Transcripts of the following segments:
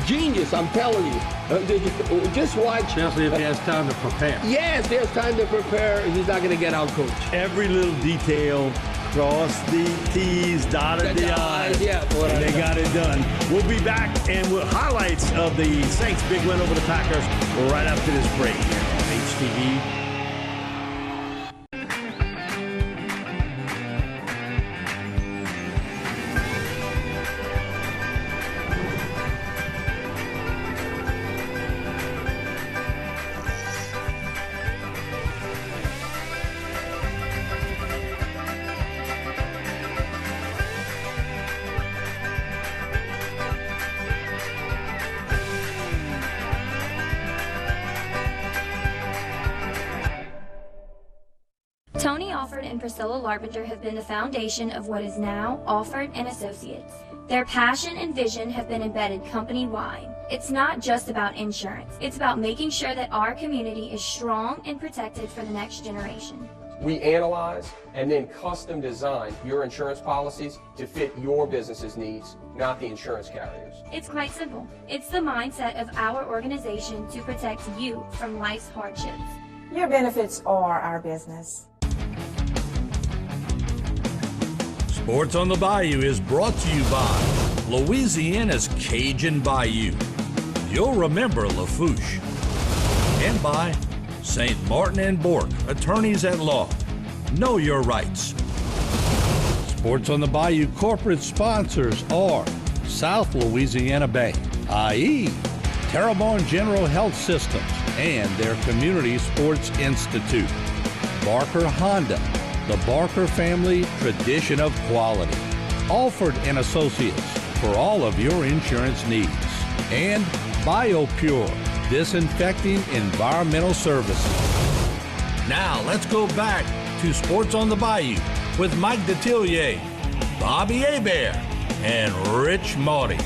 genius, I'm telling you. Just watch. Especially if he has time to prepare. Yes, there's time to prepare. He's not going to get out coached. Every little detail, cross the T's, dotted the I's. Yeah, and they got it done. We'll be back and with highlights of the Saints' big win over the Packers right after this break here on HTV. Tony Alford and Priscilla Larbinger have been the foundation of what is now Alford and Associates. Their passion and vision have been embedded company-wide. It's not just about insurance. It's about making sure that our community is strong and protected for the next generation. We analyze and then custom design your insurance policies to fit your business's needs, not the insurance carriers. It's quite simple. It's the mindset of our organization to protect you from life's hardships. Your benefits are our business. Sports on the Bayou is brought to you by Louisiana's Cajun Bayou. You'll remember Lafourche. And by St. Martin and Bork, attorneys at law. Know your rights. Sports on the Bayou corporate sponsors are South Louisiana Bank, i.e. Terrebonne General Health Systems and their Community Sports Institute. Barker Honda, the Barker family tradition of quality. Alford and Associates for all of your insurance needs. And BioPure, disinfecting environmental services. Now let's go back to Sports on the Bayou with Mike Detillier, Bobby Hebert, and Rich Maury.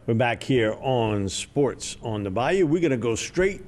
We're back here on Sports on the Bayou. We're going to go straight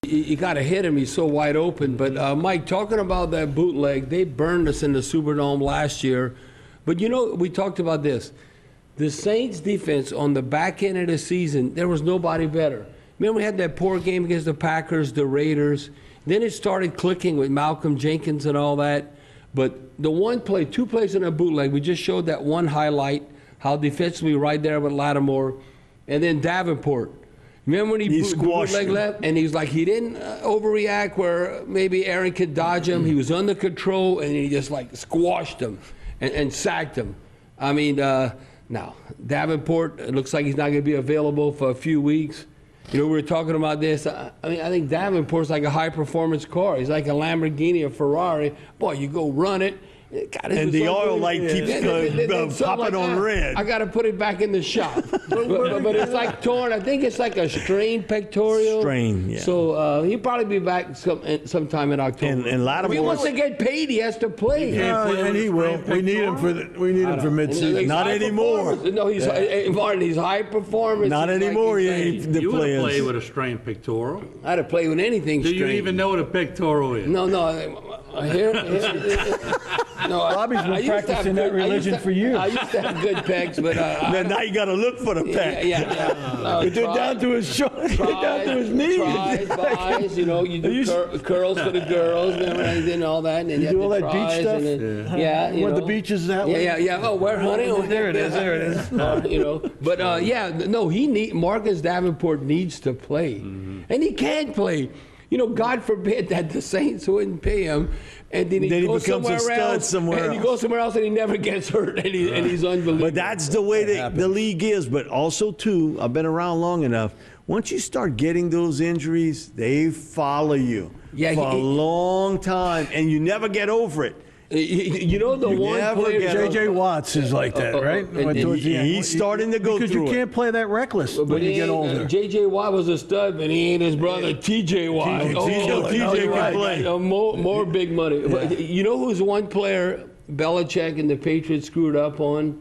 You got to hit him. He's so wide open. But, Mike, talking about that bootleg, they burned us in the Superdome last year. But, you know, we talked about this. The Saints defense on the back end of the season, there was nobody better. Remember we had that poor game against the Packers, the Raiders. Then it started clicking with Malcolm Jenkins and all that. But the one play, two plays in a bootleg, we just showed that one highlight, how defensively right there with Lattimore. And then Davenport. Remember when he bootleg left? And he's like, he didn't overreact where maybe Aaron could dodge him. He was under control, and he just like squashed him and sacked him. I mean, now, Davenport, it looks like he's not going to be available for a few weeks. You know, we were talking about this. I mean, I think Davenport's like a high-performance car. He's like a Lamborghini or Ferrari. Boy, you go run it, God, it And was the so oil good. light keeps Then something popping on that. red. I got to put it back in the shop. but it's like torn. I think it's like a strained pectoral. Strain, yeah. So he'll probably be back sometime in October. And Lattimore- if he wants to get paid, he has to play. And he will. We need him for midseason. He's Not high anymore. performance. No, Martin, he's high performance. Not He's anymore. Like Yeah, the You would have players. played with a strained pectoral. I'd have played with anything. Do you strained. even know what a pectoral is? No. Here. No, Bobby's been I used to have practicing that good- I used religion to- for years. I used to have good pecs, but Now you got to look for the pack. yeah. They're down to his shoulders, down to his knees. Tries, buys, you do curls for the girls and all that. And then You do all have that the beach tries stuff? and then, yeah. What the beach is that way? Yeah. Oh, where, honey? Oh, There it is. But Marcus Davenport needs to play, and he can play. God forbid that the Saints wouldn't pay him, and then he goes becomes a somewhere stud else, somewhere and he else. goes somewhere else, and he never gets hurt, and he's unbelievable. But that's the way the league is. But also, too, I've been around long enough. Once you start getting those injuries, they follow you for a long time, and you never get over it. The one never player, get J.J. Watts is like that, right? Towards the end. He's starting to go because through you it. can't play that reckless but when you he get ain't- older. J.J. Watt was a stud, but he ain't his brother T.J. Watt. TJ can play. More big money. But you know who's one player Belichick and the Patriots screwed up on,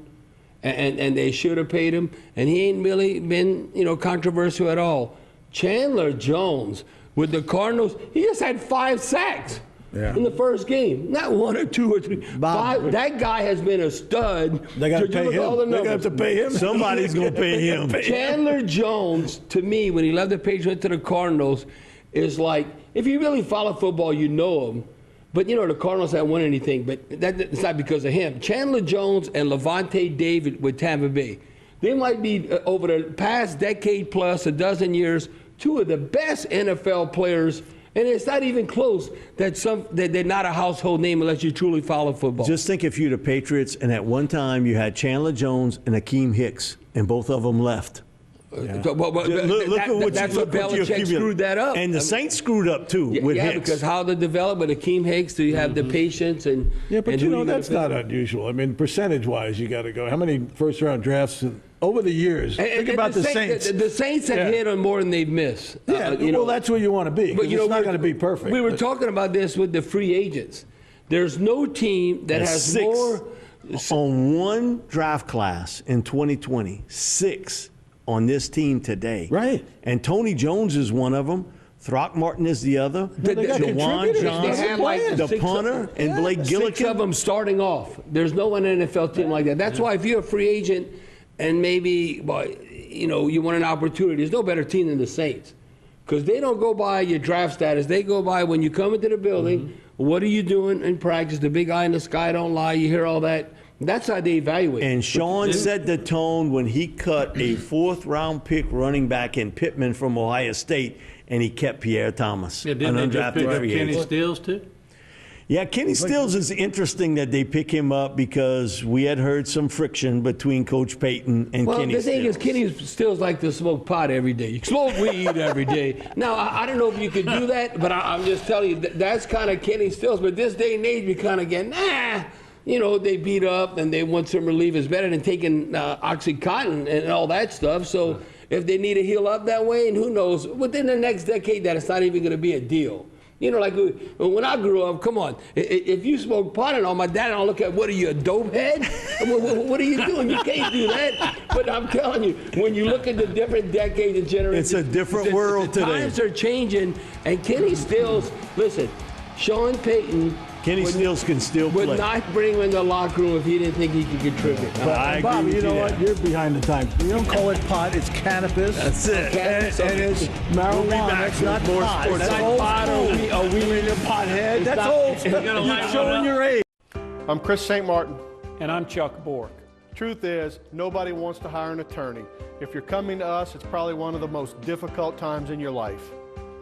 and they should have paid him, and he ain't really been controversial at all. Chandler Jones with the Cardinals, he just had 5 sacks. Yeah. In the first game, not 1 or 2 or 3. Bob, 5. That guy has been a stud. They got to Did you pay look at all the him. They got numbers? to pay him. Somebody's going to pay him. Chandler Jones, to me, when he left the Patriots, went to the Cardinals, is like, if you really follow football, you know him. But, the Cardinals haven't won anything, but it's not because of him. Chandler Jones and Levante David with Tampa Bay, they might be, over the past decade plus, a dozen years, 2 of the best NFL players. And it's not even close that they're not a household name unless you truly follow football. Just think if you're the Patriots, and at one time you had Chandler Jones and Akeem Hicks, and both of them left. Look at what Belichick screwed that up. And the Saints screwed up, too, with Hicks. Because how they develop with Akeem Hicks, do you have the patience? And Yeah, but and you who know, gonna that's pick? not unusual. I mean, percentage-wise, you got to go. How many first-round drafts over the years? Think about the Saints. The Saints have hit on more than they've missed. Yeah, well, that's where you want to be. But it's not going to be perfect. We were talking about this with the free agents. There's no team that has 6 more. on one draft class in 2020. 6 on this team today. Right. And Tony Jones is one of them. Throckmorton is the other. They got Jawan contributors. Johnson, They have like the six- punter, and Blake 6 Gillikin. of them starting off. There's no one NFL team like that. That's why if you're a free agent and maybe you want an opportunity, there's no better team than the Saints. Because they don't go by your draft status. They go by when you come into the building, what are you doing in practice? The big eye in the sky don't lie. You hear all that. That's how they evaluate. And Sean set the tone when he cut a 4th-round pick running back in Pittman from Ohio State, and he kept Pierre Thomas, Yeah, an didn't they just undrafted pick up free Kenny agent. Stills, too? Yeah, Kenny Stills is interesting that they pick him up because we had heard some friction between Coach Payton and Kenny the thing Stills. is, Kenny Stills like to smoke pot every day. You smoke weed every day. Now, I don't know if you could do that, but I'm just telling you, that's kind of Kenny Stills. But this day and age, we kind of get, they beat up and they want some relief. It's better than taking Oxycontin and all that stuff. So if they need to heal up that way, and who knows, within the next decade, that it's not even going to be a deal. Like when I grew up, come on, if you smoke pot and all, my dad and I'll look at, what are you, a dope head? What are you doing? You can't do that. But I'm telling you, when you look at the different decades and generations. It's a different world the today. Times are changing, and Kenny Stills, listen, Sean Payton Kenny Stills can still would play. not bring him in the locker room if he didn't think he could contribute. I Bob, agree you with know you what? there. You're behind the times. You don't call it pot, it's cannabis. That's it. And it's marijuana. It's not more pot. sports. That's It's old pot, school. are we in a pothead? That's not- old it's school. gonna light You're one showing up. your age. I'm Chris St. Martin. And I'm Chuck Bork. Truth is, nobody wants to hire an attorney. If you're coming to us, it's probably one of the most difficult times in your life.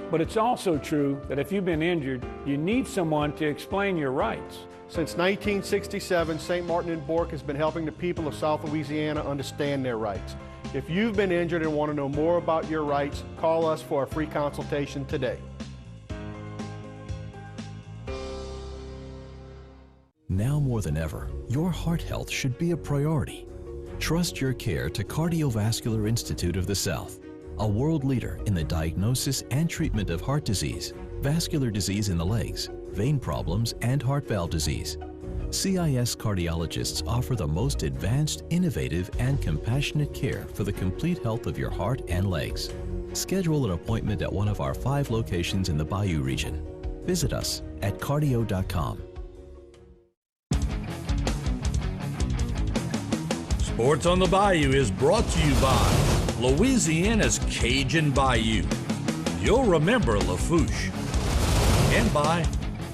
But it's also true that if you've been injured, you need someone to explain your rights. Since 1967, St. Martin and Bork has been helping the people of South Louisiana understand their rights. If you've been injured and want to know more about your rights, call us for a free consultation today. Now more than ever, your heart health should be a priority. Trust your care to Cardiovascular Institute of the South, a world leader in the diagnosis and treatment of heart disease, vascular disease in the legs, vein problems, and heart valve disease. CIS cardiologists offer the most advanced, innovative, and compassionate care for the complete health of your heart and legs. Schedule an appointment at one of our 5 locations in the Bayou region. Visit us at cardio.com. Sports on the Bayou is brought to you by Louisiana's Cajun Bayou. You'll remember Lafourche. And by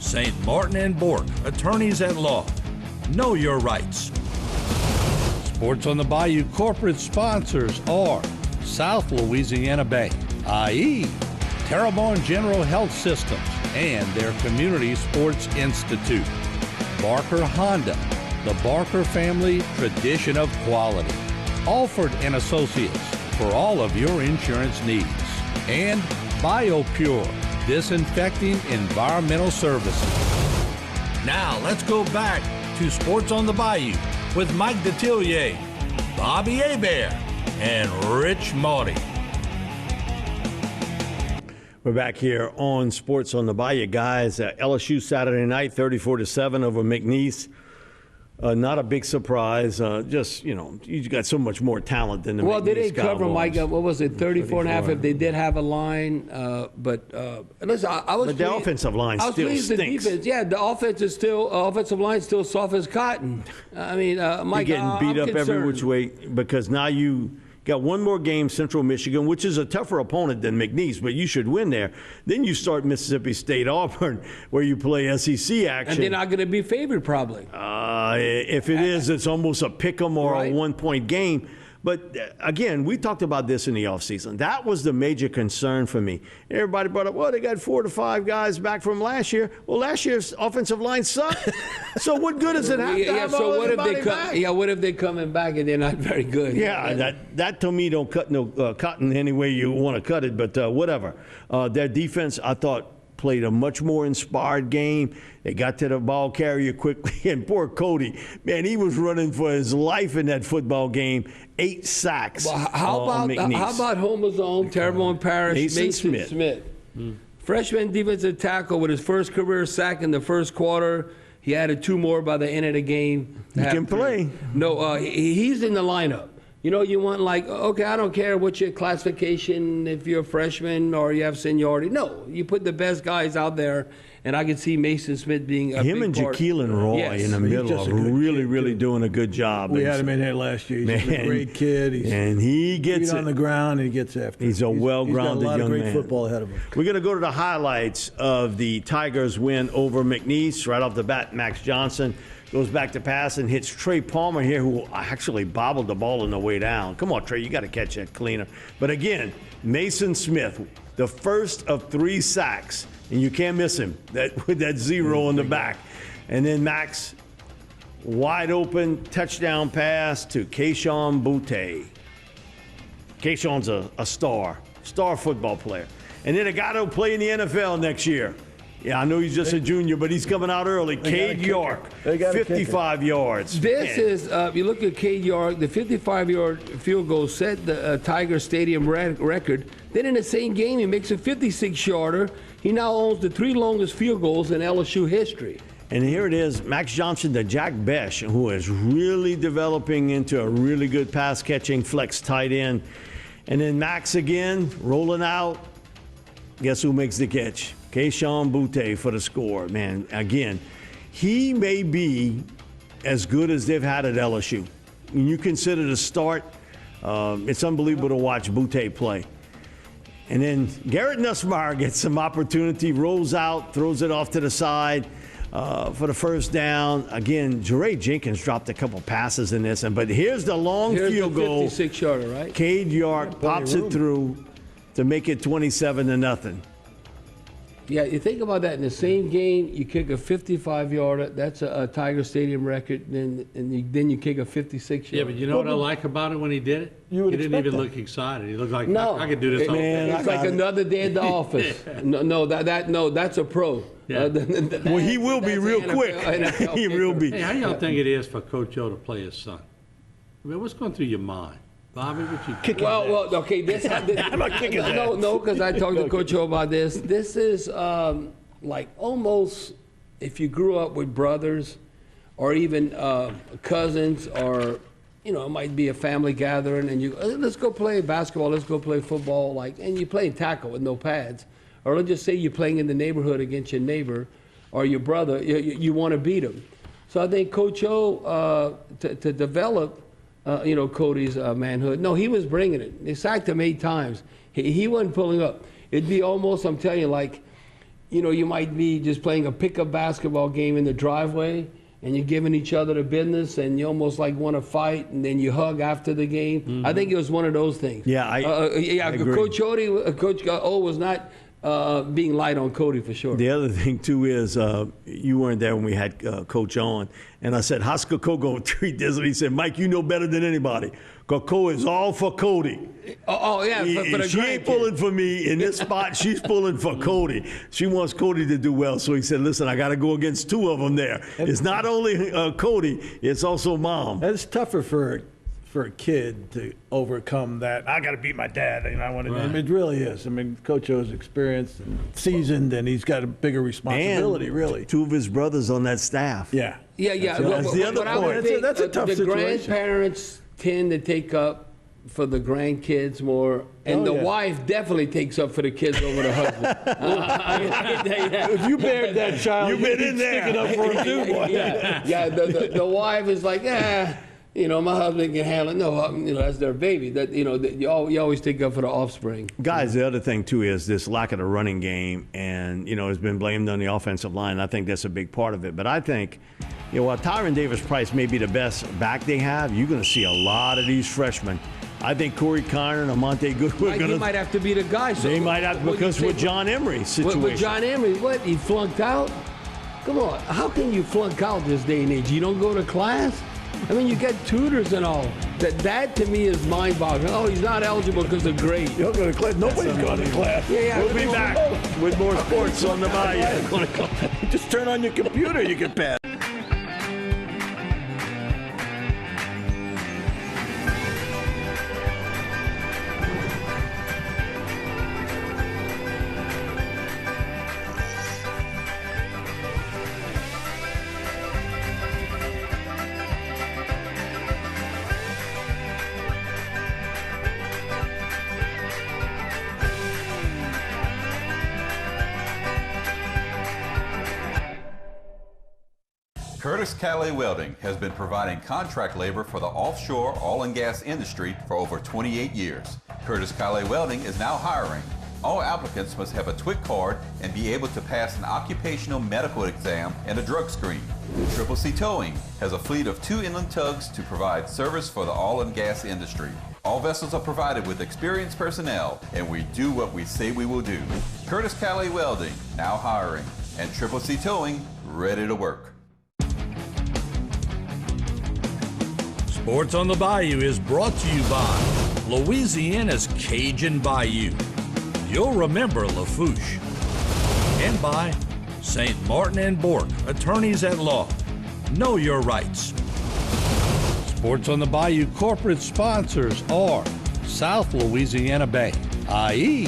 St. Martin and Bourke, attorneys at law. Know your rights. Sports on the Bayou corporate sponsors are South Louisiana Bank, i.e. Terrebonne General Health Systems and their Community Sports Institute. Barker Honda, the Barker family tradition of quality. Alford and Associates for all of your insurance needs. And BioPure, disinfecting environmental services. Now let's go back to Sports on the Bayou with Mike Detillier, Bobby Hebert, and Rich Maury. We're back here on Sports on the Bayou, guys. LSU Saturday night, 34-7 over McNeese. Not a big surprise. Just, you know, you got so much more talent than the Well, they McNeese didn't cover, Cowboys. Mike. What was it, 34.5 if they did have a line. But listen, I was But the pleased- offensive line I was still pleased the stinks. defense. Yeah, the offensive line still soft as cotton. I mean, Mike, You're getting beat I'm up every which concerned. way because now you got one more game, Central Michigan, which is a tougher opponent than McNeese, but you should win there. Then you start Mississippi State, Auburn, where you play SEC action. And they're not going to be favored, probably. If it is, it's almost a pick 'em or Right. a 1-point game. But again, we talked about this in the offseason. That was the major concern for me. Everybody brought up, well, they got 4 to 5 guys back from last year. Well, last year's offensive line sucked. So what good does it have to have so all what if they everybody back? what if they coming back and they're not very good? Yeah, that to me don't cut no cotton any way you want to cut it, but whatever. Their defense, I thought, played a much more inspired game. They got to the ball carrier quickly, and poor Cody, man, he was running for his life in that football game. 8 sacks. Well, how about Homer's own Terrebonne Parish Mason Smith? Freshman defensive tackle with his first career sack in the first quarter. He added 2 more by the end of the game. He can play. No, he's in the lineup. You know, you want okay, I don't care what your classification, if you're a freshman or you have seniority. No, you put the best guys out there, and I can see Mason Smith being a Him big and part. Jaqueline Roy in the middle just are a good really, kid, really too. doing a good job. We had him in here last year. He's a great kid. He gets feet on the ground and he gets after it. He's a well-grounded He's got a lot young of great man. football ahead of him. We're going to go to the highlights of the Tigers' win over McNeese. Right off the bat, Max Johnson goes back to pass and hits Trey Palmer here, who actually bobbled the ball on the way down. Come on, Trey, you got to catch that cleaner. But again, Mason Smith, the first of 3 sacks, and you can't miss him with that 0 on the back. And then Max, wide open touchdown pass to Keyshawn Butte. Keyshawn's a star football player. And then a guy that'll play in the NFL next year. Yeah, I know he's just a junior, but he's coming out early. Cade York, 55 yards. This is, you look at Cade York, the 55-yard field goal set the Tiger Stadium record. Then in the same game, he makes a 56-yarder. He now owns the 3 longest field goals in LSU history. And here it is, Max Johnson to Jack Besh, who is really developing into a really good pass-catching flex tight end. And then Max again, rolling out. Guess who makes the catch? Keyshawn Butte for the score. Man, again, he may be as good as they've had at LSU. When you consider the start, it's unbelievable to watch Butte play. And then Garrett Nussmeier gets some opportunity, rolls out, throws it off to the side for the first down. Again, Jeray Jenkins dropped a couple passes in this, but here's the long field goal. 56-yarder, right? Cade York pops it through to make it 27-0. Yeah, you think about that. In the same game, you kick a 55-yarder. That's a Tiger Stadium record. Then you kick a 56-yarder. Yeah, but you know what I like about it when he did it? You would He didn't even expect look excited. He looked like, No, I could do this all day. It's like another day at the office. No, that's a pro. Yeah. Well, he will be real quick. He will be. Hey, how do y'all think it is for Coach O to play his son? I mean, what's going through your mind? Bobby, what you think? Well, okay. I'm not kicking his ass. No, because I talked to Coach O about this. This is like almost if you grew up with brothers or even cousins, or it might be a family gathering, and you let's go play basketball, let's go play football, and you play tackle with no pads, or let's just say you're playing in the neighborhood against your neighbor or your brother, you want to beat him. So I think Coach O to develop. Cody's manhood. No, he was bringing it. They sacked him 8 times. He wasn't pulling up. It'd be almost, I'm telling you, like, you might be just playing a pickup basketball game in the driveway, and you're giving each other the business, and you almost like want to fight, and then you hug after the game. Mm-hmm. I think it was one of those things. Yeah, I agree. Coach O was not being light on Cody for sure. The other thing, too, is you weren't there when we had Coach on. And I said, how's Coco going to treat this? And he said, Mike, you know better than anybody. Coco is all for Cody. Oh yeah, for the she ain't pulling for me in this spot. She's pulling for Cody. She wants Cody to do well. So he said, listen, I got to go against 2 of them there. It's not only Cody, it's also Mom. That's tougher for a kid to overcome that. I got to beat my dad. I want to. Right. It really is. I mean, Coach O's experienced and seasoned, and he's got a bigger responsibility. And really, 2 of his brothers on that staff. Yeah. That's the other point. That's a tough situation. The grandparents tend to take up for the grandkids more, and the wife definitely takes up for the kids over the husband. If you bared that child, you've been in there. Sticking up for him too, boy. Yeah. The wife is like, my husband can handle it. No, that's their baby. You always take up for the offspring. Guys, the other thing, too, is this lack of the running game, and, it's been blamed on the offensive line. I think that's a big part of it. But I think, while Tyron Davis-Price may be the best back they have, you're going to see a lot of these freshmen. I think Corey Kiner and Amonte Goodwin he might have to be the guy. They might have, because with John Emery's situation. With John Emery, he flunked out? Come on, how can you flunk out this day and age? You don't go to class? I mean, you get tutors and all. That to me is mind-boggling. Oh, he's not eligible because of grade. You don't go to class. Nobody's going to class. Yeah. We'll be back with more sports on the Bayou. Just turn on your computer. You can pass. Curtis Calais Welding has been providing contract labor for the offshore oil and gas industry for over 28 years. Curtis Calais Welding is now hiring. All applicants must have a TWIC card and be able to pass an occupational medical exam and a drug screen. Triple C Towing has a fleet of 2 inland tugs to provide service for the oil and gas industry. All vessels are provided with experienced personnel, and we do what we say we will do. Curtis Calais Welding, now hiring, and Triple C Towing, ready to work. Sports on the Bayou is brought to you by Louisiana's Cajun Bayou. You'll remember Lafourche. And by St. Martin and Bourke, attorneys at law. Know your rights. Sports on the Bayou corporate sponsors are South Louisiana Bank, i.e.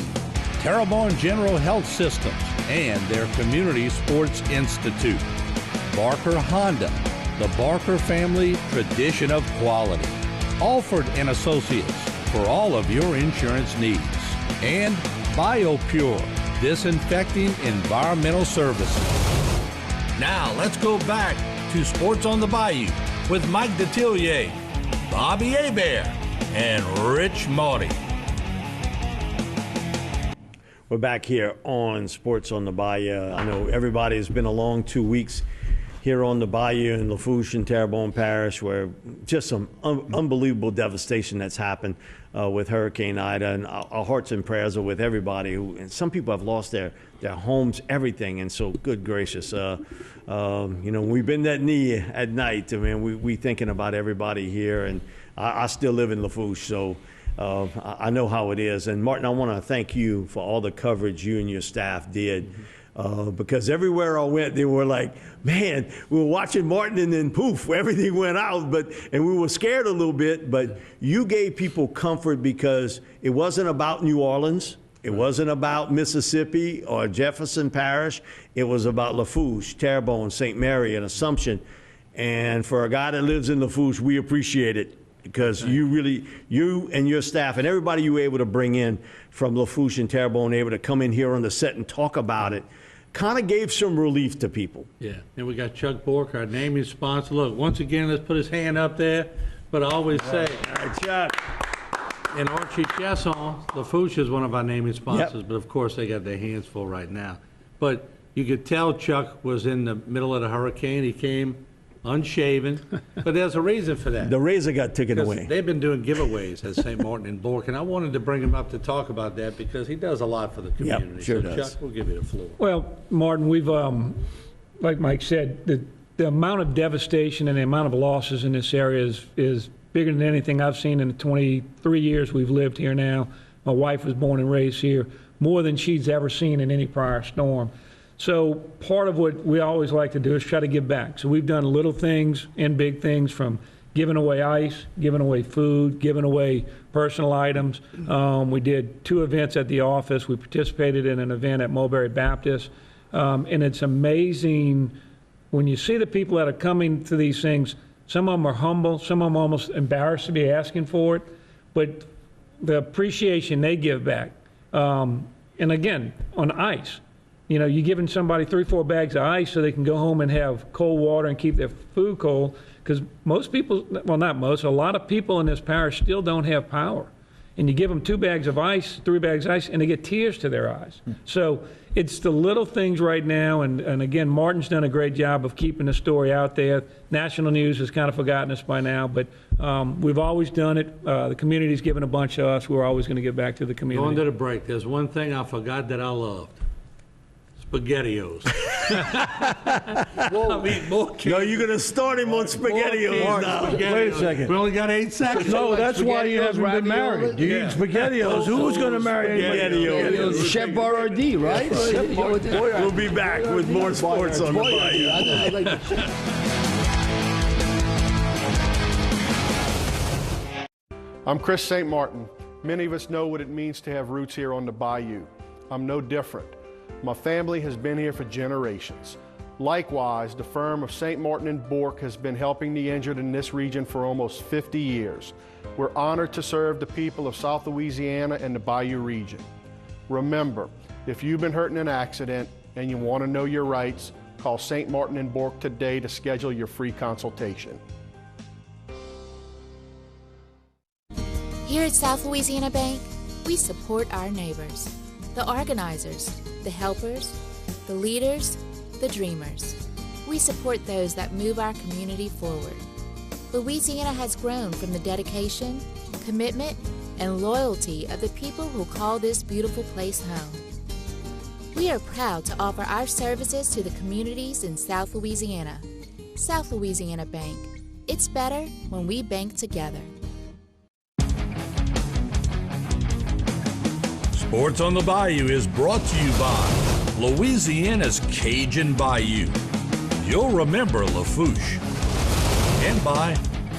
Terrebonne General Health Systems and their Community Sports Institute. Barker Honda, the Barker family tradition of quality. Alford and Associates for all of your insurance needs. And BioPure, disinfecting environmental services. Now let's go back to Sports on the Bayou with Mike Detillier, Bobby Hebert, and Rich Maudie. We're back here on Sports on the Bayou. I know everybody has been a long 2 weeks here on the Bayou in Lafourche and Terrebonne Parish, where just some unbelievable devastation that's happened with Hurricane Ida. And our hearts and prayers are with everybody and some people have lost their homes, everything. And so, good gracious, when we bend that knee at night, I mean, we thinking about everybody here. And I still live in Lafourche, so I know how it is. And Martin, I want to thank you for all the coverage you and your staff did. Because everywhere I went, they were like, man, we were watching Martin and then poof, everything went out. And we were scared a little bit, but you gave people comfort because it wasn't about New Orleans. It wasn't about Mississippi or Jefferson Parish. It was about Lafourche, Terrebonne, St. Mary, and Assumption. And for a guy that lives in Lafourche, we appreciate it. Because you and your staff and everybody you were able to bring in from Lafourche and Terrebonne, able to come in here on the set and talk about it, kind of gave some relief to people. Yeah, and we got Chuck Bork, our naming sponsor. Look, once again, let's put his hand up there. But I always say, all right, Chuck. And Archie Chesson, Lafourche is one of our naming sponsors, but of course they got their hands full right now. But you could tell Chuck was in the middle of the hurricane. He came unshaven, but there's a reason for that. The razor got taken away. They've been doing giveaways at St. Martin and Bork, and I wanted to bring him up to talk about that because he does a lot for the community. Yep, sure so does. Chuck, we'll give you the floor. Well, Martin, we've, like Mike said, the amount of devastation and the amount of losses in this area is bigger than anything I've seen in the 23 years we've lived here now. My wife was born and raised here, more than she's ever seen in any prior storm. So part of what we always like to do is try to give back. So we've done little things and big things, from giving away ice, giving away food, giving away personal items. We did 2 events at the office. We participated in an event at Mulberry Baptist. And it's amazing when you see the people that are coming to these things. Some of them are humble, some of them almost embarrassed to be asking for it, but the appreciation they give back. And again, on ice. You know, you're giving somebody 3-4 bags of ice so they can go home and have cold water and keep their food cold, because most people, well, not most, a lot of people in this parish still don't have power. And you give them 2 bags of ice, 3 bags of ice, and they get tears to their eyes. So it's the little things right now, and again, Martin's done a great job of keeping the story out there. National news has kind of forgotten us by now, but we've always done it. The community's given a bunch to us. We're always going to give back to the community. Going to the break, there's one thing I forgot that I loved. SpaghettiOs. No, you're going to start him on SpaghettiOs now. Wait a second. We only got 8 seconds. No, that's why you haven't been married. You eat SpaghettiOs. Who's going to marry SpaghettiOs? Chef Boyardee, right? We'll be back with more sports on the Bayou. I'm Chris St. Martin. Many of us know what it means to have roots here on the Bayou. I'm no different. My family has been here for generations. Likewise, the firm of St. Martin and Bork has been helping the injured in this region for almost 50 years. We're honored to serve the people of South Louisiana and the Bayou region. Remember, if you've been hurt in an accident and you want to know your rights, call St. Martin and Bork today to schedule your free consultation. Here at South Louisiana Bank, we support our neighbors, the organizers, the helpers, the leaders, the dreamers. We support those that move our community forward. Louisiana has grown from the dedication, commitment, and loyalty of the people who call this beautiful place home. We are proud to offer our services to the communities in South Louisiana. South Louisiana Bank. It's better when we bank together. Sports on the Bayou is brought to you by Louisiana's Cajun Bayou. You'll remember Lafourche. And by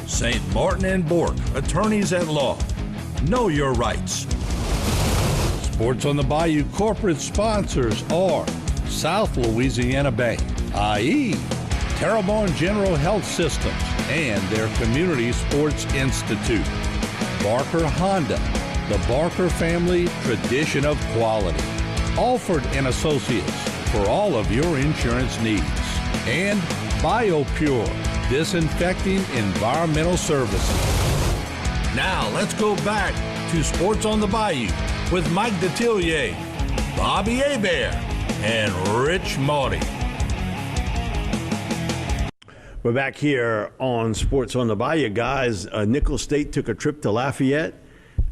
St. Martin and Bork, attorneys at law. Know your rights. Sports on the Bayou corporate sponsors are South Louisiana Bank, i.e. Terrebonne General Health Systems and their Community Sports Institute. Barker Honda, the Barker family tradition of quality. Alford and Associates for all of your insurance needs. And BioPure, disinfecting environmental services. Now let's go back to Sports on the Bayou with Mike Detillier, Bobby Hebert, and Rich Maury. We're back here on Sports on the Bayou, guys. Nicholls State took a trip to Lafayette,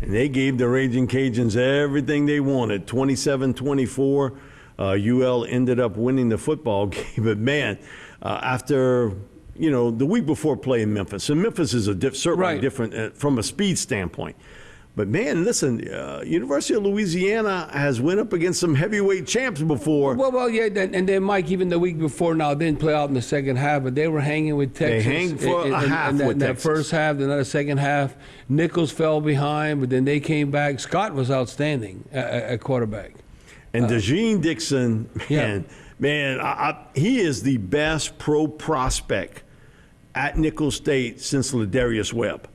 and they gave the Raging Cajuns everything they wanted, 27-24. UL ended up winning the football game. But, man, after, the week before playing Memphis, and Memphis is certainly different from a speed standpoint. But, man, listen, University of Louisiana has went up against some heavyweight champs before. Well, yeah, and then, Mike, even the week before now, didn't play out in the second half, but they were hanging with Texas. They hang for a half with that Texas. First half, then that second half. Nicholls fell behind, but then they came back. Scott was outstanding at quarterback. And DeJean Dixon, he is the best pro prospect at Nicholls State since Ladarius Webb.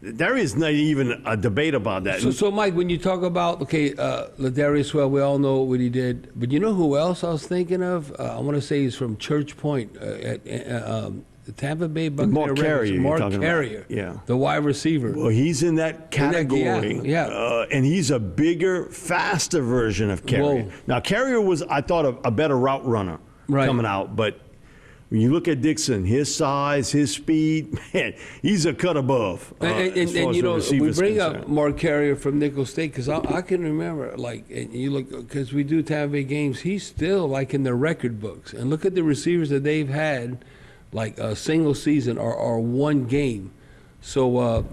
There is not even a debate about that. So Mike, when you talk about, Ladarius Webb, we all know what he did. But you know who else I was thinking of? I want to say he's from Church Point at the Tampa Bay Buccaneers. Mark Carrier. Mark Carrier, yeah. The wide receiver. Well, he's in that category. And he's a bigger, faster version of Carrier. Whoa. Now, Carrier was, I thought, a better route runner coming out. But when you look at Dixon, his size, his speed, man, he's a cut above. And we bring up Mark Carrier from Nicholls State because I can remember, and you look, because we do Tampa Bay games, he's still in the record books. And look at the receivers that they've had, like a single season or one game. So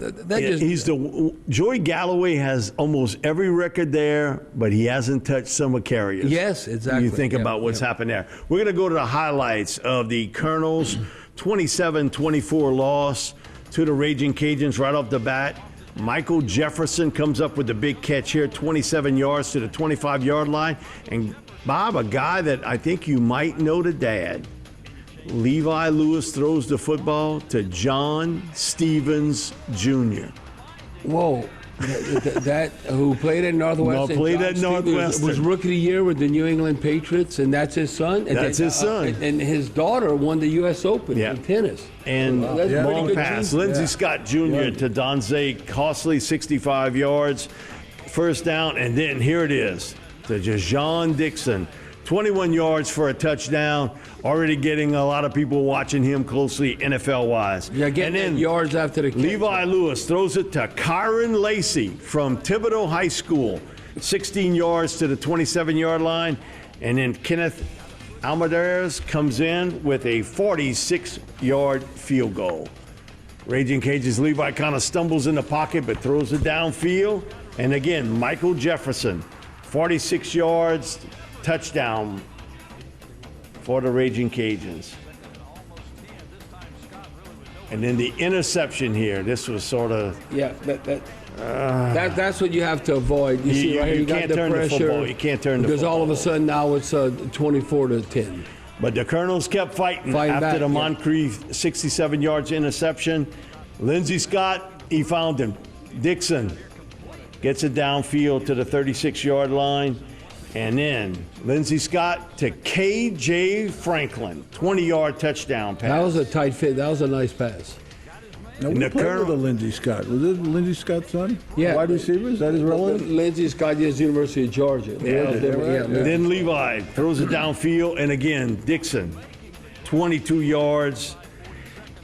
Joey Galloway has almost every record there, but he hasn't touched some of Carrier's. Yes, exactly. You think about what's happened there. We're going to go to the highlights of the Colonels' 27-24 loss to the Raging Cajuns right off the bat. Michael Jefferson comes up with the big catch here, 27 yards to the 25-yard line. And, Bob, a guy that I think you might know the dad, Levi Lewis throws the football to John Stevens Jr. Whoa. That who played at Northwestern. Was rookie of the year with the New England Patriots, and that's his son. That's his son. And his daughter won the U.S. Open in tennis. And long pass. Lindsey Scott Jr. to Donze, costly 65 yards, first down, and then here it is to Jajon Dixon. 21 yards for a touchdown. Already getting a lot of people watching him closely NFL-wise. Yeah, getting yards after the catch. Levi Lewis throws it to Kyron Lacey from Thibodeau High School. 16 yards to the 27-yard line. And then Kenneth Almaderes comes in with a 46-yard field goal. Raging Cajuns Levi kind of stumbles in the pocket but throws it downfield. And again, Michael Jefferson, 46 yards, touchdown for the Raging Cajuns. And then the interception here. This was sort of... Yeah, that's what you have to avoid. You see right here, you got the turn pressure. The football. You can't turn the football. Because all of a sudden now it's 24-10. But the Colonels kept fighting after back, the Moncrief 67 yards interception. Lindsey Scott, he found him. Dixon gets it downfield to the 36-yard line. And then Lindsey Scott to K.J. Franklin, 20-yard touchdown pass. That was a tight fit. That was a nice pass. Now, we played with a Lindsey Scott. Was it Lindsey Scott's son? Yeah. Wide receiver? Is that his relative? Lindsey Scott is University of Georgia. Then Levi throws it downfield. And again, Dixon, 22 yards.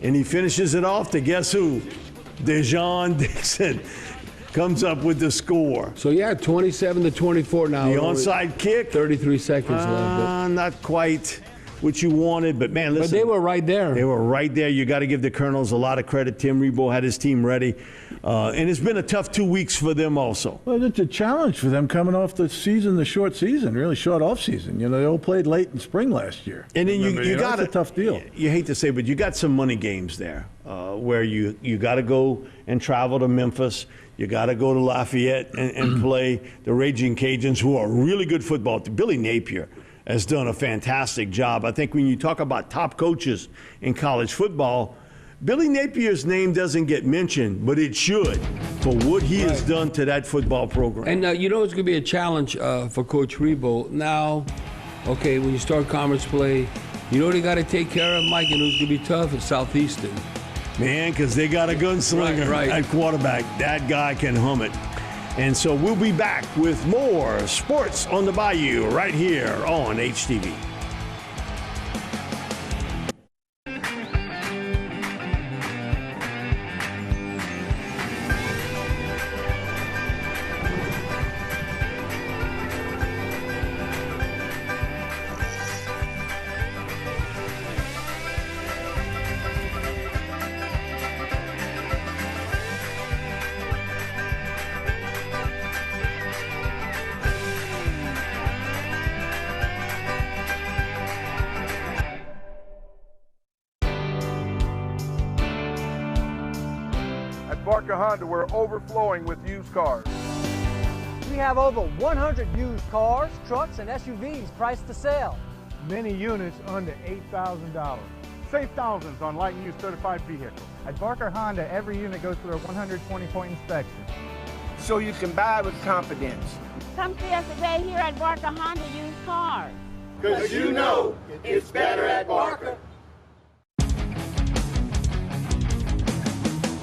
And he finishes it off to guess who? DeJean Dixon. Comes up with the score. So, 27-24 now. The onside kick. 33 seconds left. Not quite what you wanted, but, man, listen. But they were right there. They were right there. You got to give the Colonels a lot of credit. Tim Rebo had his team ready. And it's been a tough 2 weeks for them also. Well, it's a challenge for them coming off the season, the short season, really short off season. They all played late in spring last year. And then you got a tough deal. You hate to say, but you got some money games there where you got to go and travel to Memphis. You got to go to Lafayette and play the Raging Cajuns, who are a really good football team. Billy Napier has done a fantastic job. I think when you talk about top coaches in college football, Billy Napier's name doesn't get mentioned, but it should for what he has done to that football program. And it's going to be a challenge for Coach Rebo. Now, when you start conference play, they got to take care of, Mike, and who's going to be tough? It's Southeastern. Man, because they got a gunslinger at quarterback. That guy can hum it. And so we'll be back with more Sports on the Bayou right here on HTV. Barker Honda, we're overflowing with used cars. We have over 100 used cars, trucks, and SUVs priced to sell. Many units under $8,000. Save thousands on light and used certified vehicles. At Barker Honda, every unit goes through a 120-point inspection. So you can buy with confidence. Come see us today here at Barker Honda Used Cars. Because you know it's better at Barker.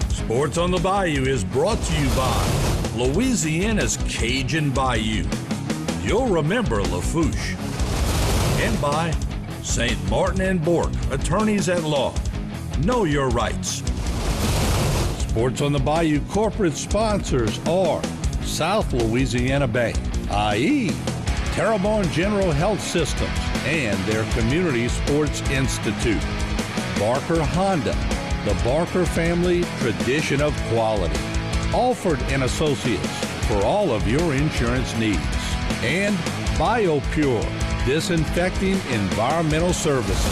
Sports on the Bayou is brought to you by Louisiana's Cajun Bayou. You'll remember Lafourche. And by St. Martin and Bork, attorneys at law. Know your rights. Sports on the Bayou corporate sponsors are South Louisiana Bank, i.e. Terrebonne General Health Systems and their Community Sports Institute. Barker Honda, the Barker family tradition of quality. Alford and Associates for all of your insurance needs. And BioPure, disinfecting environmental services.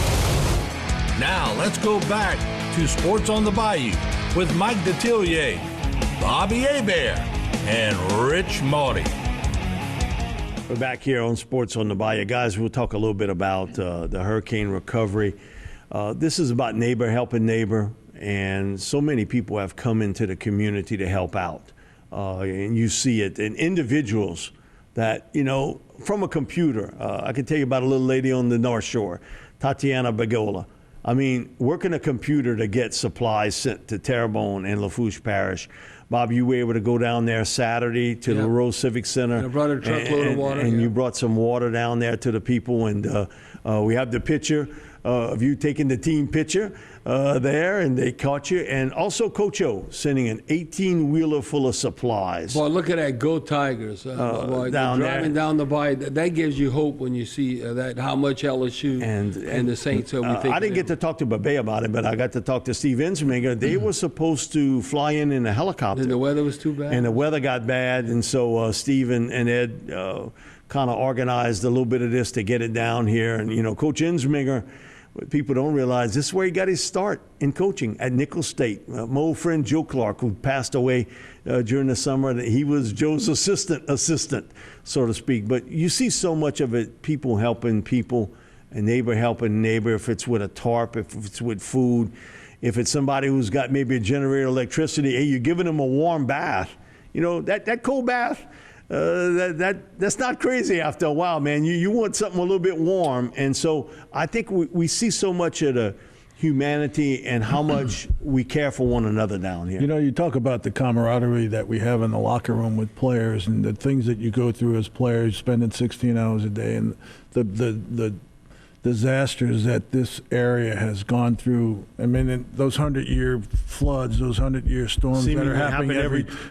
Now let's go back to Sports on the Bayou with Mike Detillier, Bobby Hebert, and Rich Maury. We're back here on Sports on the Bayou. Guys, we'll talk a little bit about the hurricane recovery. This is about neighbor helping neighbor, and so many people have come into the community to help out. And you see it in individuals that, you know, from a computer. I can tell you about a little lady on the North Shore, Tatiana Bagola. I mean, working a computer to get supplies sent to Terrebonne and Lafourche Parish. Bob, you were able to go down there Saturday to the Rose Civic Center. And I brought a truckload of water. And you brought some water down there to the people. And we have the picture of you taking the team picture there, and they caught you. And also Coach O sending an 18-wheeler full of supplies. Boy, look at that. Go Tigers. Boy, down driving there. down the bayou. That gives you hope when you see that how much LSU and the Saints will be taking. I didn't get to talk to Babe about it, but I got to talk to Steve Ensminger. They were supposed to fly in a helicopter. And the weather was too bad? And the weather got bad, and so Steve and Ed kind of organized a little bit of this to get it down here. And, you know, Coach Ensminger, what people don't realize, this is where he got his start in coaching, at Nicholls State. My old friend Joe Clark, who passed away during the summer, he was Joe's assistant, so to speak. But you see so much of it, people helping people, a neighbor helping a neighbor, if it's with a tarp, if it's with food, if it's somebody who's got maybe a generator electricity, hey, you're giving them a warm bath. You know, that cold bath, that's not crazy after a while, man. You want something a little bit warm. And so I think we see so much of the humanity and how much we care for one another down here. You know, you talk about the camaraderie that we have in the locker room with players and the things that you go through as players, spending 16 hours a day, and the disasters that this area has gone through. I mean, those 100-year floods, those 100-year storms that are happening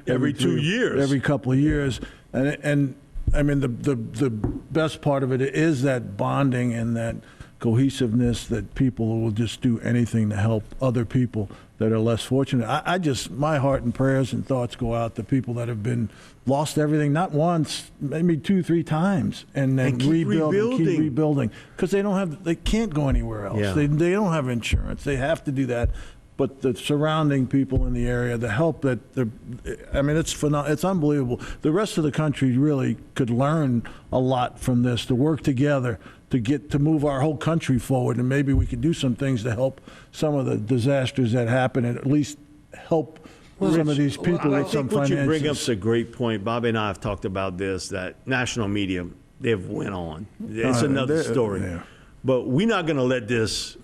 every 2 years, every couple of years. And I mean, the best part of it is that bonding and that cohesiveness, that people will just do anything to help other people that are less fortunate. I just, my heart and prayers and thoughts go out to people that have been lost everything, not once, maybe 2-3 times, and then keep rebuilding, because they can't go anywhere else. Yeah. They don't have insurance. They have to do that. But the surrounding people in the area, the help that it's unbelievable. The rest of the country really could learn a lot from this, to work together to move our whole country forward, and maybe we could do some things to help some of the disasters that happen, and at least help some of these people with some finances. What you bring up is a great point. Bobby and I have talked about this, that national media, they've went on. It's another story. Yeah. But we're not going to let this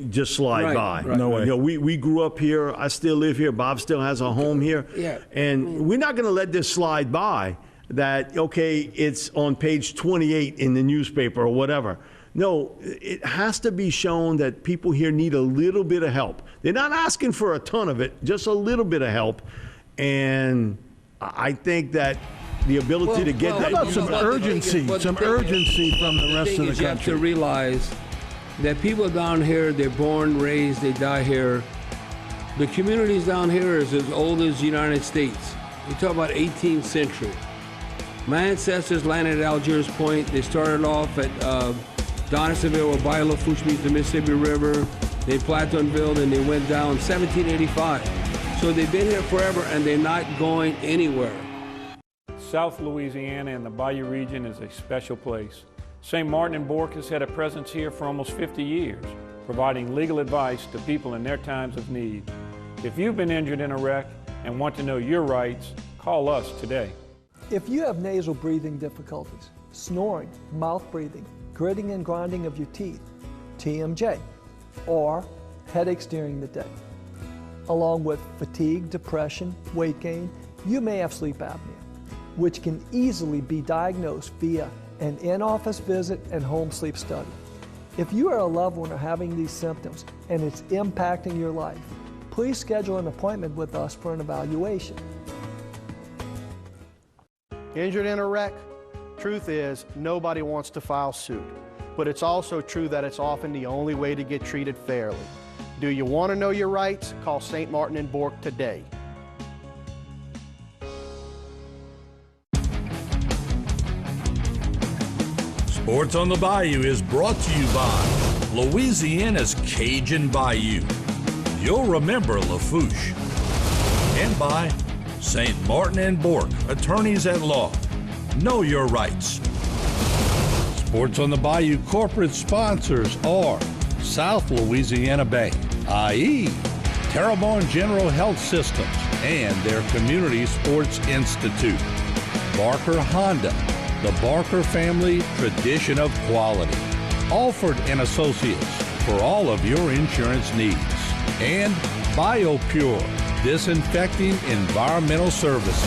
just slide by. Right. No way. You know, we grew up here. I still live here. Bob still has a home here. Yeah. And we're not going to let this slide by that, okay, it's on page 28 in the newspaper or whatever. No, it has to be shown that people here need a little bit of help. They're not asking for a ton of it, just a little bit of help. And I think that the ability to get that. How about some urgency from the rest of the country? You have to realize that people down here, they're born, raised, they die here. The communities down here is as old as the United States. You talk about 18th century. My ancestors landed at Algiers Point. They started off at Donaldsonville, where Bayou Lafourche meets the Mississippi River. They Platonville, and they went down 1785. So they've been here forever, and they're not going anywhere. South Louisiana and the Bayou region is a special place. St. Martin and Bourke has had a presence here for almost 50 years, providing legal advice to people in their times of need. If you've been injured in a wreck and want to know your rights, call us today. If you have nasal breathing difficulties, snoring, mouth breathing, gritting and grinding of your teeth, TMJ, or headaches during the day, along with fatigue, depression, weight gain, you may have sleep apnea, which can easily be diagnosed via an in-office visit and home sleep study. If you or a loved one are having these symptoms and it's impacting your life, please schedule an appointment with us for an evaluation. Injured in a wreck? Truth is, nobody wants to file suit. But it's also true that it's often the only way to get treated fairly. Do you want to know your rights? Call St. Martin and Bourke today. Sports on the Bayou is brought to you by Louisiana's Cajun Bayou. You'll remember Lafourche. And by St. Martin and Bourke, attorneys at law. Know your rights. Sports on the Bayou corporate sponsors are South Louisiana Bank, i.e. Terrebonne General Health Systems and their Community Sports Institute. Barker Honda, the Barker family tradition of quality. Alford and Associates for all of your insurance needs. And BioPure, disinfecting environmental services.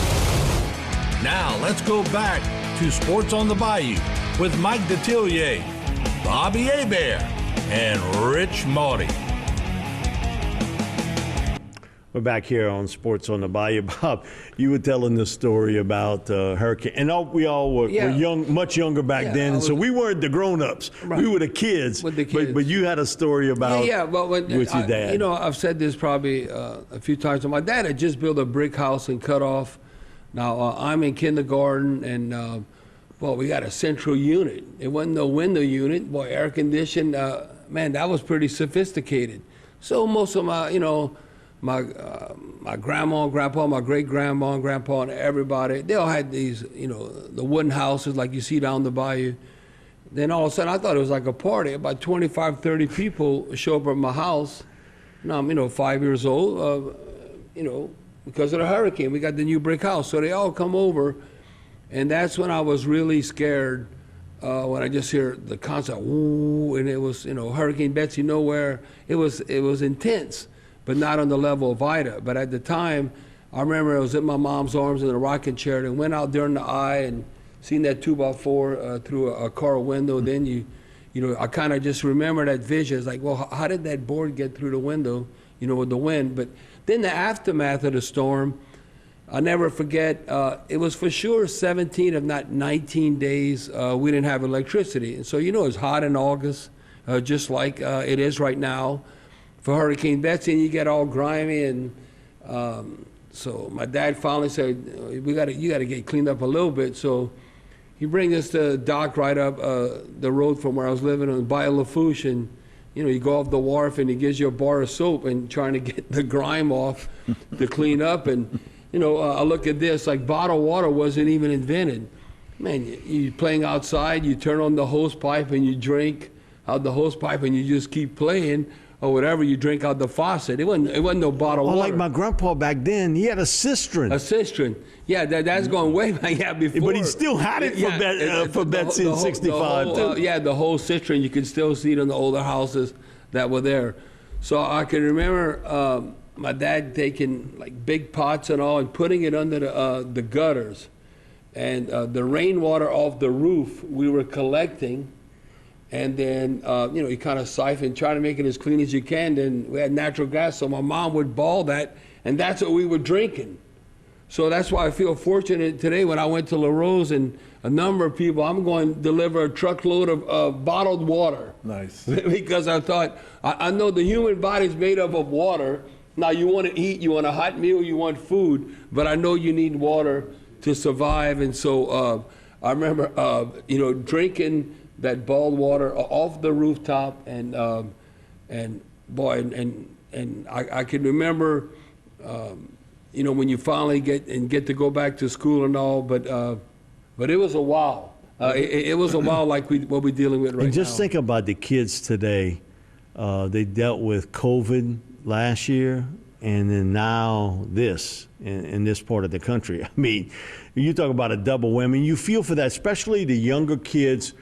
Now let's go back to Sports on the Bayou with Mike Detillier, Bobby Hebert, and Rich Motti. We're back here on Sports on the Bayou. Bob, you were telling the story about Hurricane, and we all were young, much younger back then, so we weren't the grown-ups. Right. We were the kids. With the kids. But you had a story about with your dad. You know, I've said this probably a few times. My dad had just built a brick house in Cutoff. Now, I'm in kindergarten, and, well, we got a central unit. It wasn't no window unit. Boy, air conditioned. Man, that was pretty sophisticated. So most of my, you know, my grandma and grandpa, my great-grandma and grandpa, and everybody, they all had these, you know, the wooden houses like you see down the bayou. Then all of a sudden, I thought it was like a party. About 25, 30 people show up at my house. Now I'm, you know, 5 years old, you know, because of the hurricane. We got the new brick house. So they all come over, and that's when I was really scared when I just hear the constant, ooh, and it was, you know, Hurricane Betsy nowhere. It was intense, but not on the level of Ida. But at the time, I remember I was in my mom's arms in a rocking chair and went out during the eye and seen that 2x4 through a car window. Then you know, I kind of just remember that vision. It's like, well, how did that board get through the window, you know, with the wind? But then the aftermath of the storm, I'll never forget, it was for sure 17 if not 19 days we didn't have electricity. And so, you know, it's hot in August, just like it is right now for Hurricane Betsy, and you get all grimy. And so my dad finally said, you got to get cleaned up a little bit. So he brings us to the dock right up the road from where I was living on Bayou Lafourche, and you know, you go off the wharf and he gives you a bar of soap and trying to get the grime off to clean up. And you know, I look at this, like bottled water wasn't even invented. Man, you're playing outside, you turn on the hose pipe and you drink out the hose pipe and you just keep playing, or whatever, you drink out the faucet. It wasn't no bottled water. Like my grandpa back then, he had a cistern. A cistern. Yeah, that's going way back. Yeah, before. But he still had it for Betsy in 65, too. Yeah, the whole cistern, you can still see it in the older houses that were there. So I can remember my dad taking like big pots and all and putting it under the gutters. And the rainwater off the roof we were collecting. And then, you know, you kind of siphon, try to make it as clean as you can. Then we had natural gas, so my mom would ball that, and that's what we were drinking. So that's why I feel fortunate today when I went to La Rose and a number of people, I'm going to deliver a truckload of bottled water. Nice. Because I thought, I know the human body's made up of water. Now you want to eat, you want a hot meal, you want food, but I know you need water to survive. And so I remember, you know, drinking that bottled water off the rooftop, and boy, and I can remember you know, when you finally get to go back to school and all. But it was a while. It was a while like what we're dealing with right now. And just think about the kids today. They dealt with COVID last year, and then now this in this part of the country. I mean, you talk about a double whammy. You feel for that, especially the younger kids.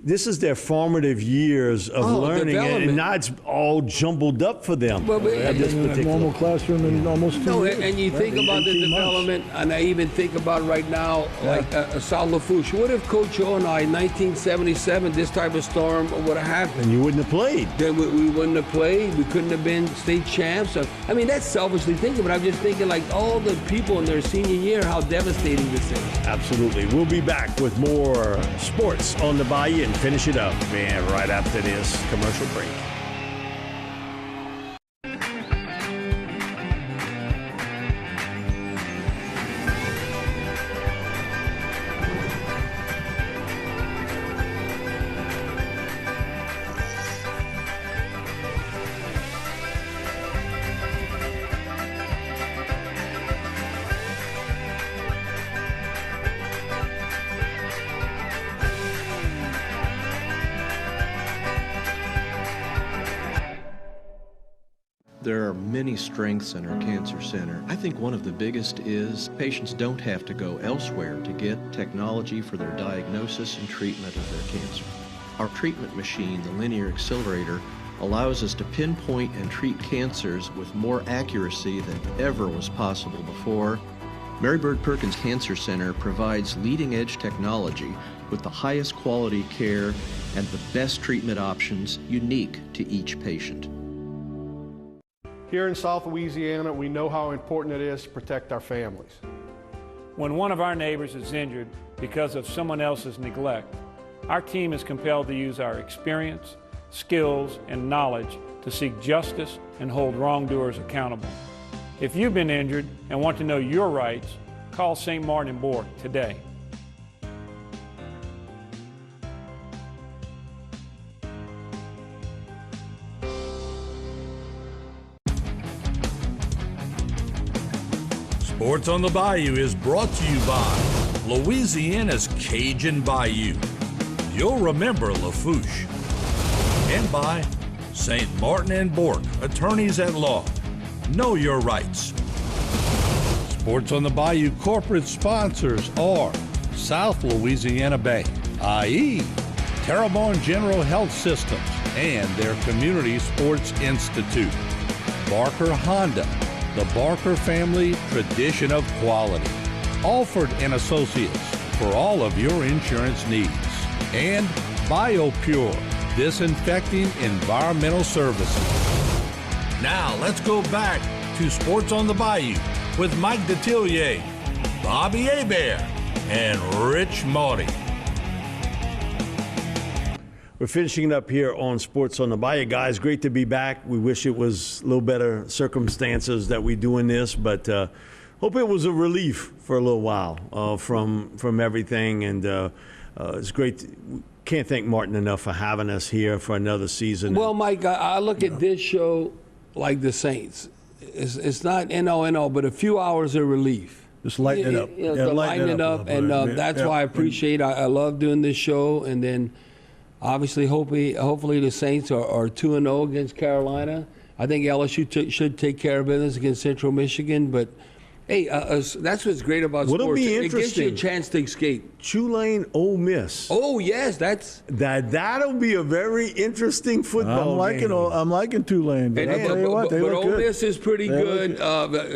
This is their formative years of learning, and now it's all jumbled up for them. Well, at this normal classroom in almost 2 years. And you think about the development, and I even think about right now, like South Lafourche. What if Coach O and I, in 1977, this type of storm would have happened? And you wouldn't have played. Then we wouldn't have played. We couldn't have been state champs. I mean, that's selfishly thinking, but I'm just thinking like all the people in their senior year, how devastating this is. Absolutely. We'll be back with more sports on the Bayou and finish it up, man, right after this commercial break. There are many strengths in our cancer center. I think one of the biggest is patients don't have to go elsewhere to get technology for their diagnosis and treatment of their cancer. Our treatment machine, the linear accelerator, allows us to pinpoint and treat cancers with more accuracy than ever was possible before. Mary Bird Perkins Cancer Center provides leading-edge technology with the highest quality care and the best treatment options unique to each patient. Here in South Louisiana, we know how important it is to protect our families. When one of our neighbors is injured because of someone else's neglect, our team is compelled to use our experience, skills, and knowledge to seek justice and hold wrongdoers accountable. If you've been injured and want to know your rights, call St. Martin and Bourke today. Sports on the Bayou is brought to you by Louisiana's Cajun Bayou. You'll remember Lafourche. And by St. Martin and Bourke, attorneys at law. Know your rights. Sports on the Bayou corporate sponsors are South Louisiana Bank, i.e. Terrebonne General Health Systems and their Community Sports Institute. Barker Honda, the Barker family tradition of quality. Alford and Associates for all of your insurance needs. And BioPure, disinfecting environmental services. Now let's go back to Sports on the Bayou with Mike Detillier, Bobby Hebert, and Rich Maury. We're finishing up here on Sports on the Bayou. Guys, great to be back. We wish it was a little better circumstances that we doing this, but hope it was a relief for a little while from everything. And it's great. Can't thank Martin enough for having us here for another season. Well, Mike, I look at this show like the Saints. It's not NO, but a few hours of relief. Just lighten it up. Lighten it up, and that's why I appreciate. I love doing this show, and then. Obviously, hopefully the Saints are 2-0 against Carolina. I think LSU should take care of business against Central Michigan. But, hey, that's what's great about sports. What'll be interesting? It gives you a chance to escape. Tulane, Ole Miss. Oh, yes, that'll be a very interesting football game. I'm liking Tulane, but I'll tell you what, they look Ole good. Miss is pretty good.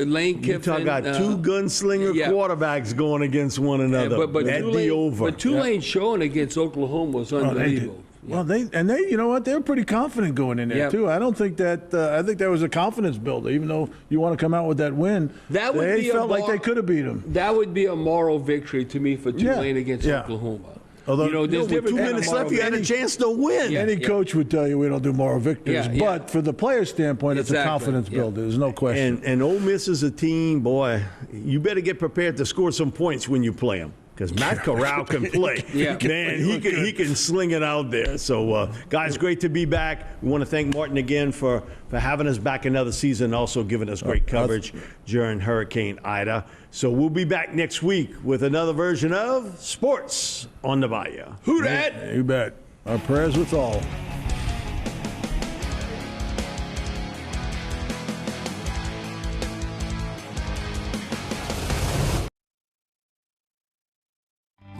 Lane Kiffin. You got two gunslinger quarterbacks going against one another. But Tulane showing against Oklahoma was unbelievable. Well, they you know what? They were pretty confident going in there too. I don't think that. I think that was a confidence builder. Even though you want to come out with that win, they felt like they could have beat them. That would be a moral victory to me for Tulane against Oklahoma. Although, with 2 minutes left, you had a chance to win. Any coach would tell you we don't do moral victories. But for the player standpoint, it's a confidence builder. There's no question. And Ole Miss is a team, boy, you better get prepared to score some points when you play them. because Matt Corral can play. Yeah. Man, he can sling it out there. So, guys, great to be back. We want to thank Martin again for having us back another season, and also giving us great coverage during Hurricane Ida. So we'll be back next week with another version of Sports on the Bayou. Who dat? You bet. Our prayers with all.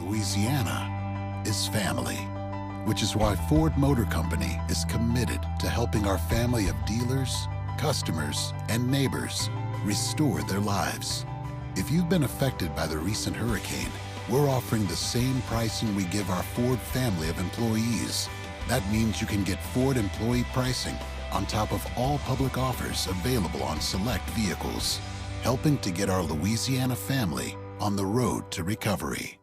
Louisiana is family, which is why Ford Motor Company is committed to helping our family of dealers, customers, and neighbors restore their lives. If you've been affected by the recent hurricane, we're offering the same pricing we give our Ford family of employees. That means you can get Ford employee pricing on top of all public offers available on select vehicles, helping to get our Louisiana family on the road to recovery.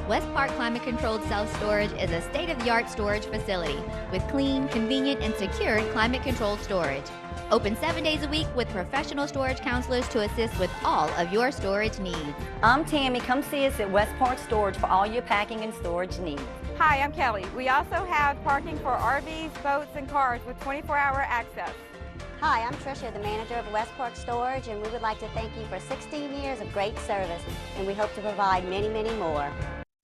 West Park Climate Controlled Self-Storage is a state-of-the-art storage facility with clean, convenient, and secured climate-controlled storage. Open 7 days a week with professional storage counselors to assist with all of your storage needs. I'm Tammy. Come see us at West Park Storage for all your packing and storage needs. Hi, I'm Kelly. We also have parking for RVs, boats, and cars with 24-hour access. Hi, I'm Tricia, the manager of West Park Storage, and we would like to thank you for 16 years of great service, and we hope to provide many, many more.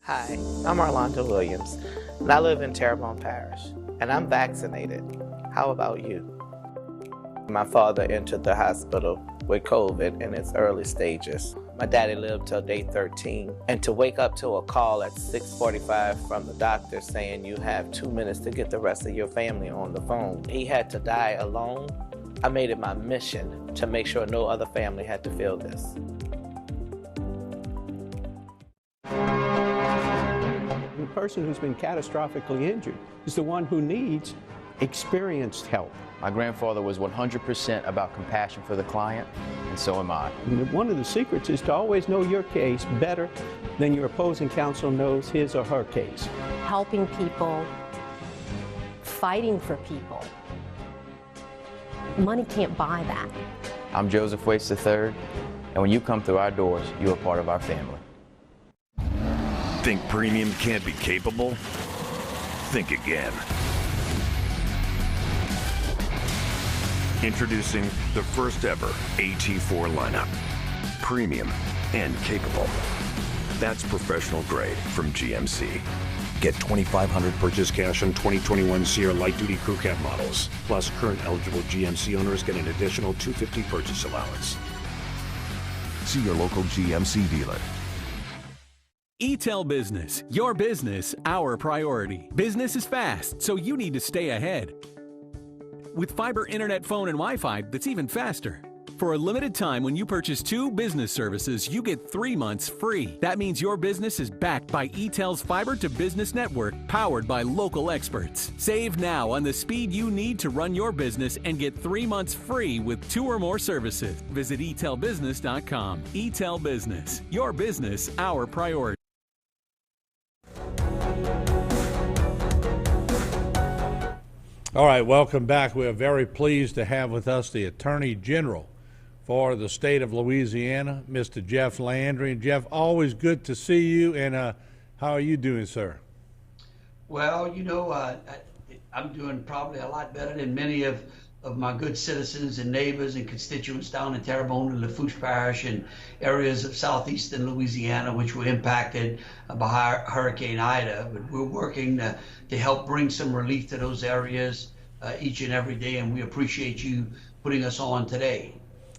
Hi, I'm Arlando Williams, and I live in Terrebonne Parish, and I'm vaccinated. How about you? My father entered the hospital with COVID in its early stages. My daddy lived till day 13, and to wake up to a call at 6:45 from the doctor saying you have 2 minutes to get the rest of your family on the phone. He had to die alone. I made it my mission to make sure no other family had to feel this. The person who's been catastrophically injured is the one who needs experienced help. My grandfather was 100% about compassion for the client, and so am I. And one of the secrets is to always know your case better than your opposing counsel knows his or her case. Helping people, fighting for people. Money can't buy that. I'm Joseph Waits III, and when you come through our doors, you are part of our family. Think premium can't be capable? Think again. Introducing the first ever AT4 lineup. Premium and capable. That's professional grade from GMC. Get $2,500 purchase cash on 2021 Sierra light-duty crew cab models. Plus, current eligible GMC owners get an additional $250 purchase allowance. See your local GMC dealer. eTel Business. Your business, our priority. Business is fast, so you need to stay ahead. With fiber, internet, phone, and Wi-Fi that's even faster. For a limited time, when you purchase 2 business services, you get 3 months free. That means your business is backed by eTel's Fiber to Business network, powered by local experts. Save now on the speed you need to run your business and get 3 months free with 2 or more services. Visit etelbusiness.com. eTel Business. Your business, our priority. All right, welcome back. We are very pleased to have with us the Attorney General for the state of Louisiana, Mr. Jeff Landry. And Jeff, always good to see you. And how are you doing, sir? Well, you know, I'm doing probably a lot better than many of my good citizens and neighbors and constituents down in Terrebonne and Lafourche Parish and areas of southeastern Louisiana, which were impacted by Hurricane Ida. But we're working to help bring some relief to those areas each and every day, and we appreciate you putting us on today.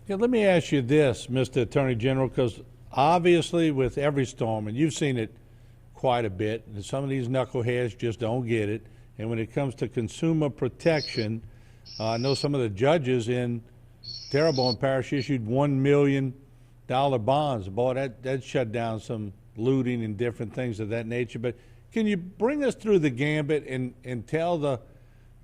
Yeah, let me ask you this, Mr. Attorney General, because obviously with every storm, and you've seen it quite a bit, and some of these knuckleheads just don't get it. And when it comes to consumer protection, I know some of the judges in Terrebonne Parish issued $1 million bonds. Boy, that shut down some looting and different things of that nature. But can you bring us through the gambit and tell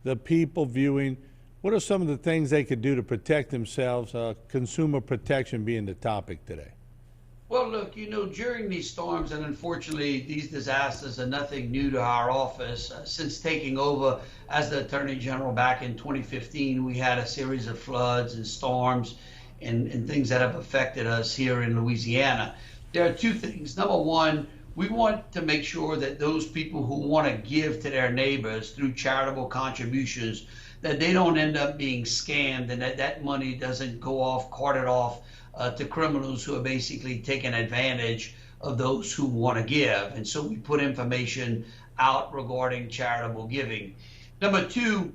the people viewing what are some of the things they could do to protect themselves, consumer protection being the topic today? Well, look, you know, during these storms, and unfortunately these disasters are nothing new to our office. Since taking over as the Attorney General back in 2015, we had a series of floods and storms and things that have affected us here in Louisiana. There are 2 things. Number one, we want to make sure that those people who want to give to their neighbors through charitable contributions, that they don't end up being scammed, and that money doesn't go off, carted off to criminals who are basically taking advantage of those who want to give. And so we put information out regarding charitable giving. Number two,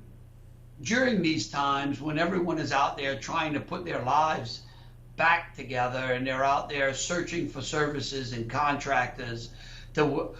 during these times when everyone is out there trying to put their lives back together and they're out there searching for services and contractors to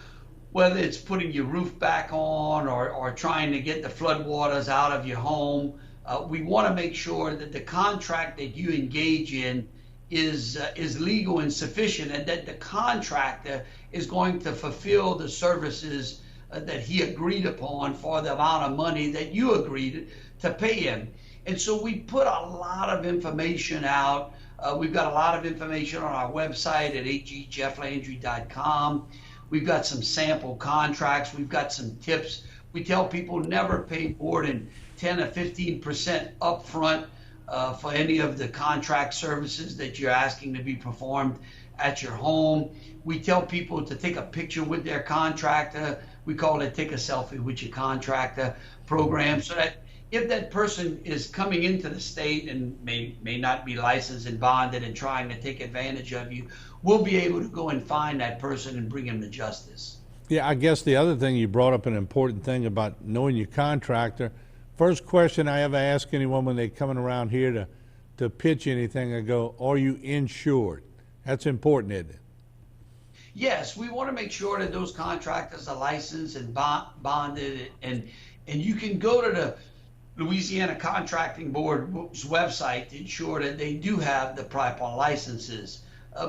whether it's putting your roof back on or trying to get the floodwaters out of your home, we want to make sure that the contract that you engage in is legal and sufficient, and that the contractor is going to fulfill the services that he agreed upon for the amount of money that you agreed to pay him. And so we put a lot of information out. We've got a lot of information on our website at agjefflandry.com. We've got some sample contracts. We've got some tips. We tell people never pay more than 10 or 15% upfront for any of the contract services that you're asking to be performed at your home. We tell people to take a picture with their contractor. We call it Take a Selfie with Your Contractor program, so that if that person is coming into the state and may not be licensed and bonded and trying to take advantage of you, we'll be able to go and find that person and bring him to justice. Yeah, I guess the other thing, you brought up an important thing about knowing your contractor. First question I ever ask anyone when they're coming around here to pitch anything, I go, are you insured? That's important, isn't it? Yes, we want to make sure that those contractors are licensed and bonded, and you can go to the Louisiana Contracting Board's website to ensure that they do have the proper licenses.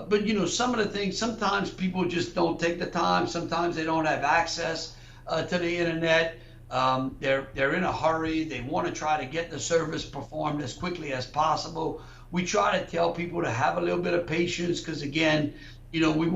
But you know, some of the things, sometimes people just don't take the time. Sometimes they don't have access to the internet. They're in a hurry. They want to try to get the service performed as quickly as possible. We try to tell people to have a little bit of patience, because again, you know, we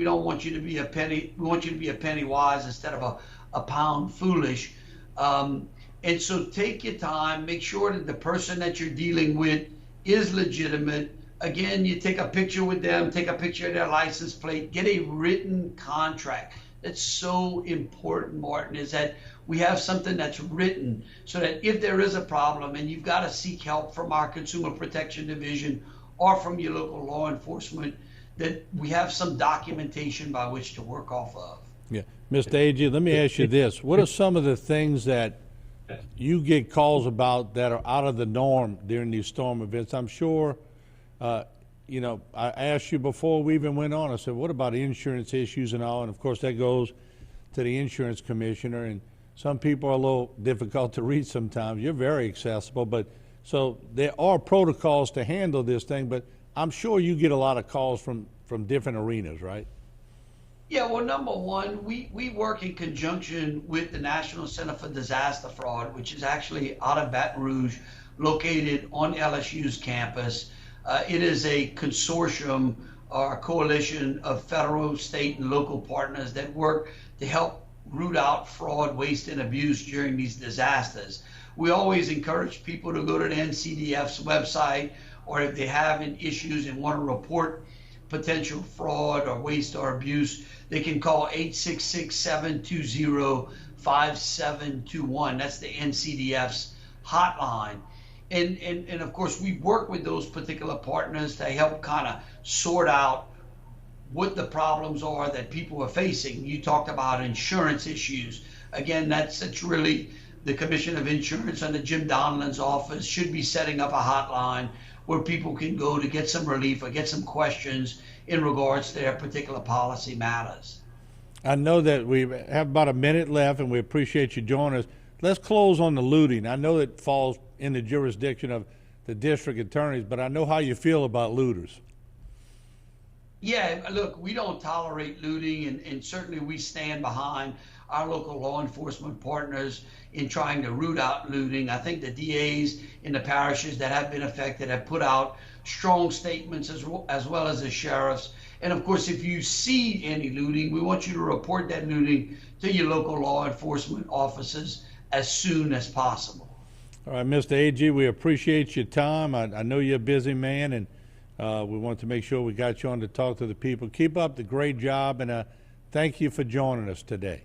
don't want you to be a penny. We want you to be a penny wise instead of a pound foolish. And so take your time. Make sure that the person that you're dealing with is legitimate. Again, you take a picture with them, take a picture of their license plate, get a written contract. That's so important, Martin, is that we have something that's written, so that if there is a problem and you've got to seek help from our Consumer Protection Division or from your local law enforcement, that we have some documentation by which to work off of. Yeah. Mr. A.G., let me ask you this. What are some of the things that you get calls about that are out of the norm during these storm events? I'm sure, you know, I asked you before we even went on, I said, what about insurance issues and all? And of course that goes to the insurance commissioner, and some people are a little difficult to reach sometimes. You're very accessible, but so there are protocols to handle this thing, but I'm sure you get a lot of calls from different arenas, right? Yeah, well, number one, we work in conjunction with the National Center for Disaster Fraud, which is actually out of Baton Rouge, located on LSU's campus. It is a consortium or a coalition of federal, state, and local partners that work to help root out fraud, waste, and abuse during these disasters. We always encourage people to go to the NCDF's website, or if they have issues and want to report potential fraud or waste or abuse, they can call 866-720-5721. That's the NCDF's hotline. And of course, we work with those particular partners to help kind of sort out what the problems are that people are facing. You talked about insurance issues. Again, that's really the Commission of Insurance under Jim Donlan's office should be setting up a hotline where people can go to get some relief or get some questions in regards to their particular policy matters. I know that we have about a minute left, and we appreciate you joining us. Let's close on the looting. I know it falls in the jurisdiction of the district attorneys, but I know how you feel about looters. Yeah, look, we don't tolerate looting, and certainly we stand behind our local law enforcement partners in trying to root out looting. I think the DAs in the parishes that have been affected have put out strong statements, as well as the sheriffs. And of course, if you see any looting, we want you to report that looting to your local law enforcement officers as soon as possible. All right, Mr. A.G., we appreciate your time. I know you're a busy man, and we want to make sure we got you on to talk to the people. Keep up the great job, and thank you for joining us today.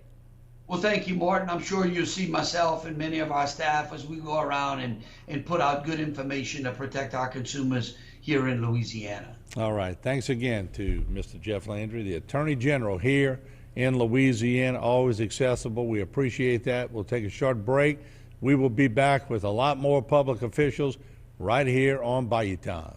Well, thank you, Martin. I'm sure you'll see myself and many of our staff as we go around and put out good information to protect our consumers here in Louisiana. All right. Thanks again to Mr. Jeff Landry, the Attorney General here in Louisiana, always accessible. We appreciate that. We'll take a short break. We will be back with a lot more public officials right here on Bayou Time.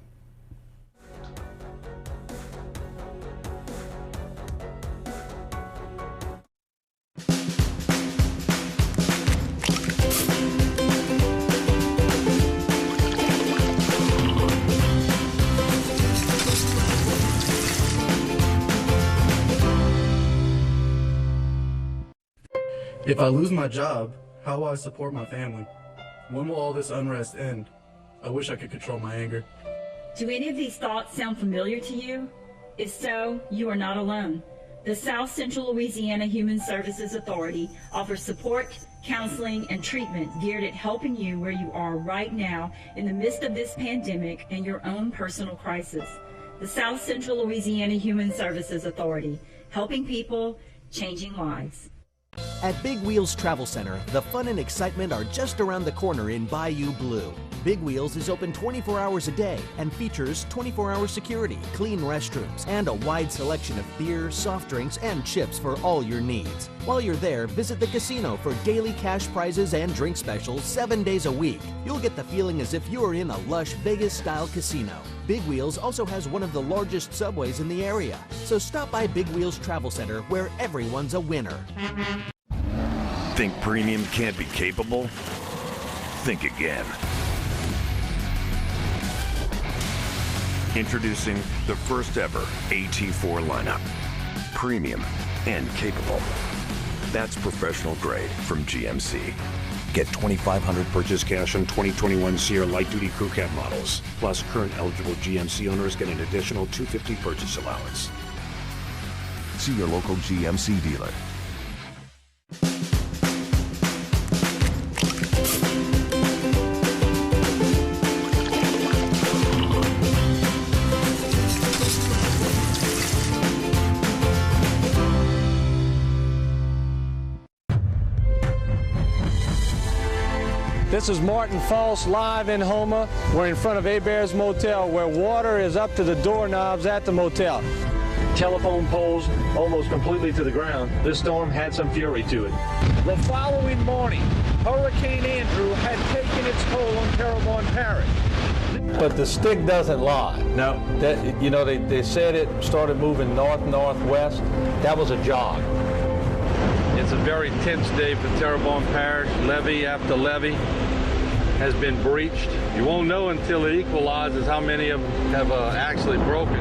If I lose my job, how will I support my family? When will all this unrest end? I wish I could control my anger. Do any of these thoughts sound familiar to you? If so, you are not alone. The South Central Louisiana Human Services Authority offers support, counseling, and treatment geared at helping you where you are right now in the midst of this pandemic and your own personal crisis. The South Central Louisiana Human Services Authority, helping people, changing lives. At Big Wheels Travel Center, the fun and excitement are just around the corner in Bayou Blue. Big Wheels is open 24 hours a day and features 24-hour security, clean restrooms, and a wide selection of beer, soft drinks, and chips for all your needs. While you're there, visit the casino for daily cash prizes and drink specials 7 days a week. You'll get the feeling as if you're in a lush Vegas-style casino. Big Wheels also has one of the largest subways in the area. So stop by Big Wheels Travel Center where everyone's a winner. Think premium can't be capable? Think again. Introducing the first ever AT4 lineup. Premium and capable. That's professional grade from GMC. Get $2,500 purchase cash on 2021 Sierra light duty crew cab models. Plus current eligible GMC owners get an additional $250 purchase allowance. See your local GMC dealer. This is Martin False live in Houma. We're in front of Hebert's Motel where water is up to the doorknobs at the motel. Telephone poles almost completely to the ground. This storm had some fury to it. The following morning, Hurricane Andrew had taken its toll on Terrebonne Parish. But the stick doesn't lie. No. That, you know, they said it started moving north-northwest. That was a jog. It's a very tense day for Terrebonne Parish. Levee after levee has been breached. You won't know until it equalizes how many of them have actually broken.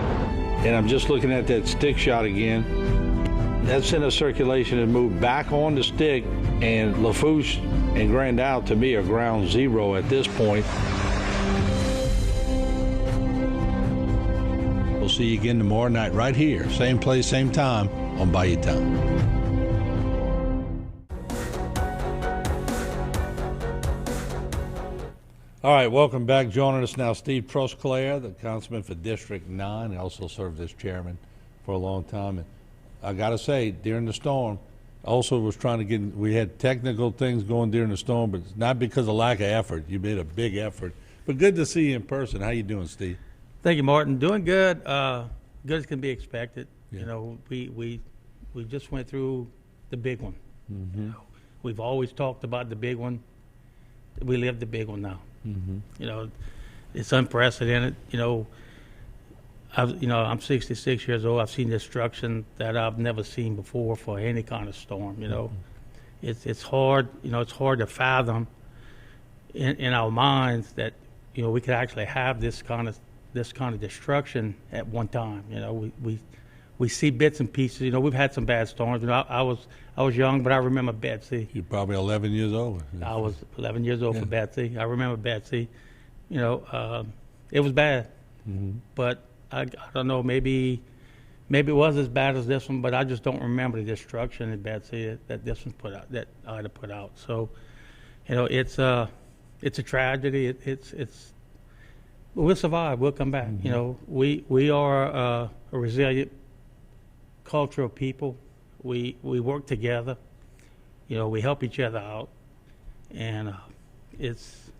And I'm just looking at that stick shot again. That center circulation has moved back on the stick, and Lafourche and Grand Isle to me are ground zero at this point. We'll see you again tomorrow night right here, same place, same time on Bayou Time. All right, welcome back. Joining us now, Steve Trosclair, the councilman for District 9. He also served as chairman for a long time. And I got to say, during the storm, also was trying to get, we had technical things going during the storm, but it's not because of lack of effort. You made a big effort. But good to see you in person. How you doing, Steve? Thank you, Martin. Doing good. Good as can be expected. Yeah. You know, we just went through the big one. Mm-hmm. You know, we've always talked about the big one. We live the big one now. Mm-hmm. You know, it's unprecedented. You know, I'm 66 years old. I've seen destruction that I've never seen before for any kind of storm. You know, it's hard. You know, it's hard to fathom in our minds that we could actually have this kind of destruction at one time. You know, we see bits and pieces. You know, we've had some bad storms. You know, I was young, but I remember Betsy. You're probably 11 years old. I was 11 years old for Betsy. I remember Betsy. You know, it was bad. Mm-hmm. But I don't know, maybe it was as bad as this one, but I just don't remember the destruction in Betsy that this one put out, that I had to put out. So, you know, it's a tragedy. We'll survive. We'll come back. Mm-hmm. You know, we are a resilient culture of people. we work together. You know, we help each other out, and it's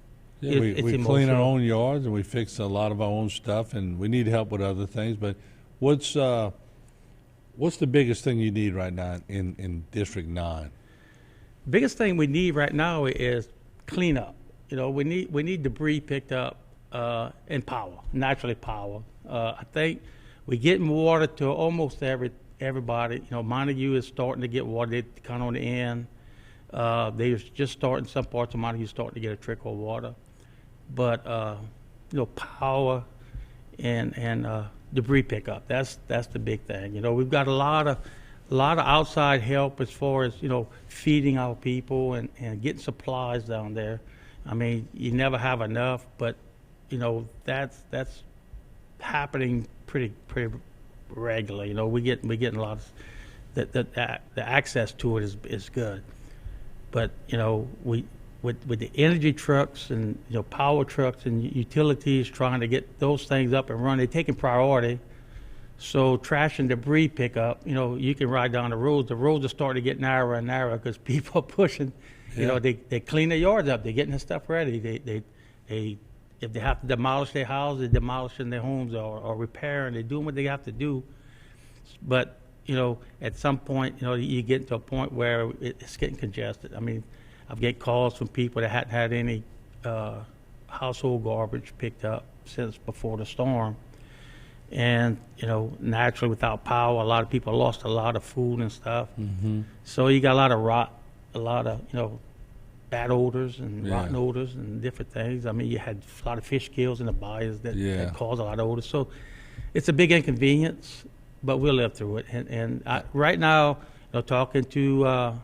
Yeah, we clean our emotional. own yards and we fix a lot of our own stuff, and we need help with other things. But what's the biggest thing you need right now in District 9? Biggest thing we need right now is cleanup. You know, we need debris picked up and power, naturally power. I think we're getting water to almost everybody. You know, Montague is starting to get water. They're kind of on the end. They're just starting, some parts of Montague starting to get a trickle of water. But, you know, power and debris pickup, that's the big thing. You know, we've got a lot of outside help as far as, you know, feeding our people and getting supplies down there. I mean, you never have enough, but, you know, that's happening pretty regularly. You know, we're getting a lot of the access to it is good. But, you know, with the energy trucks and, you know, power trucks and utilities trying to get those things up and running, they're taking priority. So trash and debris pickup, you know, you can ride down the roads. The roads are starting to get narrower and narrower because people are pushing. You know, they clean their yards up. They're getting their stuff ready. They if they have to demolish their houses, they're demolishing their homes or repairing. They're doing what they have to do. But, you know, at some point, you know, you get to a point where it's getting congested. I mean, I've get calls from people that hadn't had any household garbage picked up since before the storm. And, you know, naturally without power, a lot of people lost a lot of food and stuff. Mm-hmm. So you got a lot of rot, a lot of, you know, bad odors and rotten odors and different things. I mean, you had a lot of fish kills in the bayous that caused a lot of odors. So it's a big inconvenience, but we'll live through it. And right now, you know, talking to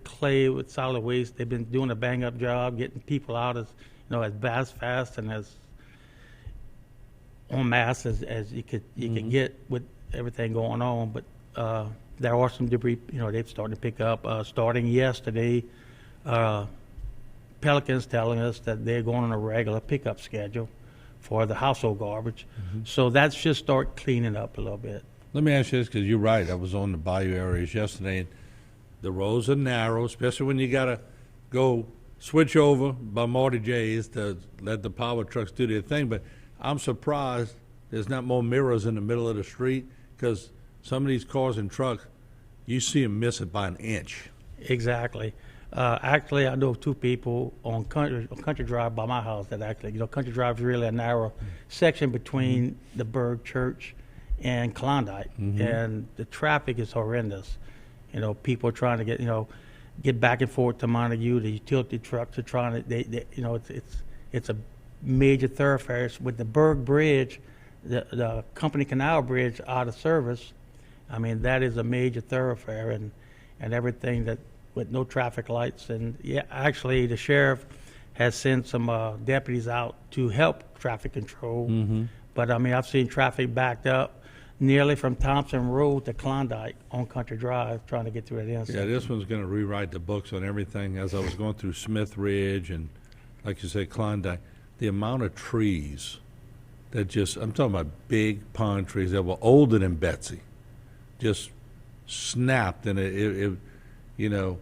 Clay with solid waste, they've been doing a bang-up job getting people out as, you know, as fast and as en masse as you could get with everything going on. But there are some debris, you know, they've started to pick up. Starting yesterday, Pelican's telling us that they're going on a regular pickup schedule for the household garbage. So that's just start cleaning up a little bit. Let me ask you this, because you're right. I was on the bayou areas yesterday, and the roads are narrow, especially when you got to go switch over by Marty J's to let the power trucks do their thing. But I'm surprised there's not more mirrors in the middle of the street, because some of these cars and trucks, you see them miss it by an inch. Exactly. Actually, I know two people on Country Drive by my house that actually, you know, Country Drive is really a narrow section between the Berg Church and Klondike, and the traffic is horrendous. You know, people are trying to get back and forth to Montague. The utility trucks are trying to, you know, it's a major thoroughfare. With the Berg Bridge, the Company Canal Bridge out of service, I mean, that is a major thoroughfare, and everything that, with no traffic lights. And yeah, actually the sheriff has sent some deputies out to help traffic control. But I mean, I've seen traffic backed up nearly from Thompson Road to Klondike on Country Drive trying to get through that intersection. Yeah, this one's going to rewrite the books on everything. As I was going through Smith Ridge and, like you said, Klondike, the amount of trees that just, I'm talking about big pine trees that were older than Betsy, just snapped, and it you know,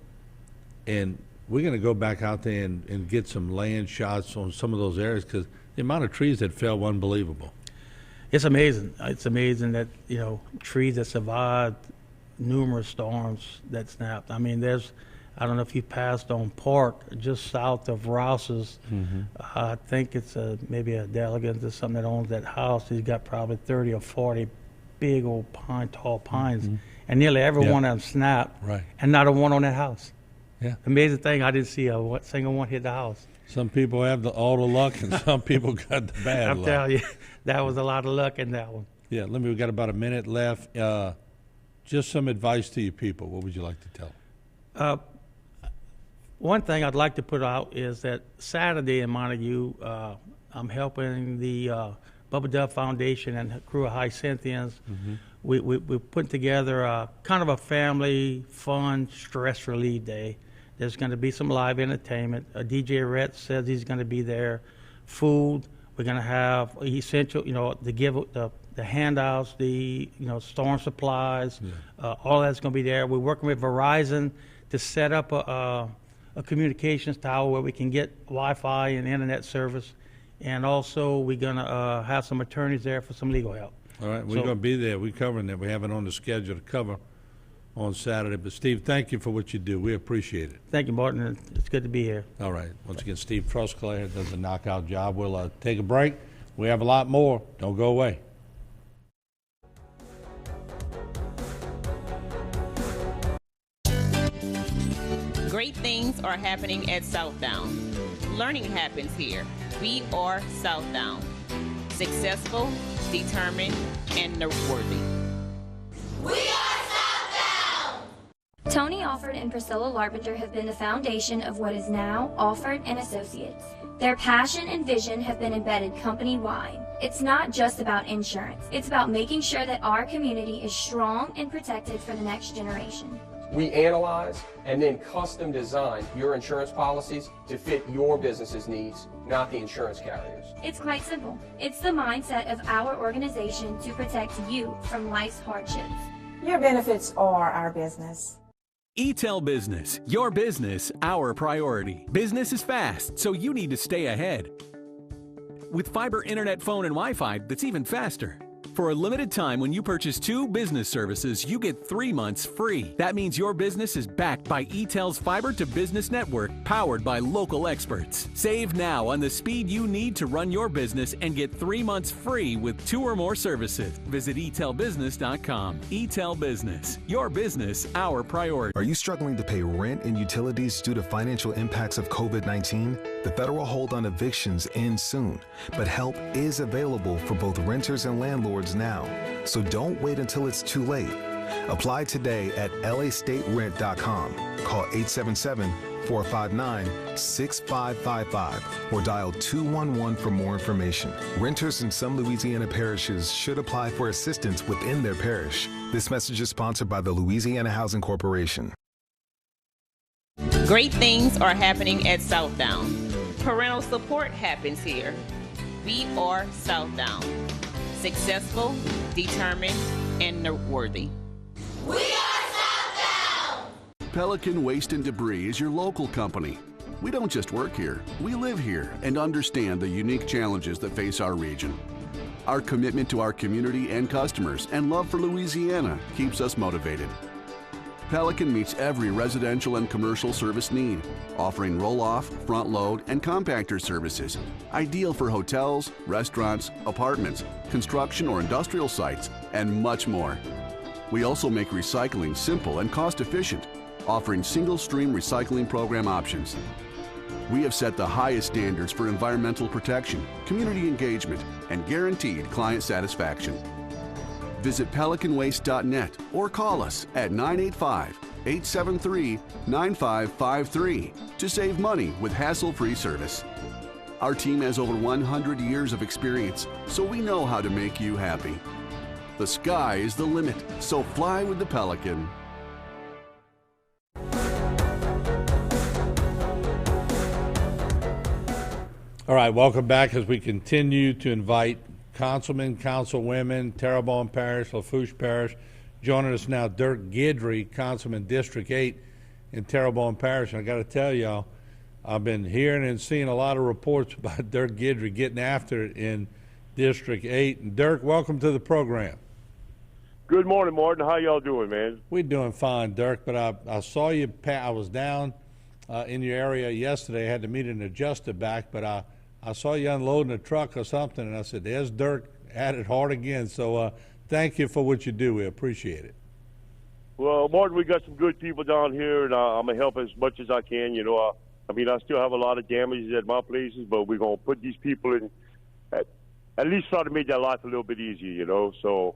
and we're going to go back out there and get some land shots on some of those areas, because the amount of trees that fell, unbelievable. It's amazing. It's amazing that, you know, trees that survived numerous storms that snapped. I mean, I don't know if you passed on Park just south of Rouse's. I think it's maybe a delegate or something that owns that house. He's got probably 30 or 40 big old tall pines. And nearly every one of them snapped, and not a one on that house. Yeah. Amazing thing, I didn't see a single one hit the house. Some people have all the luck, and some people got the bad luck. I'm telling you, that was a lot of luck in that one. Yeah, we got about a minute left. Just some advice to you people. What would you like to tell? One thing I'd like to put out is that Saturday in Montague, I'm helping the Bubba Dove Foundation and crew of High Cynthians. We put together kind of a family, fun, stress relief day. There's going to be some live entertainment. DJ Rhett says he's going to be there. Food. We're going to have essential, you know, to give the the handouts, the storm supplies, all that's going to be there. We're working with Verizon to set up a communications tower where we can get Wi-Fi and internet service, and also we're going to have some attorneys there for some legal help. All right, we're going to be there. We're covering that. We have it on the schedule to cover on Saturday. But, Steve, thank you for what you do. We appreciate it. Thank you, Martin. It's good to be here. All right. Once again, Steve Trusclair does a knockout job. We'll take a break. We have a lot more. Don't go away. Great things are happening at Southdown. Learning happens here. We are Southdown. Successful, determined, and noteworthy. We are Southdown! Tony Alford and Priscilla Larpenter have been the foundation of what is now Alford and Associates. Their passion and vision have been embedded company-wide. It's not just about insurance. It's about making sure that our community is strong and protected for the next generation. We analyze and then custom design your insurance policies to fit your business's needs, not the insurance carriers. It's quite simple. It's the mindset of our organization to protect you from life's hardships. Your benefits are our business. ETEL Business, your business, our priority. Business is fast, so you need to stay ahead. With fiber internet, phone, and Wi-Fi that's even faster. For a limited time, when you purchase 2 business services, you get 3 months free. That means your business is backed by ETEL's Fiber to Business network, powered by local experts. Save now on the speed you need to run your business and get 3 months free with 2 or more services. Visit etelbusiness.com. ETEL Business, your business, our priority. Are you struggling to pay rent and utilities due to financial impacts of COVID-19? The federal hold on evictions ends soon, but help is available for both renters and landlords now. So don't wait until it's too late. Apply today at lastaterent.com. Call 877-459-6555 or dial 211 for more information. Renters in some Louisiana parishes should apply for assistance within their parish. This message is sponsored by the Louisiana Housing Corporation. Great things are happening at Southdown. Parental support happens here. We are Southdown. Successful, determined, and noteworthy. We are Southdown! Pelican Waste and Debris is your local company. We don't just work here, we live here and understand the unique challenges that face our region. Our commitment to our community and customers and love for Louisiana keeps us motivated. Pelican meets every residential and commercial service need, offering roll-off, front-load, and compactor services, ideal for hotels, restaurants, apartments, construction or industrial sites, and much more. We also make recycling simple and cost-efficient, offering single-stream recycling program options. We have set the highest standards for environmental protection, community engagement, and guaranteed client satisfaction. Visit pelicanwaste.net or call us at 985-873-9553 to save money with hassle-free service. Our team has over 100 years of experience, so we know how to make you happy. The sky is the limit, so fly with the Pelican. All right, welcome back as we continue to invite councilmen, councilwomen, Terrebonne Parish, Lafourche Parish. Joining us now, Dirk Guidry, Councilman District 8 in Terrebonne Parish. And I got to tell y'all, I've been hearing and seeing a lot of reports about Dirk Guidry getting after it in District 8. And Dirk, welcome to the program. Good morning, Martin. How y'all doing, man? We're doing fine, Dirk, but I saw you, I was down in your area yesterday. I had to meet an adjuster back, but I saw you unloading a truck or something, and I said, there's Dirk at it hard again. So thank you for what you do. We appreciate it. Well, Martin, we got some good people down here, and I'm going to help as much as I can. You know, I mean, I still have a lot of damages at my places, but we're going to put these people in, at least try to make their life a little bit easier, you know. So,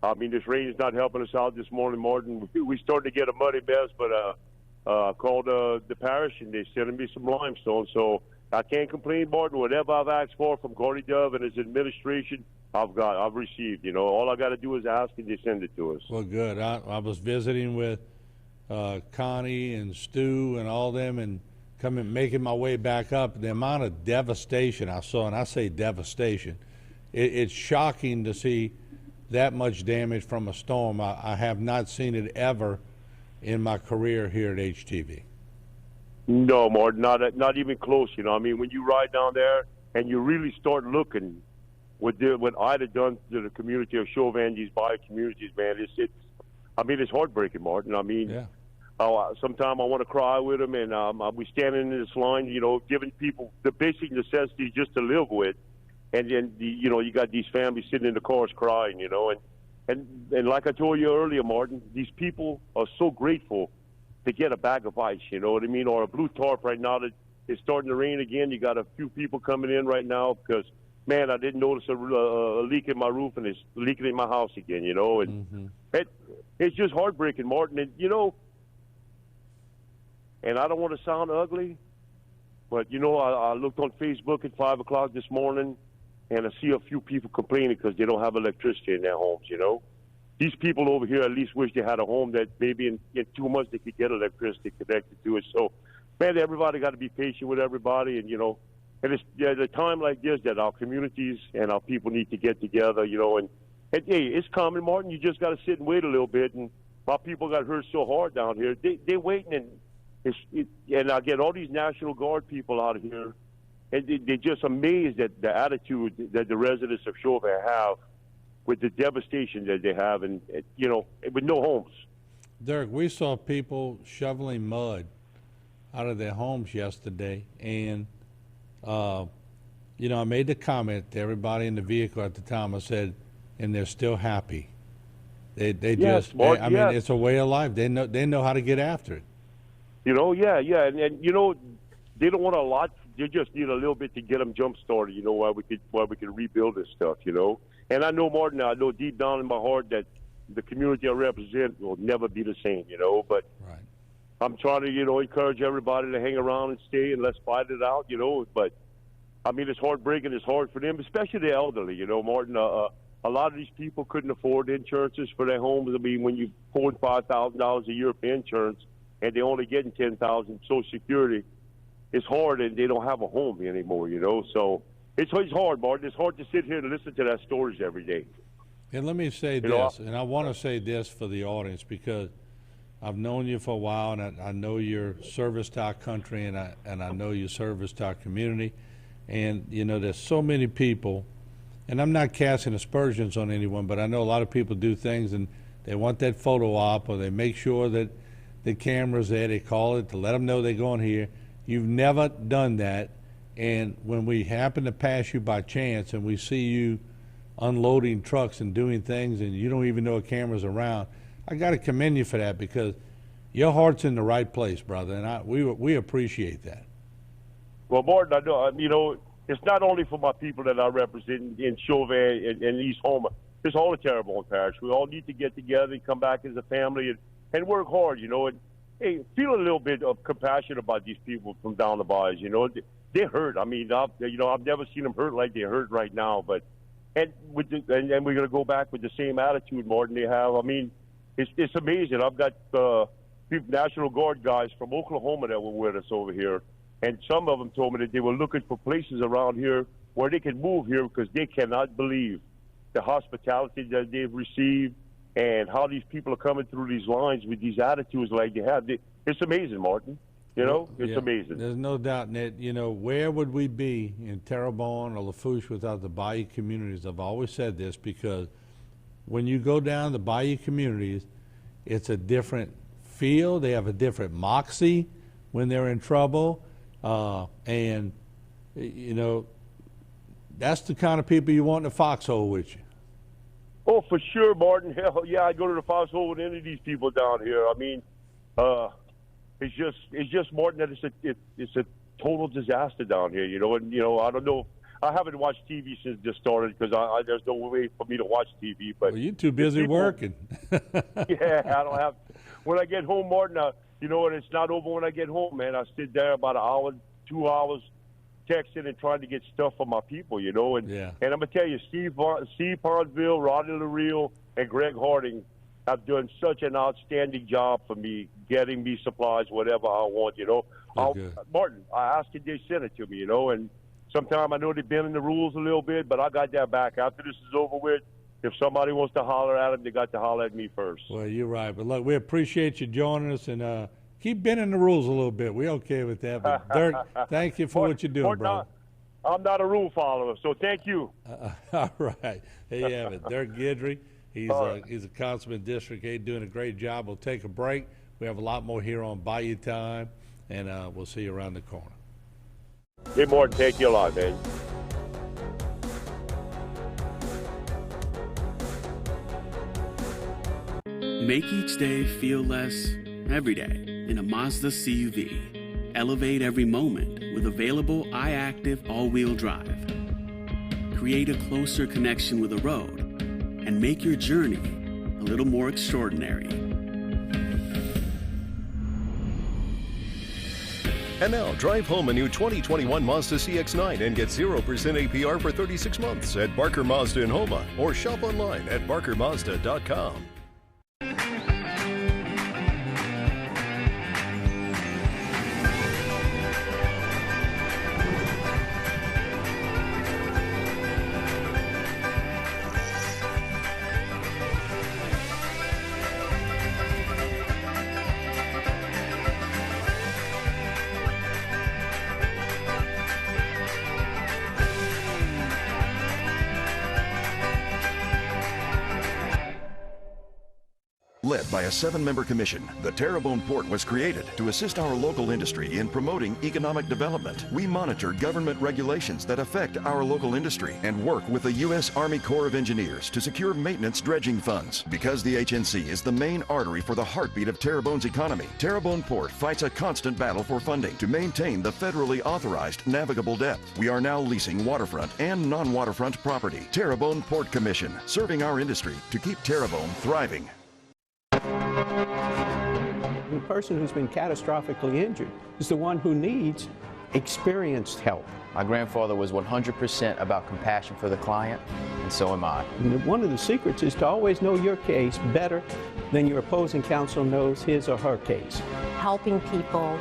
I mean, this rain is not helping us out this morning, Martin. We started to get a muddy mess, but I called the parish, and they're sending me some limestone. So I can't complain, Martin. Whatever I've asked for from Gordy Dove and his administration, I've received. You know, all I got to do is ask, and they send it to us. Well, good. I was visiting with Connie and Stu and all them, and making my way back up. The amount of devastation I saw, and I say devastation, it's shocking to see that much damage from a storm. I have not seen it ever in my career here at HTV. No, Martin, not even close. You know, I mean, when you ride down there and you really start looking what Ida done to the community of Chauvin, these bio communities, man, it's heartbreaking, Martin. I mean, yeah. Sometimes I want to cry with them, and we standing in this line, you know, giving people the basic necessities just to live with, and then you got these families sitting in the cars crying, you know, and like I told you earlier, Martin, these people are so grateful to get a bag of ice, you know what I mean, or a blue tarp right now that it's starting to rain again. You got a few people coming in right now because, man, I didn't notice a leak in my roof, and it's leaking in my house again, you know, and it's just heartbreaking, Martin, and you know. And I don't want to sound ugly, but, you know, I looked on Facebook at 5 o'clock this morning, and I see a few people complaining because they don't have electricity in their homes, you know. These people over here at least wish they had a home that maybe in 2 months they could get electricity connected to it. So, man, everybody got to be patient with everybody. And, you know, and it's at a time like this that our communities and our people need to get together, you know. And hey, it's coming, Martin. You just got to sit and wait a little bit. And my people got hurt so hard down here. They're waiting, and I get all these National Guard people out here, and they're just amazed at the attitude that the residents of Chauvin have with the devastation that they have, and you know, with no homes. Derek, we saw people shoveling mud out of their homes yesterday, and you know, I made the comment to everybody in the vehicle at the time. I said, and they're still happy. I mean, it's a way of life. They know how to get after it. You know, yeah, and you know, they don't want a lot. They just need a little bit to get them jump started. You know, while we could rebuild this stuff. You know, and I know, Martin, I know deep down in my heart that the community I represent will never be the same. You know, but I'm trying to, you know, encourage everybody to hang around and stay, and let's fight it out. You know, but I mean, it's heartbreaking. It's hard for them, especially the elderly. You know, Martin. A lot of these people couldn't afford insurances for their homes. I mean, when you $4,000 and $5,000 a year for insurance, and they're only getting $10,000 Social Security, it's hard, and they don't have a home anymore, you know. So it's hard, Martin. It's hard to sit here and listen to that stories every day. And let me say this, and I want to say this for the audience, because I've known you for a while, and I know your service to our country, and I know your service to our community. And, you know, there's so many people, and I'm not casting aspersions on anyone, but I know a lot of people do things, and they want that photo op, or they make sure that the camera's there, they call it to let them know they're going here. You've never done that, and when we happen to pass you by chance and we see you unloading trucks and doing things and you don't even know a camera's around, I got to commend you for that, because your heart's in the right place, brother, and we appreciate that. Well, Martin, I know, you know, it's not only for my people that I represent in Chauvin and East Homer. It's all the Terrebonne Parish. We all need to get together and come back as a family and work hard, you know, and hey, feel a little bit of compassion about these people from down the bars, you know. They hurt. I mean, I've never seen them hurt like they hurt right now. And we're going to go back with the same attitude, Martin, they have. I mean, it's amazing. I've got National Guard guys from Oklahoma that were with us over here, and some of them told me that they were looking for places around here where they could move here because they cannot believe the hospitality that they've received, and how these people are coming through these lines with these attitudes like they have. It's amazing, Martin. You know, it's amazing. There's no doubt, Ned. You know, where would we be in Terrebonne or Lafourche without the Bayou communities? I've always said this, because when you go down the Bayou communities, it's a different feel. They have a different moxie when they're in trouble. And, you know, that's the kind of people you want in the foxhole with you. Oh, for sure, Martin. Hell, yeah, I go to the foxhole with any of these people down here. I mean, it's just Martin, that it's a total disaster down here, you know. And you know, I don't know. I haven't watched TV since this started because there's no way for me to watch TV. But well, you're too busy working. Yeah, I don't have. When I get home, Martin, you know, and it's not over when I get home, man. I sit there about an hour, 2 hours, texting and trying to get stuff for my people, you know. And and I'm gonna tell you, Steve Ponsville, Rodney LaReal, and Greg Harding have done such an outstanding job for me, getting me supplies, whatever I want, you know. Martin, I asked if they sent it to me, you know, and Sometimes I know they've been in the rules a little bit, but I got that back. After this is over with, if somebody wants to holler at them, they got to holler at me first. Well, you're right. But look, we appreciate you joining us, and keep bending the rules a little bit. We're okay with that. But Dirk, thank you for what you're doing, bro. I'm not a rule follower, so thank you. All right. There you have it. Dirk Guidry. He's a consummate district aide doing a great job. We'll take a break. We have a lot more here on Bayou Time, and we'll see you around the corner. Hey, Morton, thank you a lot, man. Make each day feel less every day in a Mazda CUV. Elevate every moment with available iActive all-wheel drive. Create a closer connection with the road and make your journey a little more extraordinary. And now, drive home a new 2021 Mazda CX-9 and get 0% APR for 36 months at Barker Mazda in Homa or shop online at barkermazda.com. Led by a 7-member commission, the Terrebonne Port was created to assist our local industry in promoting economic development. We monitor government regulations that affect our local industry and work with the U.S. Army Corps of Engineers to secure maintenance dredging funds. Because the HNC is the main artery for the heartbeat of Terrebonne's economy, Terrebonne Port fights a constant battle for funding to maintain the federally authorized navigable depth. We are now leasing waterfront and non-waterfront property. Terrebonne Port Commission, serving our industry to keep Terrebonne thriving. The person who's been catastrophically injured is the one who needs experienced help. My grandfather was 100% about compassion for the client, and so am I. And one of the secrets is to always know your case better than your opposing counsel knows his or her case. Helping people,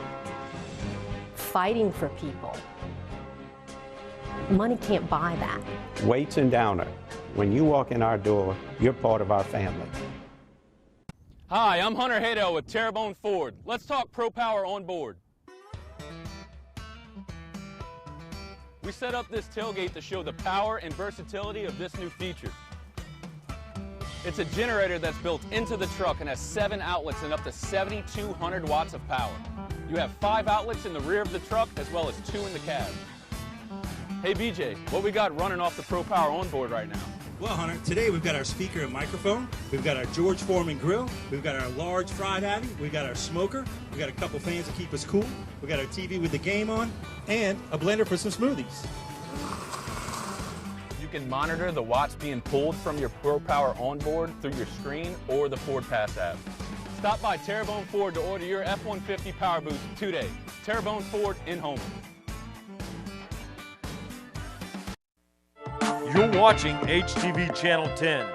fighting for people. Money can't buy that. Waits and Downer. When you walk in our door, you're part of our family. Hi, I'm Hunter Haydell with Terrebonne Ford. Let's talk Pro Power on board. We set up this tailgate to show the power and versatility of this new feature. It's a generator that's built into the truck and has 7 outlets and up to 7,200 watts of power. You have 5 outlets in the rear of the truck as well as 2 in the cab. Hey BJ, what we got running off the Pro Power on board right now? Well, Hunter, today we've got our speaker and microphone, we've got our George Foreman grill, we've got our large fry patty, we've got our smoker, we've got a couple fans to keep us cool, we've got our TV with the game on, and a blender for some smoothies. You can monitor the watts being pulled from your Pro Power onboard through your screen or the Ford Pass app. Stop by Terrebonne Ford to order your F-150 Power Boost today. Terrebonne Ford in Homer. You're watching HTV Channel 10,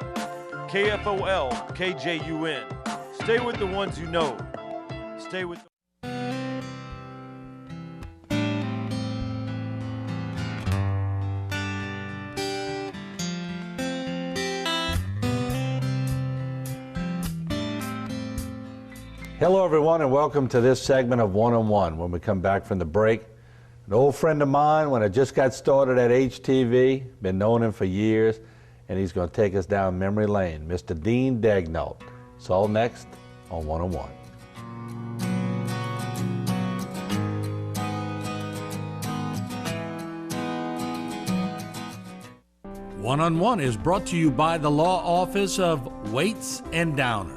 KFOL, KJUN. Stay with the ones you know. Stay with Hello, everyone, and welcome to this segment of One-on-One. When we come back from the break, an old friend of mine when I just got started at HTV, been knowing him for years, and he's going to take us down memory lane, Mr. Dean Daignault. It's all next on One-on-One. One-on-One is brought to you by the Law Office of Waits and Downer.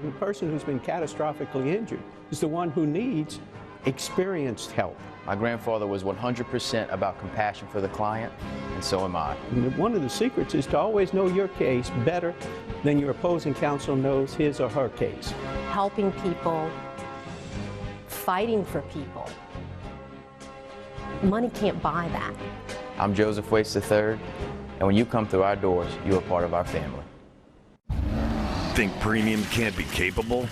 The person who's been catastrophically injured is the one who needs experienced help. My grandfather was 100% about compassion for the client, and so am I. And one of the secrets is to always know your case better than your opposing counsel knows his or her case. Helping people, fighting for people. Money can't buy that. I'm Joseph Waits III, and when you come through our doors, you are part of our family. Think premium can't be capable?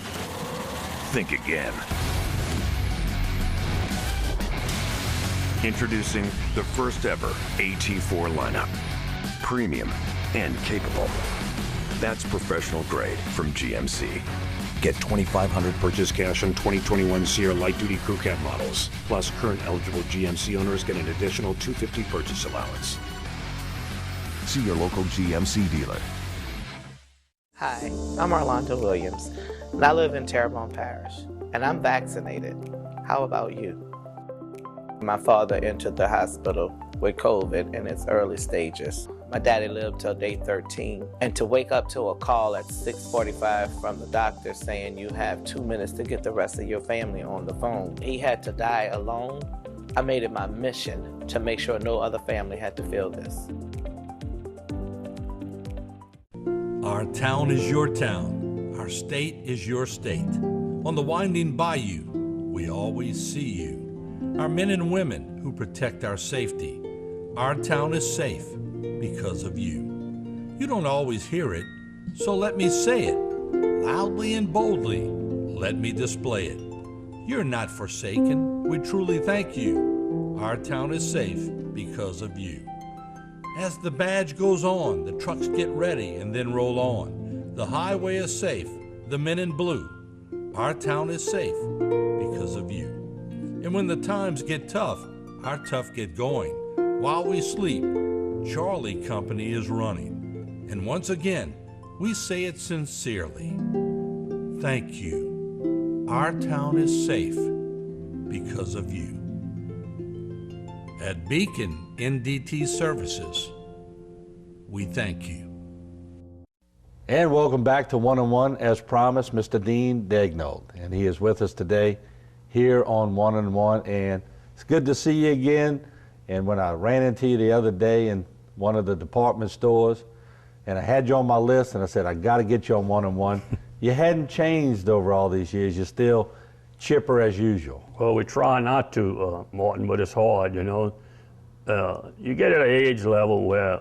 Think again. Introducing the first ever HT4 lineup. Premium and capable. That's professional grade from GMC. Get $2,500 purchase cash on 2021 Sierra Light Duty Crew Cab models. Plus, current eligible GMC owners get an additional $250 purchase allowance. See your local GMC dealer. Hi, I'm Orlando Williams, and I live in Terrebonne Parish, and I'm vaccinated. How about you? My father entered the hospital with COVID in its early stages. My daddy lived till day 13, and to wake up to a call at 6:45 from the doctor saying you have 2 minutes to get the rest of your family on the phone. He had to die alone. I made it my mission to make sure no other family had to feel this. Our town is your town. Our state is your state. On the winding bayou, we always see you. Our men and women who protect our safety. Our town is safe because of you. You don't always hear it, so let me say it. Loudly and boldly, let me display it. You're not forsaken. We truly thank you. Our town is safe because of you. As the badge goes on, the trucks get ready and then roll on. The highway is safe, the men in blue. Our town is safe because of you. And when the times get tough, our tough get going. While we sleep, Charlie Company is running. And once again, we say it sincerely. Thank you. Our town is safe because of you. At Beacon NDT Services, we thank you. And welcome back to One-on-One. As promised, Mr. Dean Degnaud, and he is with us today here on One-on-One, and it's good to see you again. And when I ran into you the other day in one of the department stores, and I had you on my list, and I said, I got to get you on One-on-One. You hadn't changed over all these years. You're still chipper as usual. Well, we try not to, Martin, but it's hard, you know. You get at an age level where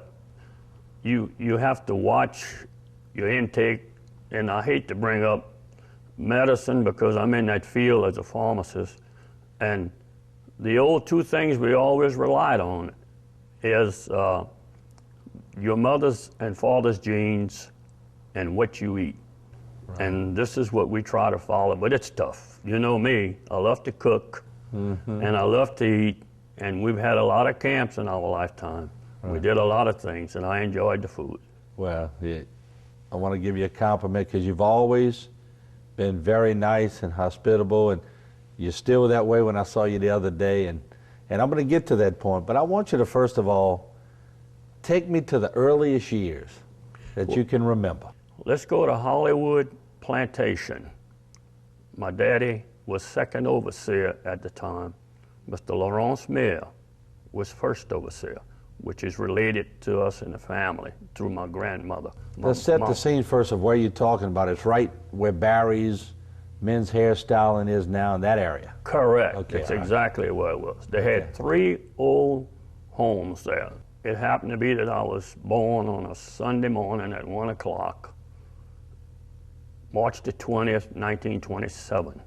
you have to watch your intake, and I hate to bring up medicine because I'm in that field as a pharmacist, and the old two things we always relied on is your mother's and father's genes and what you eat. Right. And this is what we try to follow, but it's tough. You know me, I love to cook, and I love to eat, and we've had a lot of camps in our lifetime. Right. We did a lot of things, and I enjoyed the food. Well, yeah, I want to give you a compliment because you've always been very nice and hospitable, and you're still that way when I saw you the other day, and I'm going to get to that point, but I want you to first of all take me to the earliest years that you can remember. Let's go to Hollywood Plantation. My daddy was second overseer at the time. Mr. Laurence Mayer was first overseer, which is related to us in the family through my grandmother. Let's set the scene first of where you're talking about. It's right where Barry's men's hairstyling is now in that area. Correct. Okay, That's exactly where it was. They had 3 old homes there. It happened to be that I was born on a Sunday morning at 1 o'clock, March the 20th, 1927.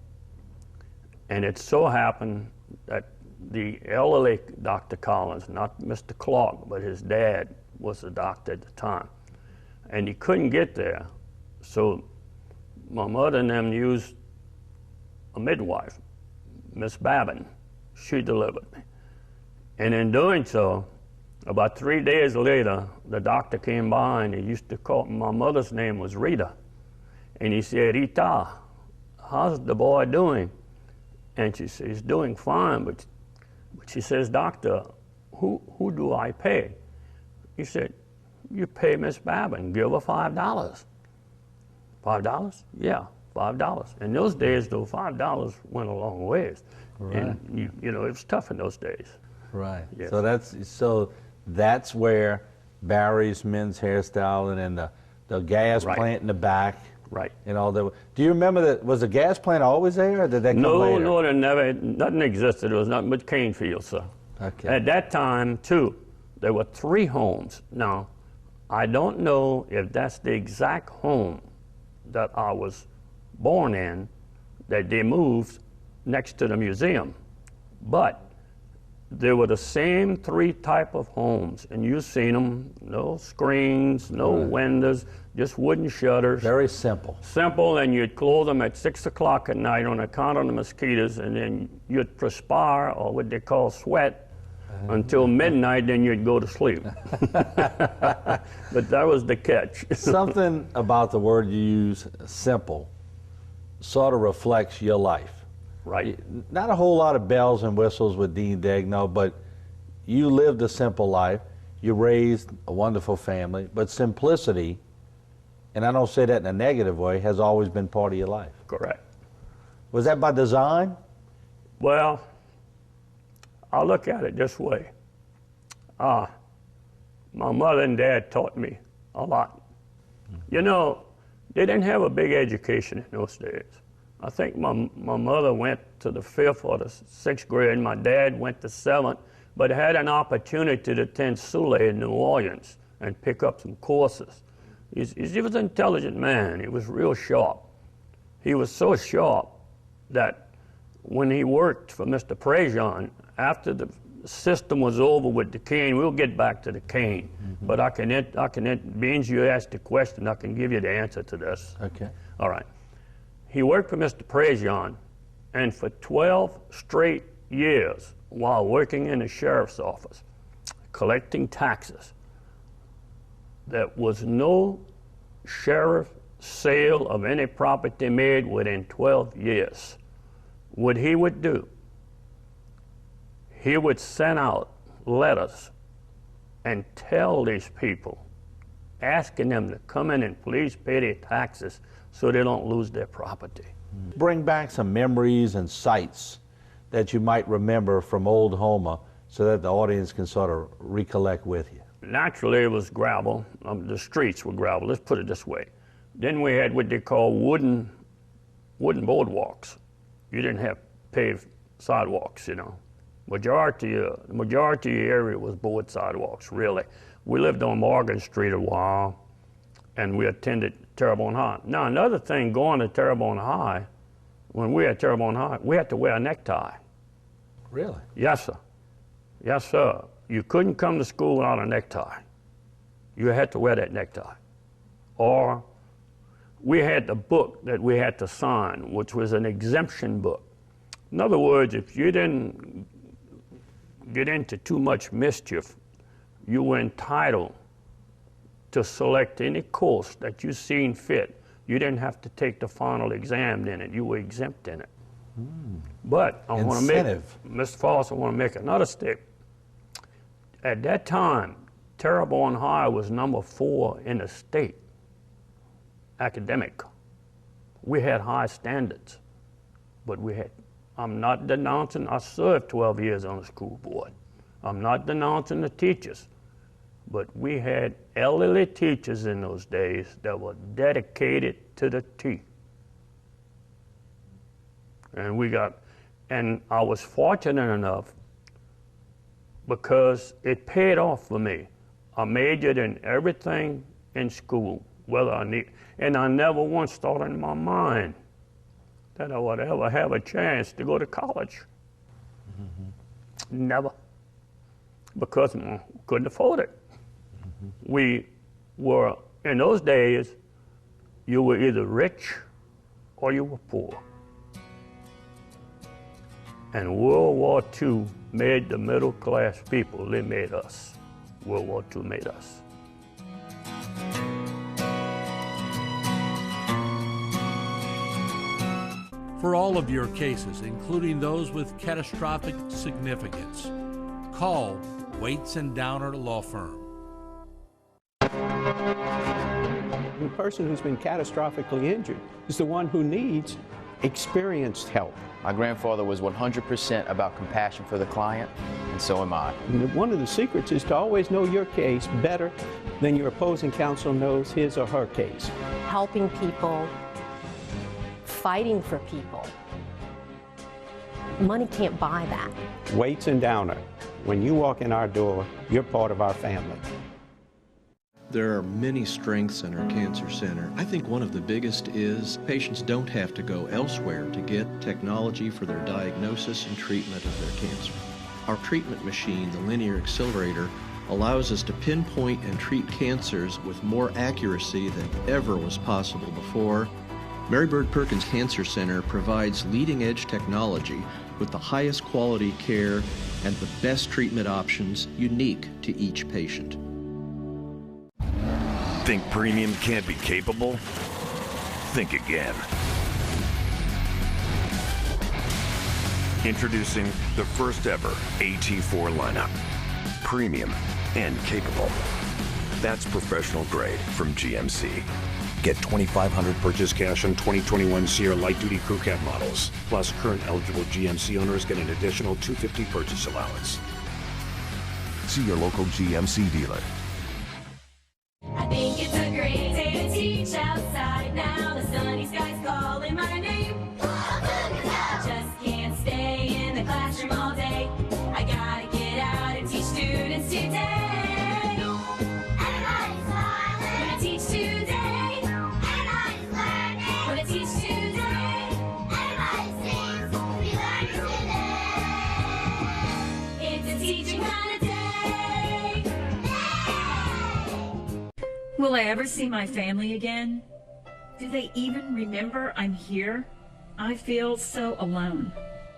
And it so happened that the elderly Dr. Collins, not Mr. Clark, but his dad was a doctor at the time, and he couldn't get there. So my mother and them used a midwife, Miss Babin. She delivered me. And in doing so, about 3 days later, the doctor came by and he used to call, my mother's name was Rita. And he said, Rita, how's the boy doing? And she says, he's doing fine, but she says, doctor, who do I pay? He said, you pay Miss Babin, give her $5. $5? Yeah, $5. In those days, though, $5 went a long ways. Right. And you know, it was tough in those days. Right. Yes. So that's where Barry's men's hairstyling and the gas plant in the back. Right. And all that. Do you remember that? Was the gas plant always there, or did that come later? No, nothing existed. It was nothing but cane fields, sir. Okay. At that time, too, there were 3 homes. Now, I don't know if that's the exact home that I was born in that they moved next to the museum, but They were the same three type of homes, and you've seen them. No screens, no windows, just wooden shutters. Very simple. Simple, and you'd close them at 6 o'clock at night on account of the mosquitoes, and then you'd perspire, or what they call sweat, until midnight, then you'd go to sleep. But that was the catch. Something about the word you use, simple, sort of reflects your life. Right. Not a whole lot of bells and whistles with Dean Degno, but you lived a simple life. You raised a wonderful family, but simplicity, and I don't say that in a negative way, has always been part of your life. Correct. Was that by design? Well, I'll look at it this way. My mother and dad taught me a lot. You know, they didn't have a big education in those days. I think my mother went to the 5th or the 6th grade, my dad went to 7th, but had an opportunity to attend Sule in New Orleans and pick up some courses. He was an intelligent man. He was real sharp. He was so sharp that when he worked for Mr. Prejean, after the system was over with the cane, we'll get back to the cane, but I can, being you asked the question, I can give you the answer to this. Okay. All right. He worked for Mr. Prejean, and for 12 straight years, while working in the sheriff's office, collecting taxes, there was no sheriff sale of any property made within 12 years. What he would do, he would send out letters and tell these people, asking them to come in and please pay their taxes so they don't lose their property. Bring back some memories and sights that you might remember from Old Houma so that the audience can sort of recollect with you. Naturally, it was gravel. The streets were gravel. Let's put it this way. Then we had what they call wooden boardwalks. You didn't have paved sidewalks, you know. The majority of the area was board sidewalks, really. We lived on Morgan Street a while, and we attended Terrebonne High. Now, another thing, going to Terrebonne High, when we were at Terrebonne High, we had to wear a necktie. Really? Yes, sir. Yes, sir. You couldn't come to school without a necktie. You had to wear that necktie. Or we had the book that we had to sign, which was an exemption book. In other words, if you didn't get into too much mischief, you were entitled to select any course that you seen fit. You didn't have to take the final exam in it. You were exempt in it. But I want to make, Mr. Foss, I want to make another statement. At that time, Terrebonne High was number 4 in the state, academic. We had high standards, but I'm not denouncing, I served 12 years on the school board. I'm not denouncing the teachers, but we had elderly teachers in those days that were dedicated to the T. And I was fortunate enough because it paid off for me. I majored in everything in school, and I never once thought in my mind that I would ever have a chance to go to college. Never. Because I couldn't afford it. We were, in those days, you were either rich or you were poor. And World War II made the middle class people, they made us. World War II made us. For all of your cases, including those with catastrophic significance, call Waits and Downer Law Firm. The person who's been catastrophically injured is the one who needs experienced help. My grandfather was 100% about compassion for the client, and so am I. And one of the secrets is to always know your case better than your opposing counsel knows his or her case. Helping people, fighting for people. Money can't buy that. Waits and Downer. When you walk in our door, you're part of our family. There are many strengths in our cancer center. I think one of the biggest is patients don't have to go elsewhere to get technology for their diagnosis and treatment of their cancer. Our treatment machine, the linear accelerator, allows us to pinpoint and treat cancers with more accuracy than ever was possible before. Mary Bird Perkins Cancer Center provides leading-edge technology with the highest quality care and the best treatment options unique to each patient. Think premium can't be capable? Think again. Introducing the first ever HT4 lineup. Premium and capable. That's professional grade from GMC. Get $2,500 purchase cash on 2021 Sierra light duty crew cab models. Plus, current eligible GMC owners get an additional $250 purchase allowance. See your local GMC dealer. I think it's a great day to teach outside now. The sunny sky's calling my name. Just can't stay in the classroom all day. I gotta get out and teach students today. Everybody's smiling when I teach today. Everybody's learning when I teach today. Everybody seems to be learning today. It's a teaching kind of day. Will I ever see my family again? Do they even remember I'm here? I feel so alone.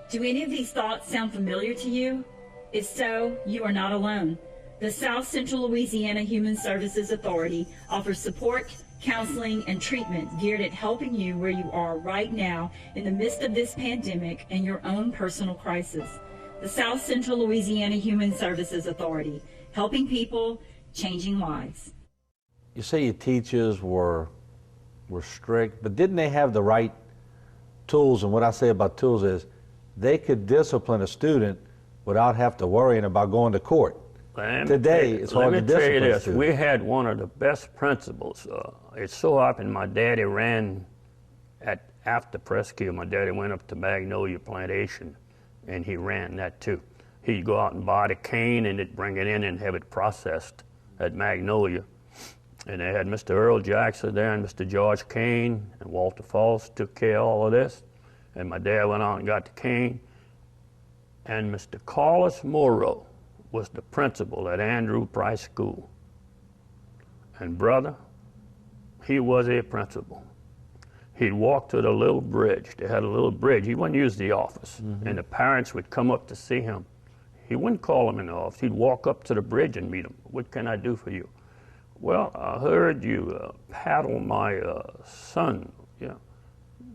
Do any of these thoughts sound familiar to you? If so, you are not alone. The South Central Louisiana Human Services Authority offers support, counseling, and treatment geared at helping you where you are right now in the midst of this pandemic and your own personal crisis. The South Central Louisiana Human Services Authority, helping people, changing lives. You say your teachers were strict, but didn't they have the right tools? And what I say about tools is they could discipline a student without having to worrying about going to court. Today, it's hard to discipline. Let me tell you this. students. We had one of the best principals. It so happened my daddy ran after Prescott. My daddy went up to Magnolia Plantation, and he ran that too. He'd go out and buy the cane, and they'd bring it in and have it processed at Magnolia. And they had Mr. Earl Jackson there and Mr. George Kane, and Walter Falls took care of all of this. And my dad went out and got the cane. And Mr. Carlos Morrow was the principal at Andrew Price School. And brother, he was a principal. He'd walk to the little bridge. They had a little bridge. He wouldn't use the office. And the parents would come up to see him. He wouldn't call them in the office. He'd walk up to the bridge and meet them. What can I do for you? Well, I heard you paddle my son. Yeah.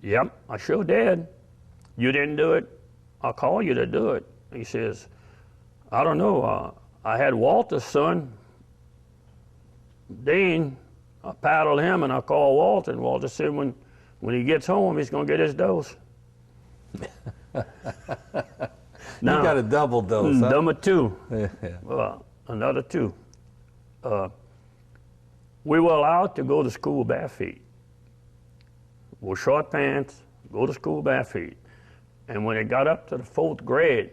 Yep, I sure did. You didn't do it? I'll call you to do it. He says, I don't know. I had Walter's son, Dean. I paddled him and I called Walter, and Walter said when he gets home, he's going to get his dose. Now, you got a double dose, huh? Number two. Yeah. Another two. We were allowed to go to school bare feet. Wore short pants, go to school bare feet. And when it got up to the 4th grade,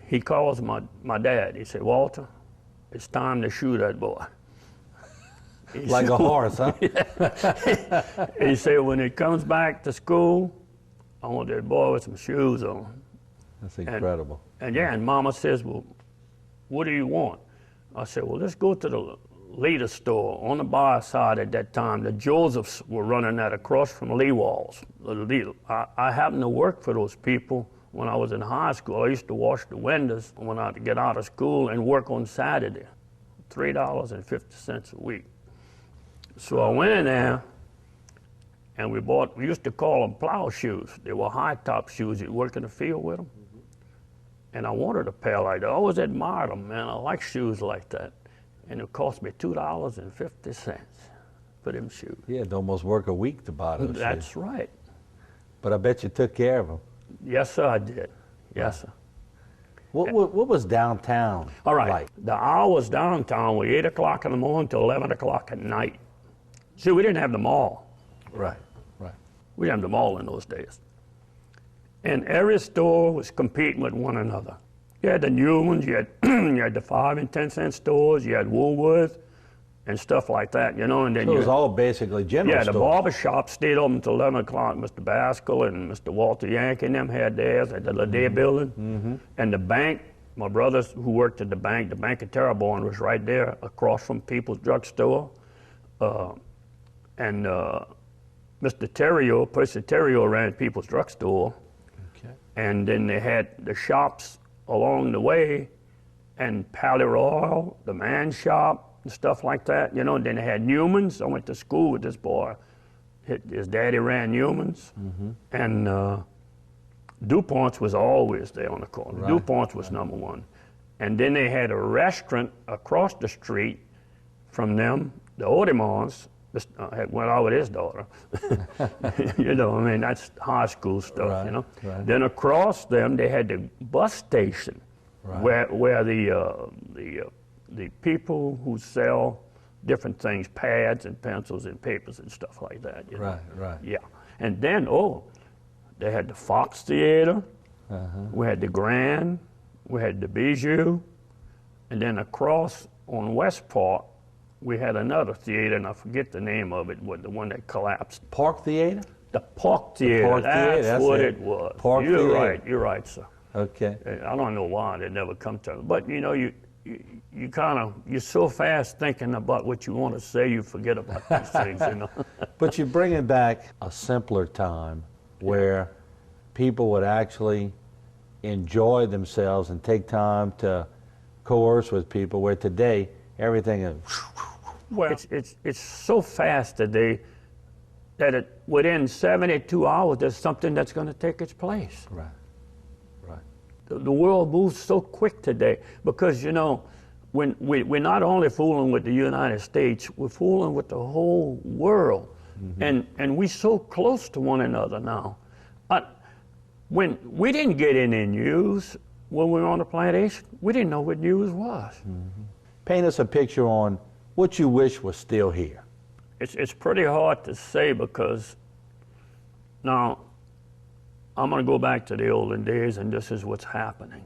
he calls my dad. He said, Walter, it's time to shoot that boy. Like a horse, huh? He said, when it comes back to school, I want that boy with some shoes on. That's incredible. And Mama says, well, what do you want? I said, well, let's go to the Leader store on the bar side at that time. The Josephs were running that across from Lee Walls. I happened to work for those people when I was in high school. I used to wash the windows when I'd get out of school and work on Saturday, $3.50 a week. So I went in there and we used to call them plow shoes. They were high top shoes. You'd work in the field with them. And I wanted a pair like that. I always admired them, man. I like shoes like that. And it cost me $2.50 for them shoes. Yeah, it'd almost work a week to buy those That's shoes. right. But I bet you took care of them. Yes, sir, I did. Yes, sir. What was downtown All right. like? The hours downtown were 8 o'clock in the morning till 11 o'clock at night. See, we didn't have the mall. Right, right. We didn't have the mall in those days. And every store was competing with one another. You had the new ones, you had the 5 and 10 cent stores, you had Woolworth, and stuff like that, you know. And then So it was all basically general Yeah, the stores. barber shop stayed open until 11 o'clock. Mr. Baskell and Mr. Walter Yankee and them had theirs at the Ladea building. And the bank, my brothers who worked at the Bank of Terrebonne was right there across from People's Drugstore. And Mr. Terrio, Percy Terrio ran People's Drugstore. Okay. And then they had the shops along the way, and Pally Royal, the man shop, and stuff like that, you know. And then they had Newman's. I went to school with this boy. His daddy ran Newman's. And DuPont's was always there on the corner. Right. DuPont's was number one. And then they had a restaurant across the street from them, the Audemars. Had went out with his daughter. You know, I mean, that's high school stuff, Right, you know. right. Then across them, they had the bus station, Right. where the people who sell different things, pads and pencils and papers and stuff like that. You know? Right, right. Yeah. And then, they had the Fox Theater, we had the Grand, we had the Bijou, and then across on West Park, we had another theater, and I forget the name of it, the one that collapsed. Park Theater? The Park Theater. Park Theater, That's what it was. Park You're Theater. You're right, sir. Okay. I don't know why they never come to it, but you know, you're so fast thinking about what you want to say, you forget about these things, you know. But you're bringing back a simpler time where people would actually enjoy themselves and take time to coerce with people, where today everything is. Well, it's so fast today that within 72 hours, there's something that's going to take its place. Right, right. The world moves so quick today because, you know, when we're not only fooling with the United States, we're fooling with the whole world. And we're so close to one another now. When we didn't get any news when we were on the plantation, we didn't know what news was. Paint us a picture on what you wish was still here. It's pretty hard to say because now I'm going to go back to the olden days, and this is what's happening.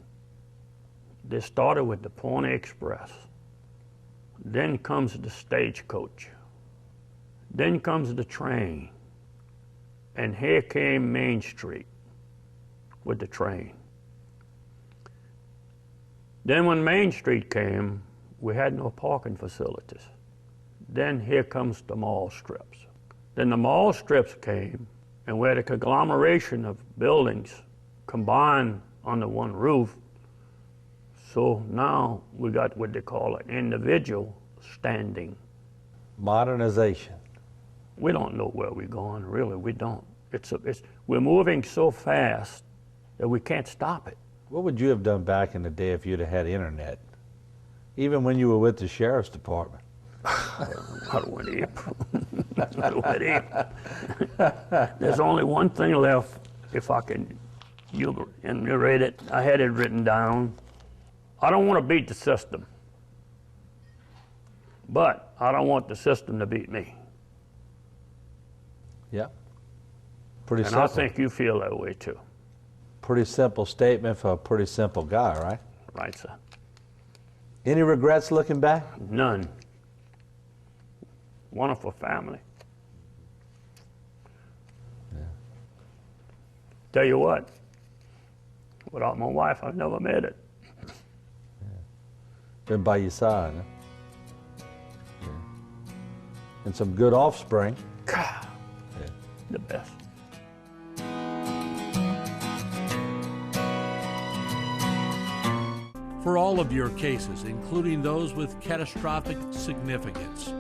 They started with the Pony Express. Then comes the stagecoach. Then comes the train. And here came Main Street with the train. Then when Main Street came, we had no parking facilities. Then here comes the mall strips. Then the mall strips came, and we had a conglomeration of buildings combined under one roof. So now we got what they call an individual standing. Modernization. We don't know where we're going, really, we don't. We're moving so fast that we can't stop it. What would you have done back in the day if you'd have had internet? Even when you were with the sheriff's department? I went ape. I went ape. There's only one thing left, if I can enumerate it. I had it written down. I don't want to beat the system, but I don't want the system to beat me. Yeah. Pretty and simple. I think you feel that way too. Pretty simple statement for a pretty simple guy, right? Right, sir. Any regrets looking back? None. Wonderful family. Yeah. Tell you what, without my wife, I've never made it. Been by your side, huh? Yeah. And some good offspring. God, the best. For all of your cases, including those with catastrophic significance,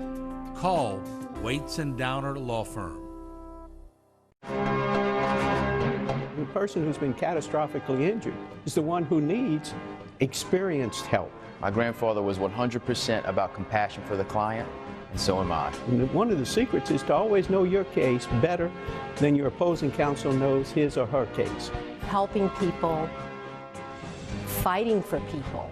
call Waits and Downer Law Firm. The person who's been catastrophically injured is the one who needs experienced help. My grandfather was 100% about compassion for the client, and so am I. And one of the secrets is to always know your case better than your opposing counsel knows his or her case. Helping people, fighting for people.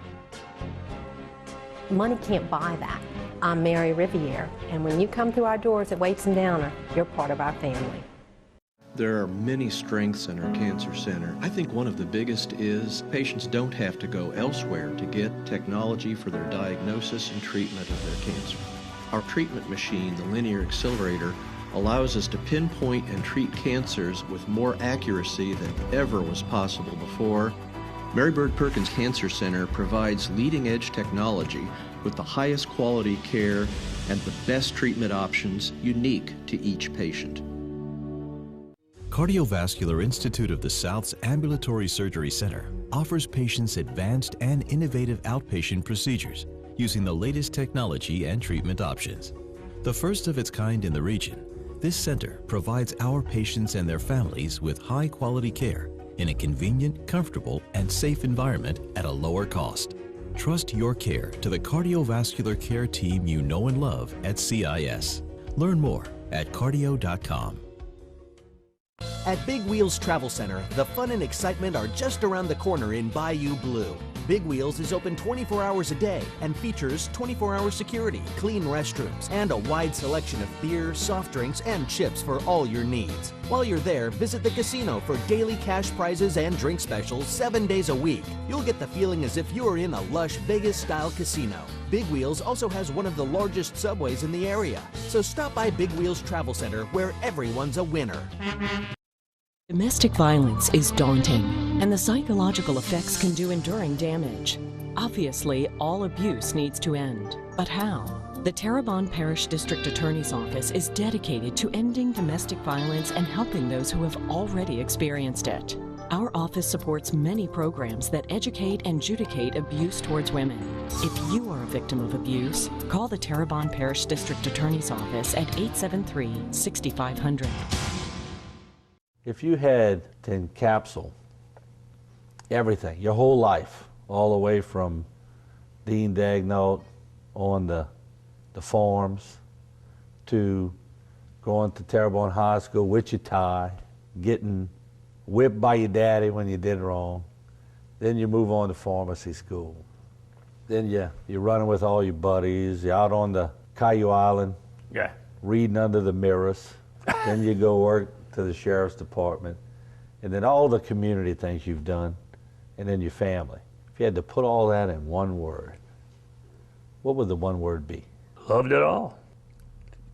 Money can't buy that. I'm Mary Riviere, and when you come through our doors at Waits and Downer, you're part of our family. There are many strengths in our cancer center. I think one of the biggest is patients don't have to go elsewhere to get technology for their diagnosis and treatment of their cancer. Our treatment machine, the linear accelerator, allows us to pinpoint and treat cancers with more accuracy than ever was possible before. Mary Bird Perkins Cancer Center provides leading-edge technology with the highest quality care and the best treatment options unique to each patient. Cardiovascular Institute of the South's Ambulatory Surgery Center offers patients advanced and innovative outpatient procedures using the latest technology and treatment options. The first of its kind in the region, this center provides our patients and their families with high-quality care in a convenient, comfortable, and safe environment at a lower cost. Trust your care to the cardiovascular care team you know and love at CIS. Learn more at cardio.com. At Big Wheels Travel Center, the fun and excitement are just around the corner in Bayou Blue. Big Wheels is open 24 hours a day and features 24-hour security, clean restrooms, and a wide selection of beer, soft drinks, and chips for all your needs. While you're there, visit the casino for daily cash prizes and drink specials 7 days a week. You'll get the feeling as if you're in a lush Vegas-style casino. Big Wheels also has one of the largest subways in the area. So stop by Big Wheels Travel Center, where everyone's a winner. Domestic violence is daunting, and the psychological effects can do enduring damage. Obviously, all abuse needs to end. But how? The Terrebonne Parish District Attorney's Office is dedicated to ending domestic violence and helping those who have already experienced it. Our office supports many programs that educate and adjudicate abuse towards women. If you are a victim of abuse, call the Terrebonne Parish District Attorney's Office at 873-6500. If you had to encapsulate everything, your whole life, all the way from Dean Daigneault on the farms to going to Terrebonne High School with your tie, getting whipped by your daddy when you did wrong, then you move on to pharmacy school. Then you're running with all your buddies, you're out on the Caillou Island, reading under the mirrors. Then you go work to the sheriff's department, and then all the community things you've done, and then your family. If you had to put all that in one word, what would the one word be? Loved it all.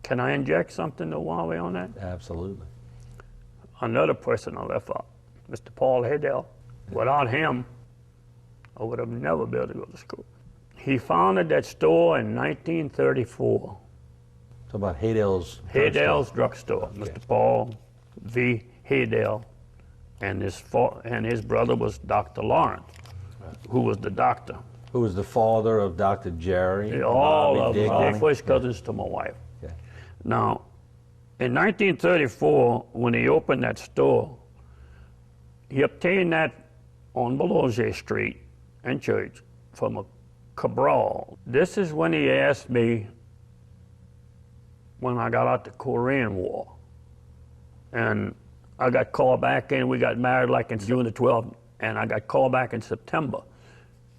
Can I inject something while we're on that? Absolutely. Another person I left out, Mr. Paul Haydell. Without him, I would have never been able to go to school. He founded that store in 1934. Talk about Haydell's drugstore. Okay. Mr. Paul V. Haydell, and his brother was Dr. Lawrence, who was the doctor. Who was the father of Dr. Jerry? All of them, all first cousins to my wife. Okay. Now, in 1934, when he opened that store, he obtained that on Boulanger Street and Church from a Cabral. This is when he asked me, when I got out the Korean War, and I got called back in. We got married like in June the 12th, and I got called back in September.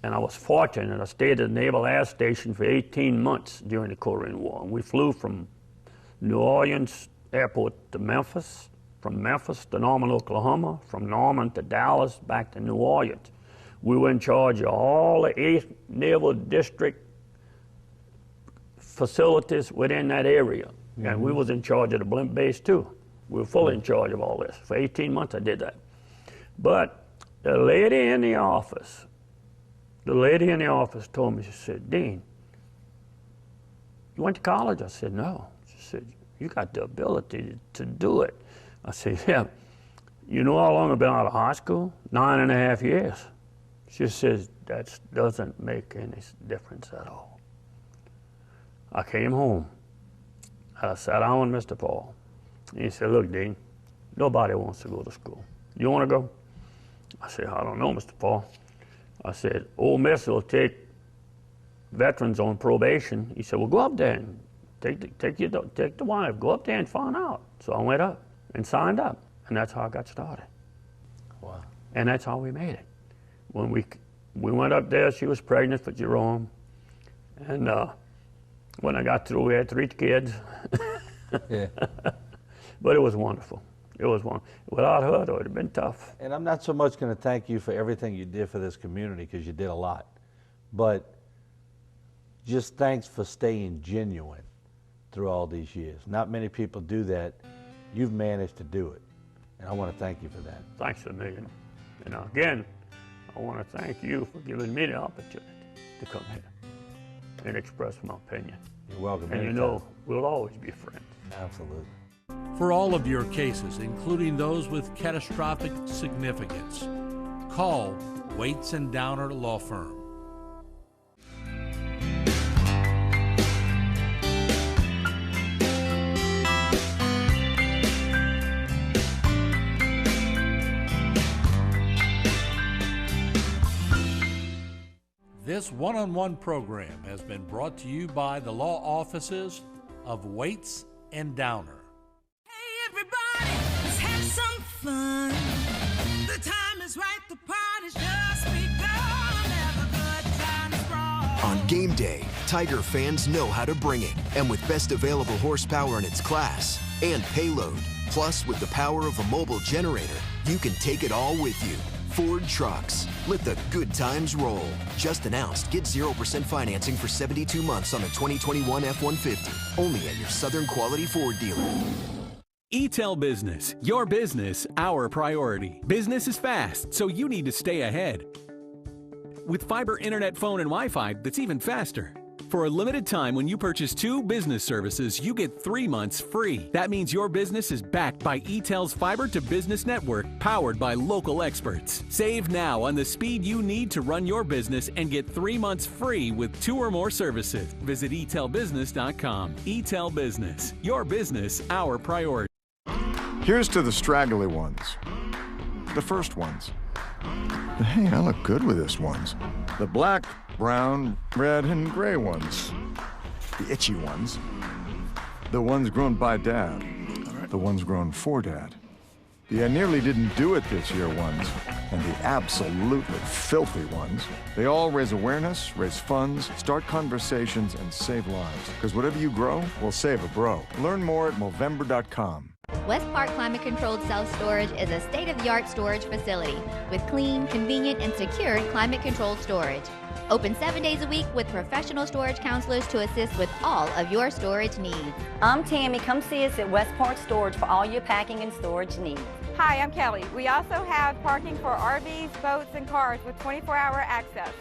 And I was fortunate. I stayed at the Naval Air Station for 18 months during the Korean War. And we flew from New Orleans Airport to Memphis, from Memphis to Norman, Oklahoma, from Norman to Dallas, back to New Orleans. We were in charge of all the 8th Naval District facilities within that area. Mm-hmm. And we was in charge of the blimp base too. We were fully in charge of all this. For 18 months I did that. But the lady in the office told me, she said, "Dean, you went to college?" I said, "No." She said, "You got the ability to do it." I said, "Yeah." "You know how long I've been out of high school?" 9.5 years. She says, "That doesn't make any difference at all." I came home. I sat down with Mr. Paul. He said, "Look, Dean, nobody wants to go to school. You want to go?" I said, "I don't know, Mr. Paul." I said, "Ole Miss will take veterans on probation." He said, "Well, go up there and take the wife. Go up there and find out." So I went up and signed up, and that's how I got started. Wow. And that's how we made it. When we went up there, she was pregnant for Jerome, and when I got through, we had 3 kids. Yeah. But it was wonderful. It was wonderful. Without her, it would have been tough. And I'm not so much going to thank you for everything you did for this community, because you did a lot, but just thanks for staying genuine through all these years. Not many people do that. You've managed to do it, and I want to thank you for that. Thanks a million. And again, I want to thank you for giving me the opportunity to come here and express my opinion. You're welcome. And anytime. you know, we'll always be friends. Absolutely. For all of your cases, including those with catastrophic significance, call Waits and Downer Law Firm. This one-on-one program has been brought to you by the law offices of Waits and Downer. Let's have some fun. The time is right, the party's just begun. Have a good time, sprawl. On game day, Tiger fans know how to bring it. And with best available horsepower in its class and payload, plus with the power of a mobile generator, you can take it all with you. Ford Trucks. Let the good times roll. Just announced, get 0% financing for 72 months on a 2021 F-150. Only at your Southern Quality Ford dealer. ETEL Business. Your business, our priority. Business is fast, so you need to stay ahead. With fiber internet, phone, and Wi-Fi that's even faster. For a limited time, when you purchase 2 business services, you get 3 months free. That means your business is backed by ETEL's Fiber to Business network, powered by local experts. Save now on the speed you need to run your business and get 3 months free with 2 or more services. Visit etelbusiness.com. ETEL Business. Your business, our priority. Here's to the straggly ones. The first ones. Hey, I look good with this ones. The black, brown, red, and gray ones. The itchy ones. The ones grown by Dad. The ones grown for Dad. The I nearly didn't do it this year ones. And the absolutely filthy ones. They all raise awareness, raise funds, start conversations, and save lives. Because whatever you grow will save a bro. Learn more at Movember.com. West Park Climate Controlled Self-Storage is a state-of-the-art storage facility with clean, convenient, and secured climate-controlled storage. Open 7 days a week with professional storage counselors to assist with all of your storage needs. I'm Tammy. Come see us at West Park Storage for all your packing and storage needs. Hi, I'm Kelly. We also have parking for RVs, boats, and cars with 24-hour access.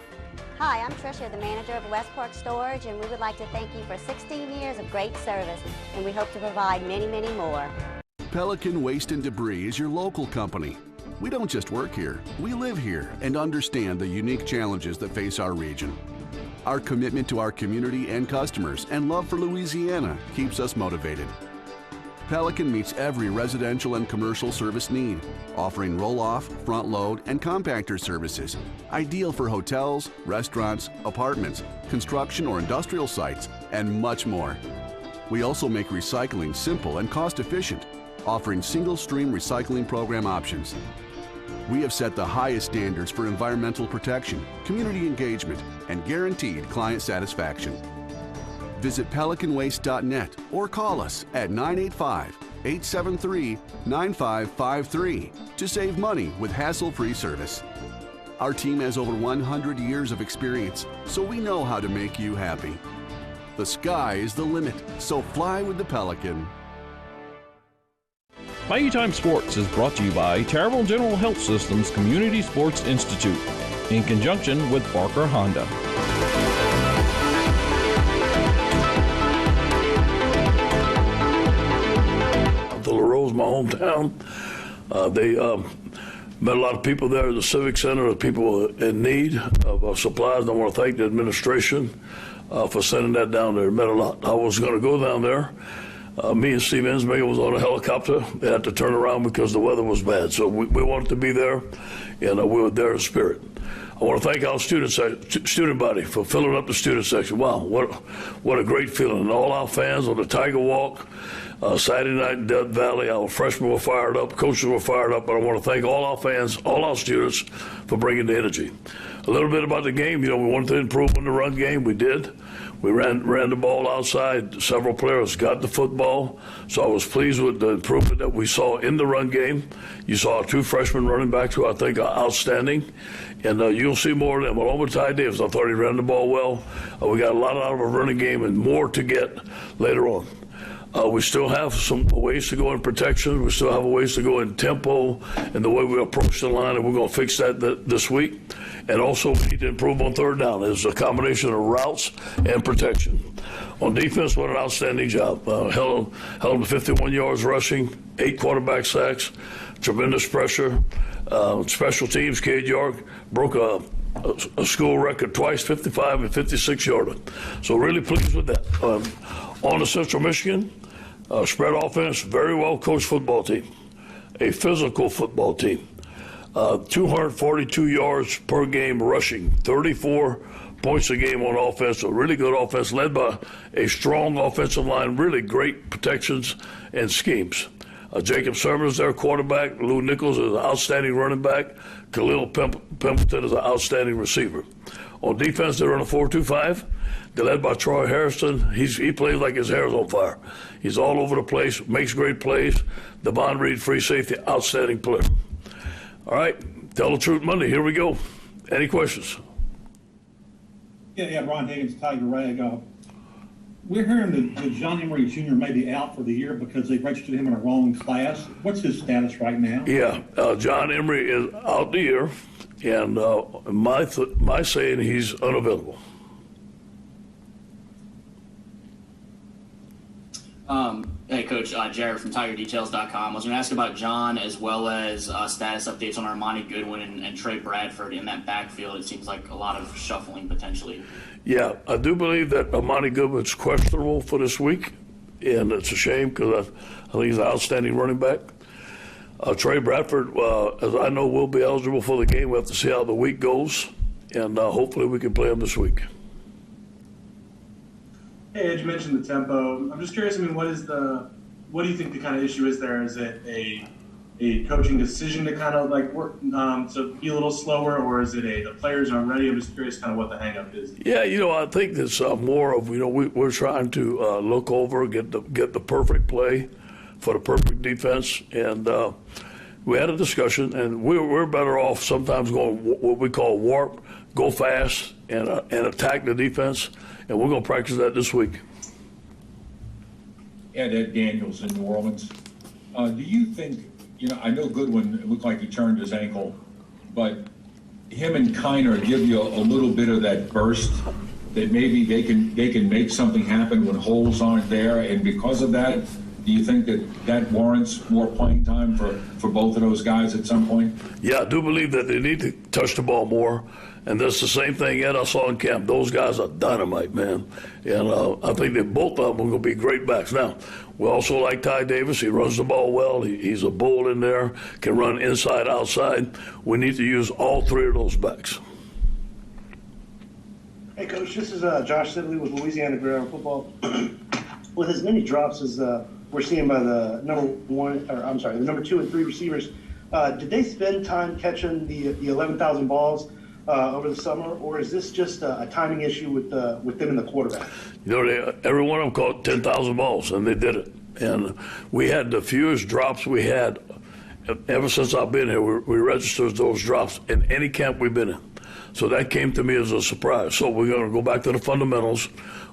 Hi, I'm Tricia, the manager of West Park Storage, and we would like to thank you for 16 years of great service, and we hope to provide many, many more. Pelican Waste and Debris is your local company. We don't just work here, we live here and understand the unique challenges that face our region. Our commitment to our community and customers and love for Louisiana keeps us motivated. Pelican meets every residential and commercial service need, offering roll-off, front-load, and compactor services, ideal for hotels, restaurants, apartments, construction or industrial sites, and much more. We also make recycling simple and cost-efficient, offering single-stream recycling program options. We have set the highest standards for environmental protection, community engagement, and guaranteed client satisfaction. Visit pelicanwaste.net or call us at 985-873-9553 to save money with hassle-free service. Our team has over 100 years of experience, so we know how to make you happy. The sky is the limit, so fly with the Pelican. Bayou Time Sports is brought to you by Terrible General Health System's Community Sports Institute in conjunction with Barker Honda. The LaRose, my hometown, they met a lot of people there at the Civic Center, the people in need of supplies. I want to thank the administration for sending that down there. It meant a lot. I was going to go down there. Me and Steve Ensminger was on a helicopter. They had to turn around because the weather was bad. So we wanted to be there, and we were there in spirit. I want to thank our student body for filling up the student section. Wow, what a great feeling. And all our fans on the Tiger Walk, Saturday night in Death Valley, our freshmen were fired up, coaches were fired up, but I want to thank all our fans, all our students for bringing the energy. A little bit about the game, we wanted to improve in the run game. We did. We ran the ball outside. Several players got the football, so I was pleased with the improvement that we saw in the run game. You saw our 2 freshman running backs who I think are outstanding, and you'll see more of them. Along with Ty Davis, I thought he ran the ball well. We got a lot out of our running game and more to get later on. We still have some ways to go in protection. We still have a ways to go in tempo and the way we approach the line, and we're going to fix that this week. And also, we need to improve on third down. It's a combination of routes and protection. On defense, what an outstanding job. Held them to 51 yards rushing, 8 quarterback sacks, tremendous pressure. Special teams, Cade York broke a school record twice, 55 and 56 yarder. So really pleased with that. On to Central Michigan, spread offense, very well coached football team, a physical football team. 242 yards per game rushing, 34 points a game on offense, a really good offense led by a strong offensive line, really great protections and schemes. Jacob Sermon is their quarterback. Lou Nichols is an outstanding running back. Khalil Pimpleton is an outstanding receiver. On defense, they run a 4-2-5. They're led by Troy Harrison. He plays like his hair's on fire. He's all over the place, makes great plays. Devon Reed, free safety, outstanding player. All right, Tell the Truth Monday. Here we go. Any questions? Yeah, Ron Higgins, Tiger Rag. We're hearing that John Emery Jr. may be out for the year because they registered him in a wrong class. What's his status right now? Yeah, John Emery is out the year, and my saying he's unavailable. Hey, Coach, Jared from TigerDetails.com. I was going to ask about John as well as status updates on Armani Goodwin and Trey Bradford in that backfield. It seems like a lot of shuffling potentially. Yeah, I do believe that Armani Goodwin's questionable for this week, and it's a shame because I think he's an outstanding running back. Trey Bradford, as I know, will be eligible for the game. We have to see how the week goes, and hopefully we can play him this week. Hey, Ed, you mentioned the tempo. I'm just curious, what do you think the kind of issue is there? Is it a coaching decision to kind of like work to be a little slower, or is it the players aren't ready? I'm just curious kind of what the hang-up is. Yeah, I think it's more of, we're trying to look over, get the perfect play for the perfect defense, and we had a discussion, and we're better off sometimes going what we call warp, go fast, and attack the defense. And we're going to practice that this week. Ed Daniels in New Orleans. Do you think, I know Goodwin looked like he turned his ankle, but him and Kiner give you a little bit of that burst that maybe they can make something happen when holes aren't there, and because of that, do you think that warrants more playing time for both of those guys at some point? Yeah, I do believe that they need to touch the ball more. And that's the same thing, Ed, I saw in camp. Those guys are dynamite, man. And I think that both of them are going to be great backs. Now, we also like Ty Davis. He runs the ball well. He's a bull in there, can run inside, outside. We need to use all 3 of those backs. Hey, Coach, this is Josh Sibley with Louisiana Gridiron Football. With as many drops as we're seeing by the number 2 and 3 receivers, did they spend time catching the 11,000 balls over the summer, or is this just a timing issue with them and the quarterback? Every one of them caught 10,000 balls, and they did it. And we had the fewest drops we had ever since I've been here. We registered those drops in any camp we've been in. So that came to me as a surprise. So we're going to go back to the fundamentals,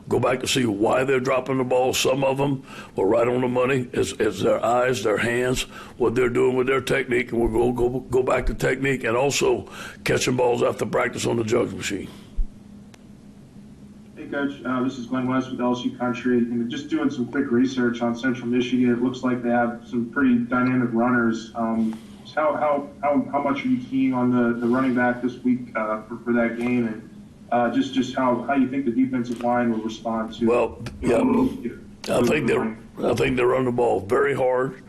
go back to see why they're dropping the ball. Some of them were right on the money. It's their eyes, their hands, what they're doing with their technique, and we'll go back to technique and also catching balls after practice on the jug machine. Hey, Coach, this is Glenn West with LSU Country. And just doing some quick research on Central Michigan, it looks like they have some pretty dynamic runners. How much are you keen on the running back this week for that game, and just how you think the defensive line will respond to? Well, yeah, I think they run the ball very hard.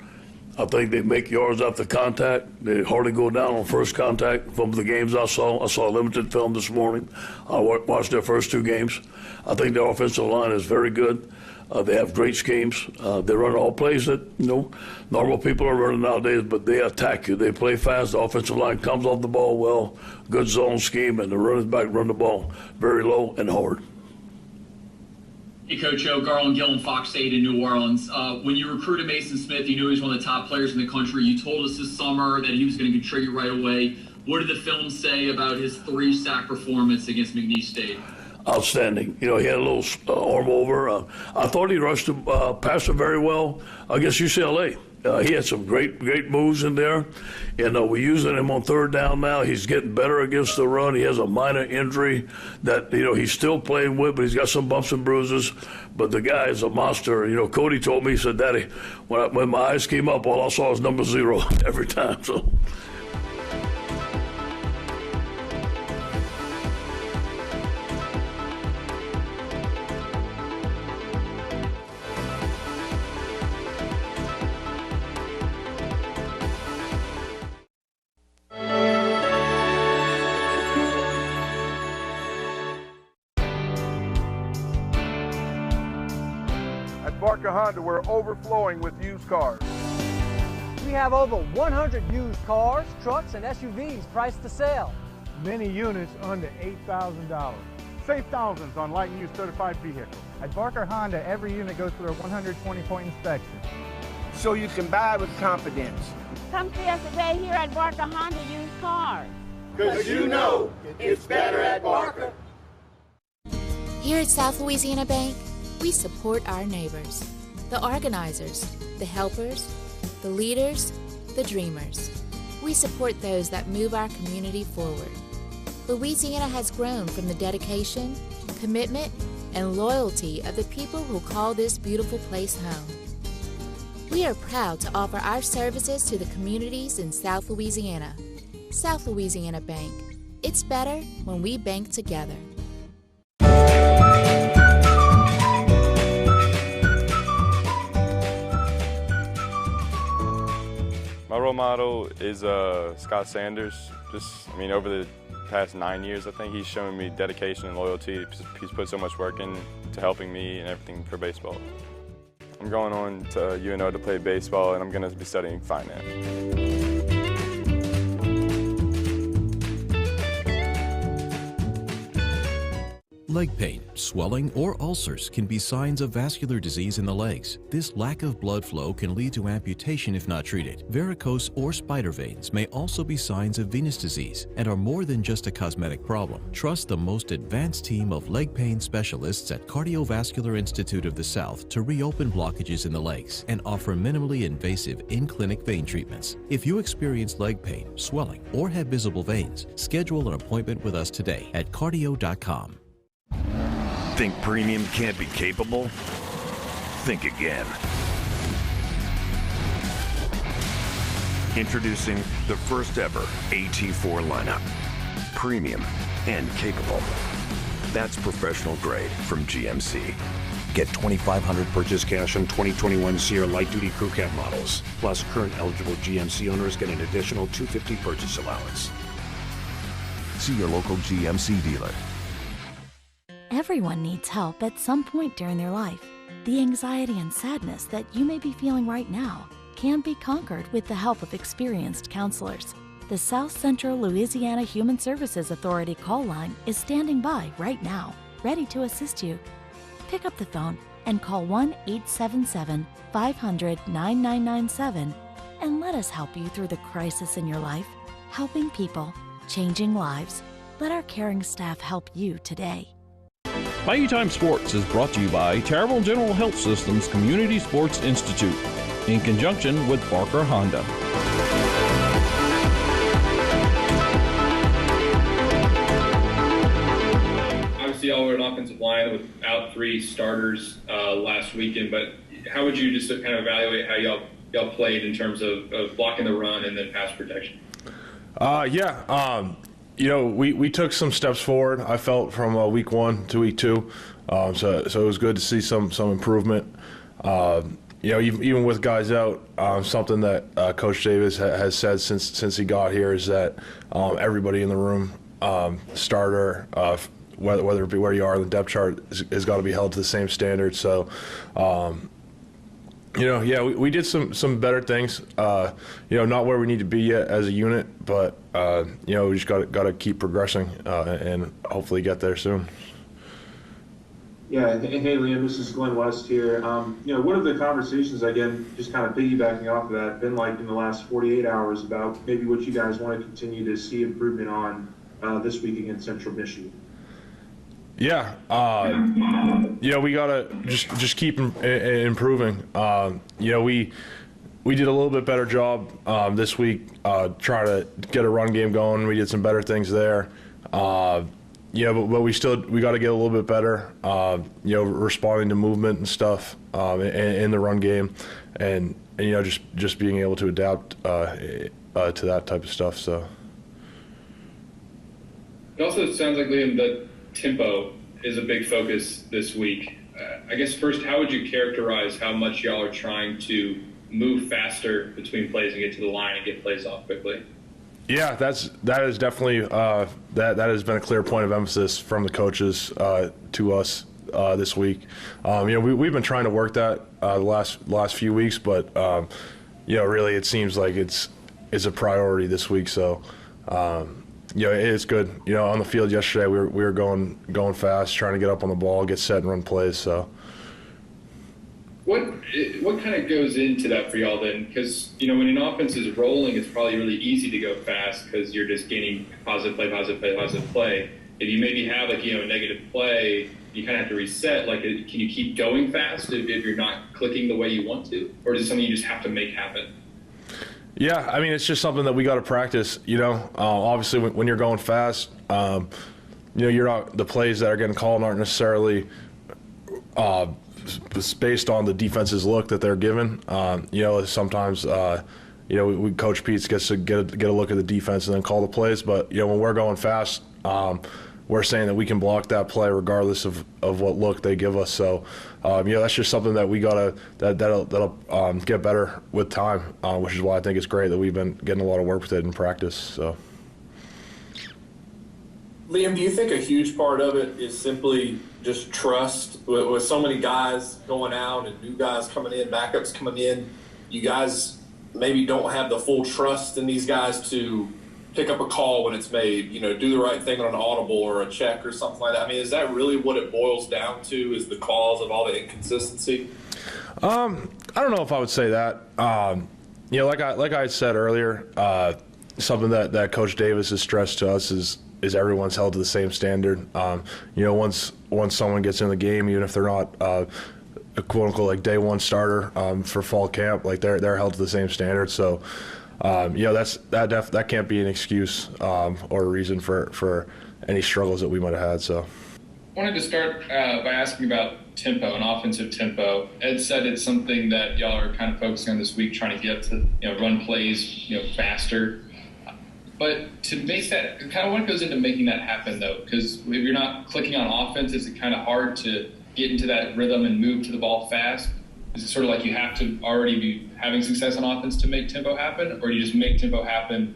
I think they make yards after contact. They hardly go down on first contact. From the games I saw limited film this morning. I watched their first 2 games. I think their offensive line is very good. They have great schemes. They run all plays that, normal people are running nowadays, but they attack you. They play fast. The offensive line comes off the ball well, good zone scheme, and the running back run the ball very low and hard. Hey, Coach O, Garland Gillen, Fox 8 in New Orleans. When you recruited Mason Smith, you knew he was one of the top players in the country. You told us this summer that he was going to contribute right away. What did the film say about his 3-sack performance against McNeese State? Outstanding. He had a little arm over. I thought he rushed the passer very well against UCLA. He had some great moves in there, and we're using him on third down now. He's getting better against the run. He has a minor injury that he's still playing with, but he's got some bumps and bruises. But the guy is a monster. Cody told me, he said, "Daddy, when my eyes came up, all I saw was number 0 every time." So. Barker Honda, we're overflowing with used cars. We have over 100 used cars, trucks, and SUVs priced to sell. Many units under $8,000. Save thousands on light and used certified vehicles. At Barker Honda, every unit goes through a 120-point inspection. So you can buy with confidence. Come see us today here at Barker Honda Used Cars. Because it's better at Barker. Here at South Louisiana Bank, we support our neighbors, the organizers, the helpers, the leaders, the dreamers. We support those that move our community forward. Louisiana has grown from the dedication, commitment, and loyalty of the people who call this beautiful place home. We are proud to offer our services to the communities in South Louisiana. South Louisiana Bank. It's better when we bank together. My role model is Scott Sanders. Over the past 9 years, I think he's shown me dedication and loyalty. He's put so much work into helping me and everything for baseball. I'm going on to UNO to play baseball, and I'm going to be studying finance. Leg pain, swelling, or ulcers can be signs of vascular disease in the legs. This lack of blood flow can lead to amputation if not treated. Varicose or spider veins may also be signs of venous disease and are more than just a cosmetic problem. Trust the most advanced team of leg pain specialists at Cardiovascular Institute of the South to reopen blockages in the legs and offer minimally invasive in-clinic vein treatments. If you experience leg pain, swelling, or have visible veins, schedule an appointment with us today at cardio.com. Think premium can't be capable? Think again. Introducing the first ever AT4 lineup. Premium and capable. That's professional grade from GMC. Get $2,500 purchase cash on 2021 Sierra light duty crew cab models. Plus current eligible GMC owners get an additional $250 purchase allowance. See your local GMC dealer. Everyone needs help at some point during their life. The anxiety and sadness that you may be feeling right now can be conquered with the help of experienced counselors. The South Central Louisiana Human Services Authority call line is standing by right now, ready to assist you. Pick up the phone and call 1-877-500-9997 and let us help you through the crisis in your life. Helping people, changing lives. Let our caring staff help you today. Bayou Time Sports is brought to you by Terrible General Health Systems Community Sports Institute in conjunction with Barker Honda. Obviously, y'all were an offensive line without 3 starters last weekend, but how would you just kind of evaluate how y'all played in terms of blocking the run and then pass protection? We took some steps forward, I felt, from week 1 to week 2. So it was good to see some improvement. Even with guys out, something that Coach Davis has said since he got here is that everybody in the room, starter, whether it be where you are in the depth chart, has got to be held to the same standard. So, we did some better things. Not where we need to be yet as a unit, but we just got to keep progressing and hopefully get there soon. Yeah, hey Liam, this is Glenn West here. What have the conversations, again, just kind of piggybacking off of that, been like in the last 48 hours about maybe what you guys want to continue to see improvement on this week against Central Michigan? Yeah, we gotta just keep improving. We did a little bit better job this week, trying to get a run game going. We did some better things there. But we got to get a little bit better. Responding to movement and stuff in the run game, and just being able to adapt to that type of stuff. So. It also sounds like, Liam, that tempo is a big focus this week. I guess first, how would you characterize how much y'all are trying to move faster between plays and get to the line and get plays off quickly? Yeah, that is definitely that has been a clear point of emphasis from the coaches to us this week. We've been trying to work that the last few weeks, but really it seems like it's a priority this week. So. It's good. On the field yesterday, we were going fast, trying to get up on the ball, get set, and run plays. So, what kind of goes into that for y'all then? Because when an offense is rolling, it's probably really easy to go fast because you're just gaining positive play. If you maybe have a negative play, you kind of have to reset. Like, can you keep going fast if you're not clicking the way you want to, or is it something you just have to make happen? Yeah, I mean, it's just something that we got to practice, obviously when you're going fast, you're not, the plays that are getting called aren't necessarily based on the defense's look that they're given. Sometimes, Coach Pete gets to get a look at the defense and then call the plays. But, when we're going fast, we're saying that we can block that play regardless of what look they give us. So, that's just something that we that'll get better with time, which is why I think it's great that we've been getting a lot of work with it in practice. So, Liam, do you think a huge part of it is simply just trust with so many guys going out and new guys coming in, backups coming in? You guys maybe don't have the full trust in these guys to pick up a call when it's made, do the right thing on an audible or a check or something like that. I mean, is that really what it boils down to, is the cause of all the inconsistency? I don't know if I would say that. Like I said earlier, something that Coach Davis has stressed to us is everyone's held to the same standard. Once someone gets in the game, even if they're not a quote unquote like day one starter for fall camp, like they're held to the same standard. So. That can't be an excuse or a reason for any struggles that we might have had. So, I wanted to start by asking about tempo and offensive tempo. Ed said it's something that y'all are kind of focusing on this week, trying to get to run plays faster. But to make that, kind of what goes into making that happen though? Because if you're not clicking on offense, is it kind of hard to get into that rhythm and move to the ball fast? Is it sort of like you have to already be having success on offense to make tempo happen, or you just make tempo happen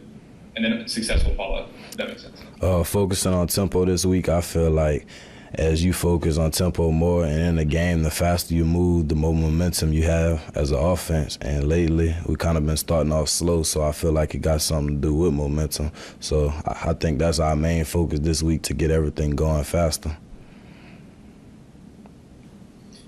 and then success will follow? If that makes sense. Focusing on tempo this week, I feel like as you focus on tempo more and in the game, the faster you move, the more momentum you have as an offense. And lately, we kind of been starting off slow, so I feel like it got something to do with momentum. So I think that's our main focus this week, to get everything going faster.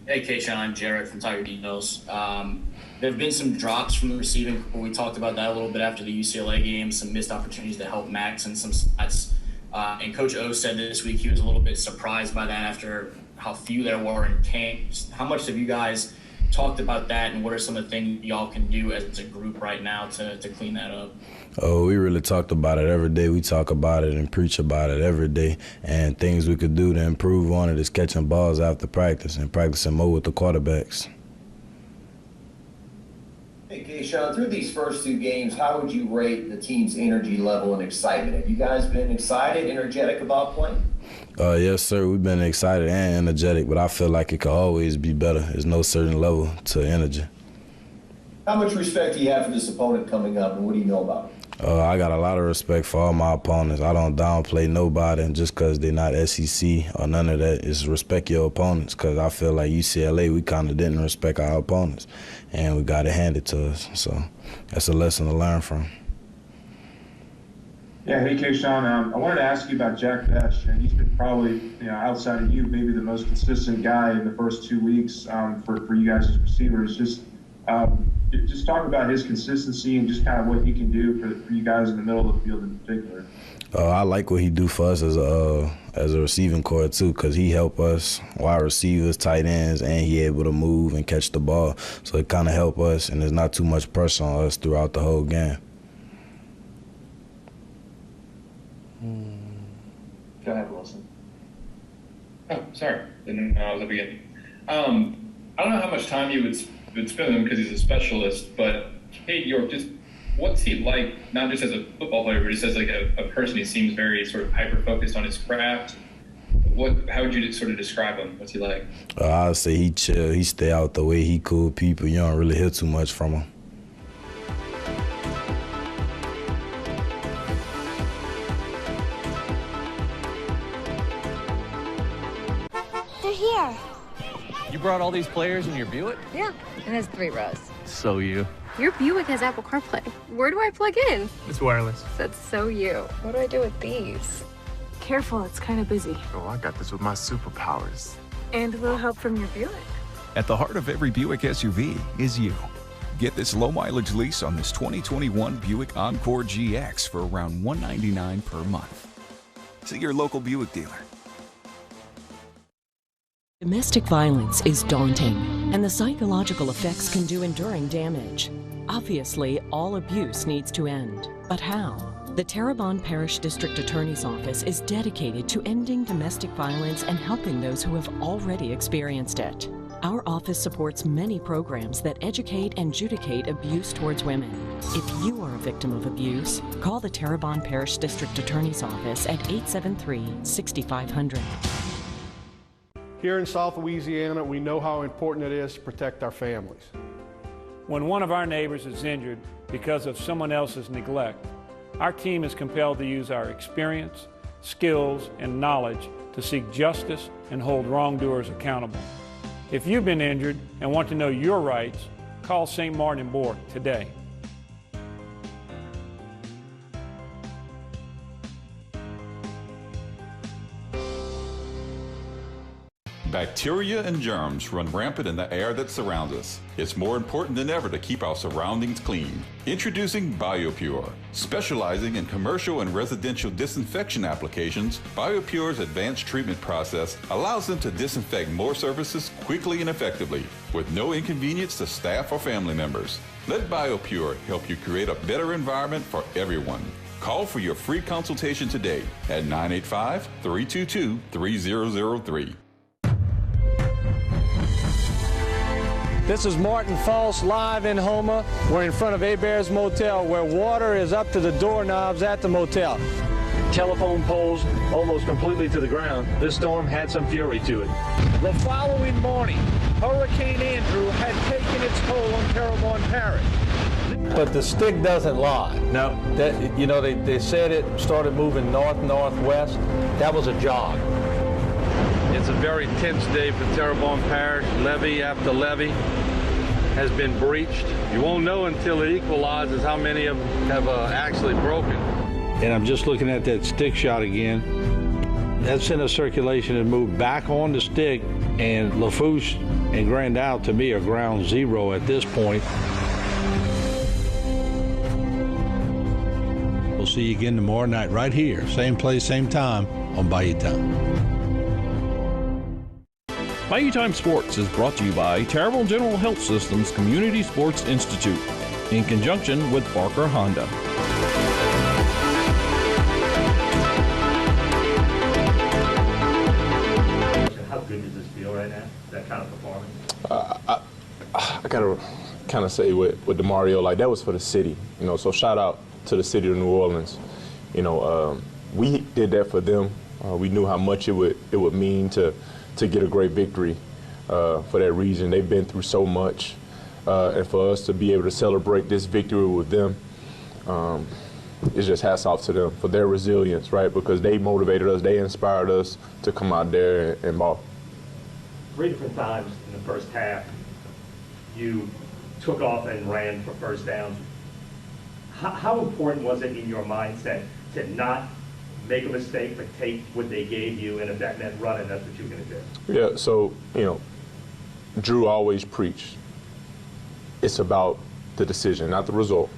Hey, K-Shine, I'm Jared from Tiger Details. There have been some drops from the receiving. We talked about that a little bit after the UCLA game, some missed opportunities to help Max and some stats. And Coach O said this week he was a little bit surprised by that after how few there were in camp. How much have you guys talked about that, and what are some of the things y'all can do as a group right now to clean that up? Oh, we really talked about it every day. We talk about it and preach about it every day. And things we could do to improve on it is catching balls after practice and practicing more with the quarterbacks. Hey, Keyshawn, through these first two games, how would you rate the team's energy level and excitement? Have you guys been excited, energetic about playing? Yes, sir. We've been excited and energetic, but I feel like it could always be better. There's no certain level to energy. How much respect do you have for this opponent coming up, and what do you know about him? I got a lot of respect for all my opponents. I don't downplay nobody, and just because they're not SEC or none of that, is respect your opponents, because I feel like UCLA, we kind of didn't respect our opponents, and we got it handed to us. So that's a lesson to learn from. Yeah, hey, Kayshawn, I wanted to ask you about Jack Besh, and he's been probably, outside of you, maybe the most consistent guy in the first 2 weeks for you guys as receivers. Just talk about his consistency and just kind of what he can do for you guys in the middle of the field in particular. I like what he do for us as a receiving core too, because he help us wide receivers, tight ends, and he able to move and catch the ball. So it kind of help us, and there's not too much pressure on us throughout the whole game. Go ahead, Wilson. Oh, sorry. Didn't know I was up again. I don't know how much time you would spend with him because he's a specialist, but Cade York, just what's he like, not just as a football player, but just as like a person? He seems very sort of hyper-focused on his craft. How would you sort of describe him? What's he like? I'd say he chill. He stay out the way. He cool people. You don't really hear too much from him. They're here. You brought all these players in your Buick? Yeah, it has 3 rows. So you. Your Buick has Apple CarPlay. Where do I plug in? It's wireless. That's so you. What do I do with these? Careful, it's kind of busy. Oh, I got this with my superpowers. And a little help from your Buick. At the heart of every Buick SUV is you. Get this low-mileage lease on this 2021 Buick Encore GX for around $199 per month. See your local Buick dealer. Domestic violence is daunting, and the psychological effects can do enduring damage. Obviously, all abuse needs to end. But how? The Terrebonne Parish District Attorney's Office is dedicated to ending domestic violence and helping those who have already experienced it. Our office supports many programs that educate and adjudicate abuse towards women. If you are a victim of abuse, call the Terrebonne Parish District Attorney's Office at 873-6500. Here in South Louisiana, we know how important it is to protect our families. When one of our neighbors is injured because of someone else's neglect, our team is compelled to use our experience, skills, and knowledge to seek justice and hold wrongdoers accountable. If you've been injured and want to know your rights, call St. Martin and Bourke today. Bacteria and germs run rampant in the air that surrounds us. It's more important than ever to keep our surroundings clean. Introducing BioPure. Specializing in commercial and residential disinfection applications, BioPure's advanced treatment process allows them to disinfect more surfaces quickly and effectively, with no inconvenience to staff or family members. Let BioPure help you create a better environment for everyone. Call for your free consultation today at 985-322-3003. This is Martin False live in Houma. We're in front of Hebert's Motel where water is up to the doorknobs at the motel. Telephone poles almost completely to the ground. This storm had some fury to it. The following morning, Hurricane Andrew had taken its toll on Terrebonne Parish. But the stick doesn't lie. No. They said it started moving north-northwest. That was a jog. It's a very tense day for Terrebonne Parish. Levee after levee has been breached. You won't know until it equalizes how many of them have actually broken. And I'm just looking at that stick shot again. That center circulation has moved back on the stick, and Lafourche and Grand Isle to me are ground zero at this point. We'll see you again tomorrow night right here, same place, same time on Bayou Time. Bayou Time Sports is brought to you by Terrebonne General Health System's Community Sports Institute in conjunction with Barker Honda. How good does this feel right now, that kind of performance? I gotta kind of say with DeMario, like that was for the city, so shout out to the city of New Orleans. We did that for them. We knew how much it would mean to get a great victory for that reason. They've been through so much, and for us to be able to celebrate this victory with them, it's just hats off to them for their resilience, right? Because they motivated us, they inspired us to come out there and ball. 3 different times in the first half, you took off and ran for first downs. How important was it in your mindset to not make a mistake, but take what they gave you and if that meant running, that's what you're going to do? Yeah, so, Drew always preached. It's about the decision, not the result,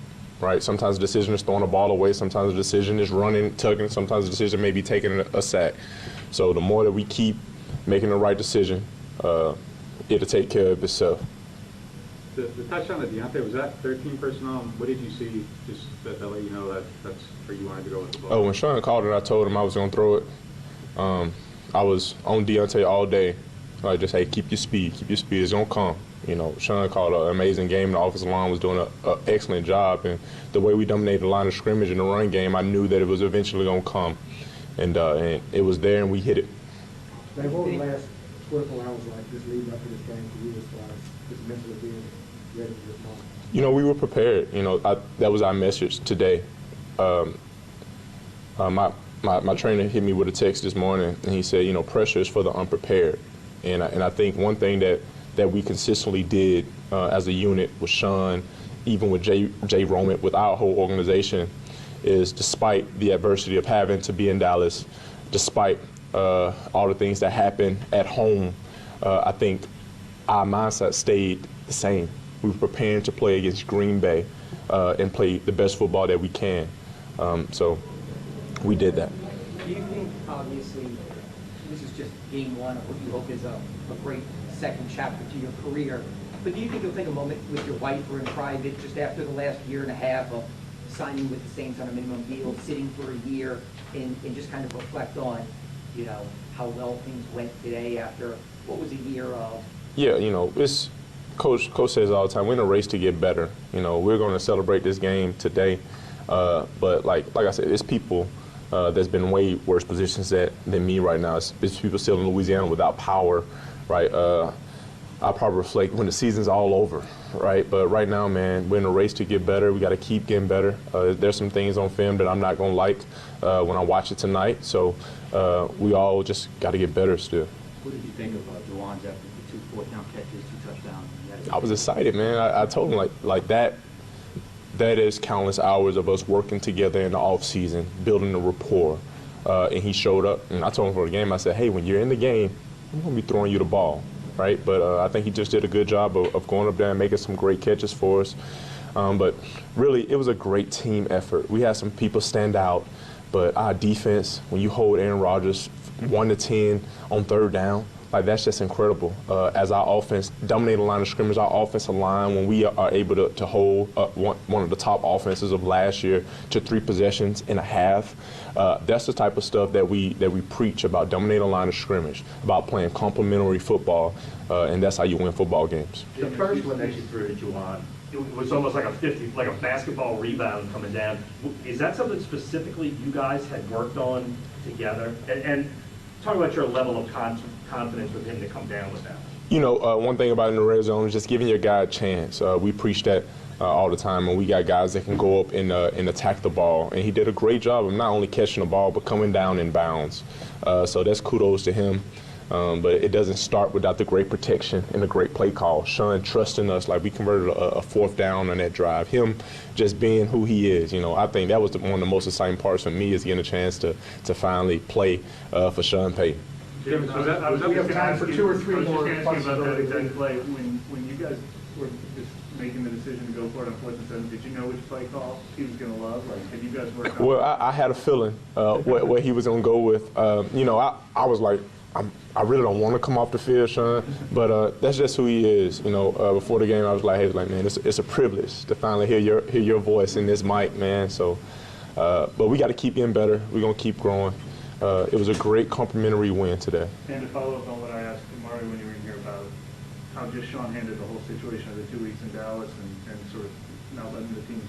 right? Sometimes the decision is throwing a ball away. Sometimes the decision is running, tugging. Sometimes the decision may be taking a sack. So the more that we keep making the right decision, it'll take care of itself. The touchdown at Deontay, was that 13 personnel? What did you see just that let you know that's where you wanted to go with the ball? Oh, when Sean called it, I told him I was going to throw it. I was on Deontay all day. Like, just, hey, keep your speed. It's going to come. Sean called an amazing game. The offensive line was doing an excellent job. And the way we dominated the line of scrimmage in the run game, I knew that it was eventually going to come. And it was there, and we hit it. Like, what were the last 24 hours like, just leading up to this game for you as far as just mentally being ready for this moment? We were prepared. That was our message today. My trainer hit me with a text this morning, and he said, pressure is for the unprepared. And I think one thing that we consistently did as a unit with Sean, even with Jay Roman, with our whole organization, is despite the adversity of having to be in Dallas, despite all the things that happened at home, I think our mindset stayed the same. We were preparing to play against Green Bay and play the best football that we can. So we did that. Do you think, obviously, this is just game one of what you hope is a great second chapter to your career, but do you think you'll take a moment with your wife or in private just after the last year and a half of signing with the Saints on a minimum deal, sitting for a year, and just kind of reflect on, how well things went today after what was a year of? Yeah, it's Coach says all the time, we're in a race to get better. We're going to celebrate this game today, but like I said, it's people that's been in way worse positions than me right now. It's people still in Louisiana without power, right? I'll probably reflect when the season's all over, right? But right now, man, we're in a race to get better. We got to keep getting better. There's some things on film that I'm not going to like when I watch it tonight. So we all just got to get better still. What did you think of Juwan's after the 2 fourth-down catches, 2 touchdowns? I was excited, man. I told him like that is countless hours of us working together in the off season, building a rapport. And he showed up, and I told him for the game, I said, hey, when you're in the game, I'm going to be throwing you the ball, right? But I think he just did a good job of going up there and making some great catches for us. But really, it was a great team effort. We had some people stand out, but our defense, when you hold Aaron Rodgers 1 to 10 on 3rd down, like, that's just incredible. As our offense dominated the line of scrimmage, our offensive line, when we are able to hold one of the top offenses of last year to 3 possessions and a half, that's the type of stuff that we preach about, dominating the line of scrimmage, about playing complementary football, and that's how you win football games. The first one that you threw to Juwan, it was almost like a basketball rebound coming down. Is that something specifically you guys had worked on together? And talk about your level of confidence with him to come down with that. One thing about in the red zone is just giving your guy a chance. We preach that all the time, and we got guys that can go up and attack the ball. And he did a great job of not only catching the ball, but coming down in bounds. So that's kudos to him. But it doesn't start without the great protection and the great play call. Sean trusting us, like we converted a 4th down on that drive. Him just being who he is. I think that was one of the most exciting parts for me, is getting a chance to finally play for Sean Payton. We have time for 2 or 3 more. I was just asking about that exact play. When you guys were just making the decision to go for it on 4th and 7, did you know which play call he was going to love? Like, did you guys work on Well, I had a feeling what he was going to go with. I was like, I really don't want to come off the field, Sean, but that's just who he is. Before the game, I was like, man, it's a privilege to finally hear your voice in this mic, man. So, but we got to keep getting better. We're going to keep growing. It was a great complimentary win today. And to follow up on what I asked Mario when you were in here about how just Sean handled the whole situation of the 2 weeks in Dallas and sort of not letting the team.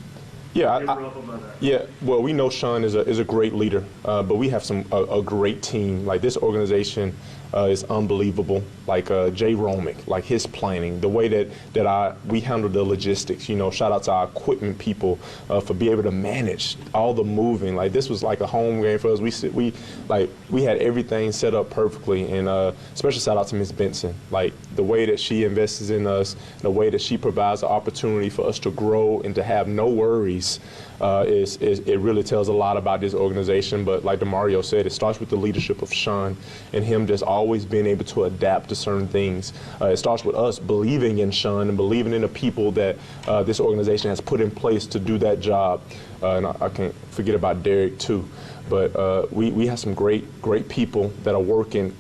Yeah, well, we know Sean is a great leader, but we have a great team. Like, this organization is unbelievable. Like Jay Romick, like his planning, the way that we handle the logistics. You know, shout out to our equipment people for being able to manage all the moving. Like this was like a home game for us. We had everything set up perfectly, and special shout out to Ms. Benson. Like the way that she invests in us, the way that she provides the opportunity for us to grow and to have no worries. It really tells a lot about this organization. But like DeMario said, it starts with the leadership of Sean and him just always being able to adapt to certain things. It starts with us believing in Sean and believing in the people that this organization has put in place to do that job. And I can't forget about Derek too. But we have some great people that are working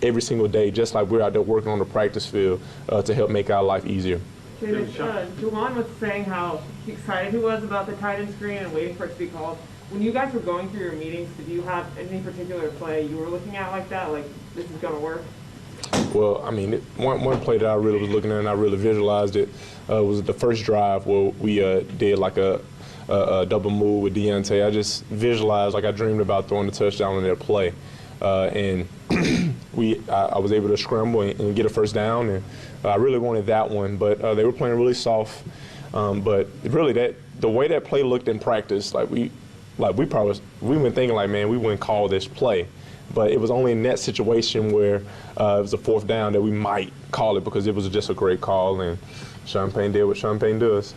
every single day, just like we're out there working on the practice field to help make our life easier. Juwan was saying how excited he was about the tight end screen and waiting for it to be called. When you guys were going through your meetings, did you have any particular play you were looking at like that, like this is going to work? Well, I mean, one play that I really was looking at and I really visualized it was the first drive where we did like a double move with Deontay. I just visualized, like I dreamed about throwing the touchdown on their play. And I was able to scramble and get a first down, and I really wanted that one, but they were playing really soft. But really, the way that play looked in practice, we were thinking like, man, we wouldn't call this play, but it was only in that situation where it was a fourth down that we might call it, because it was just a great call, and Champagne did what Champagne does.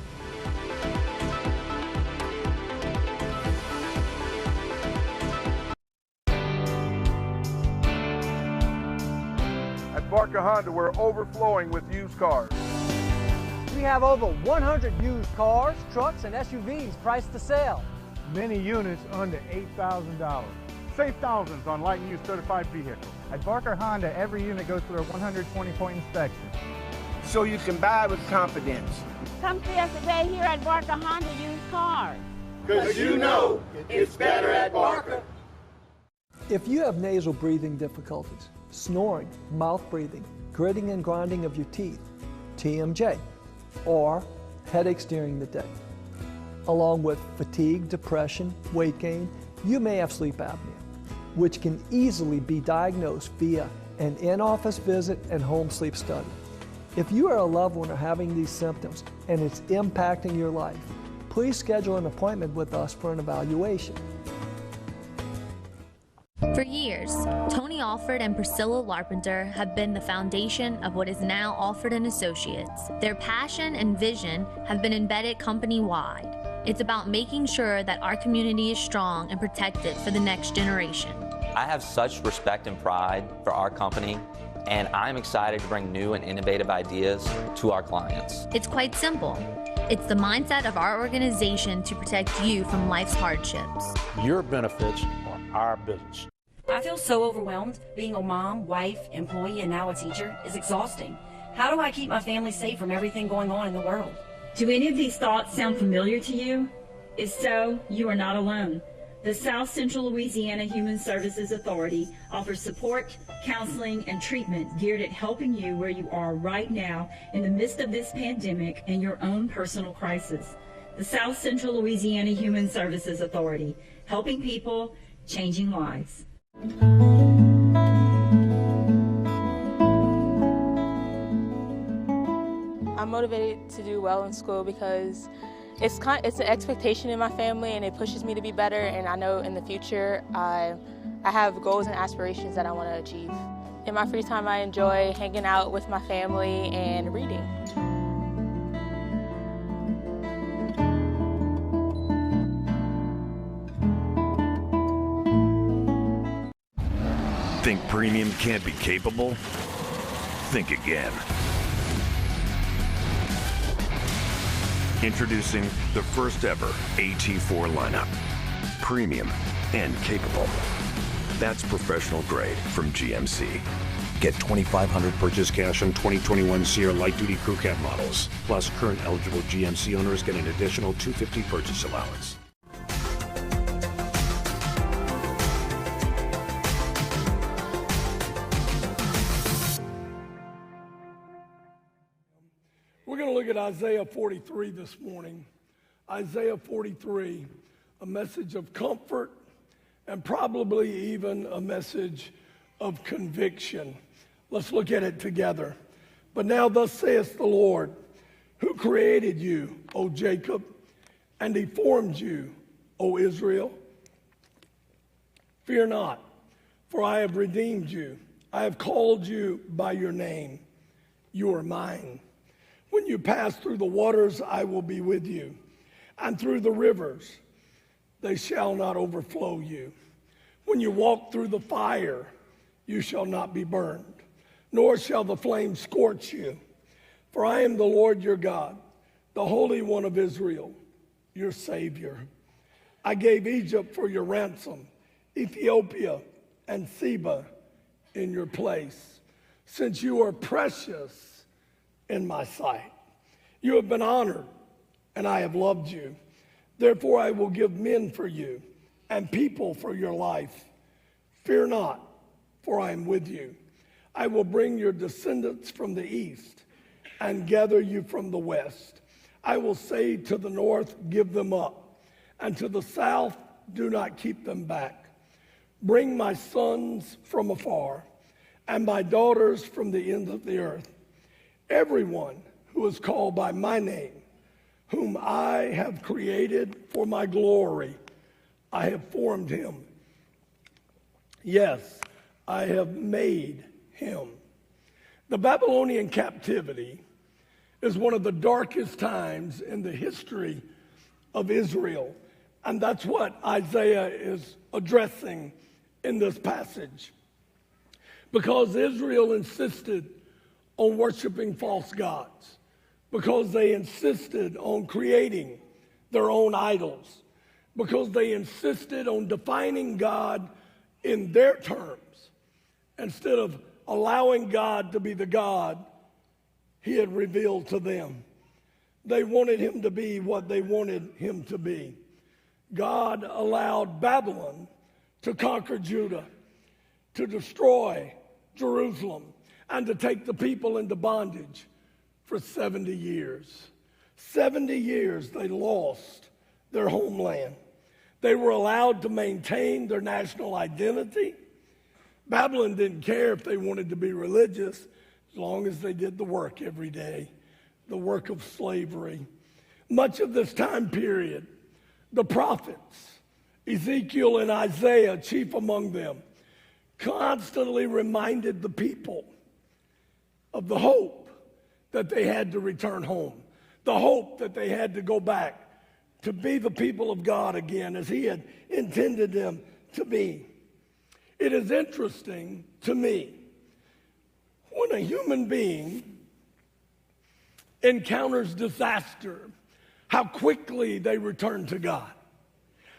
Barker Honda, we're overflowing with used cars. We have over 100 used cars, trucks, and SUVs priced to sell. Many units under $8,000. Save thousands on light and used certified vehicles. At Barker Honda, every unit goes through a 120-point inspection. So you can buy with confidence. Come see us today here at Barker Honda Used Cars. Because you know it's better at Barker. If you have nasal breathing difficulties, snoring, mouth breathing, gritting and grinding of your teeth, TMJ, or headaches during the day, along with fatigue, depression, weight gain, you may have sleep apnea, which can easily be diagnosed via an in-office visit and home sleep study. If you are a loved one or having these symptoms and it's impacting your life, please schedule an appointment with us for an evaluation. For years, Tony Alford and Priscilla Larpenter have been the foundation of what is now Alford & Associates. Their passion and vision have been embedded company-wide. It's about making sure that our community is strong and protected for the next generation. I have such respect and pride for our company, and I'm excited to bring new and innovative ideas to our clients. It's quite simple. It's the mindset of our organization to protect you from life's hardships. Your benefits are our business. I feel so overwhelmed. Being a mom, wife, employee, and now a teacher is exhausting. How do I keep my family safe from everything going on in the world? Do any of these thoughts sound familiar to you? If so, you are not alone. The South Central Louisiana Human Services Authority offers support, counseling, and treatment geared at helping you where you are right now in the midst of this pandemic and your own personal crisis. The South Central Louisiana Human Services Authority, helping people, changing lives. I'm motivated to do well in school because it's an expectation in my family, and it pushes me to be better, and I know in the future I have goals and aspirations that I want to achieve. In my free time, I enjoy hanging out with my family and reading. Think premium can't be capable? Think again. Introducing the first ever AT4 lineup. Premium and capable. That's professional grade from GMC. Get $2,500 purchase cash on 2021 Sierra light duty crew cab models. Plus current eligible GMC owners get an additional $250 purchase allowance. We're going to look at Isaiah 43 this morning. Isaiah 43, a message of comfort and probably even a message of conviction. Let's look at it together. But now thus saith the Lord, who created you, O Jacob, and he formed you, O Israel. Fear not, for I have redeemed you. I have called you by your name. You are mine. When you pass through the waters, I will be with you. And through the rivers, they shall not overflow you. When you walk through the fire, you shall not be burned, nor shall the flame scorch you. For I am the Lord your God, the Holy One of Israel, your Savior. I gave Egypt for your ransom, Ethiopia and Seba in your place, since you are precious in my sight. You have been honored, and I have loved you. Therefore I will give men for you, and people for your life. Fear not, for I am with you. I will bring your descendants from the east, and gather you from the west. I will say to the north, give them up, and to the south, do not keep them back. Bring my sons from afar, and my daughters from the ends of the earth. Everyone who is called by my name, whom I have created for my glory, I have formed him. Yes, I have made him. The Babylonian captivity is one of the darkest times in the history of Israel. And that's what Isaiah is addressing in this passage. Because Israel insisted on worshiping false gods, because they insisted on creating their own idols, because they insisted on defining God in their terms, instead of allowing God to be the God he had revealed to them. They wanted him to be what they wanted him to be. God allowed Babylon to conquer Judah, to destroy Jerusalem, and to take the people into bondage for 70 years. 70 years they lost their homeland. They were allowed to maintain their national identity. Babylon didn't care if they wanted to be religious, as long as they did the work every day, the work of slavery. Much of this time period, the prophets, Ezekiel and Isaiah, chief among them, constantly reminded the people of the hope that they had to return home, the hope that they had to go back to be the people of God again as he had intended them to be. It is interesting to me when a human being encounters disaster, how quickly they return to God,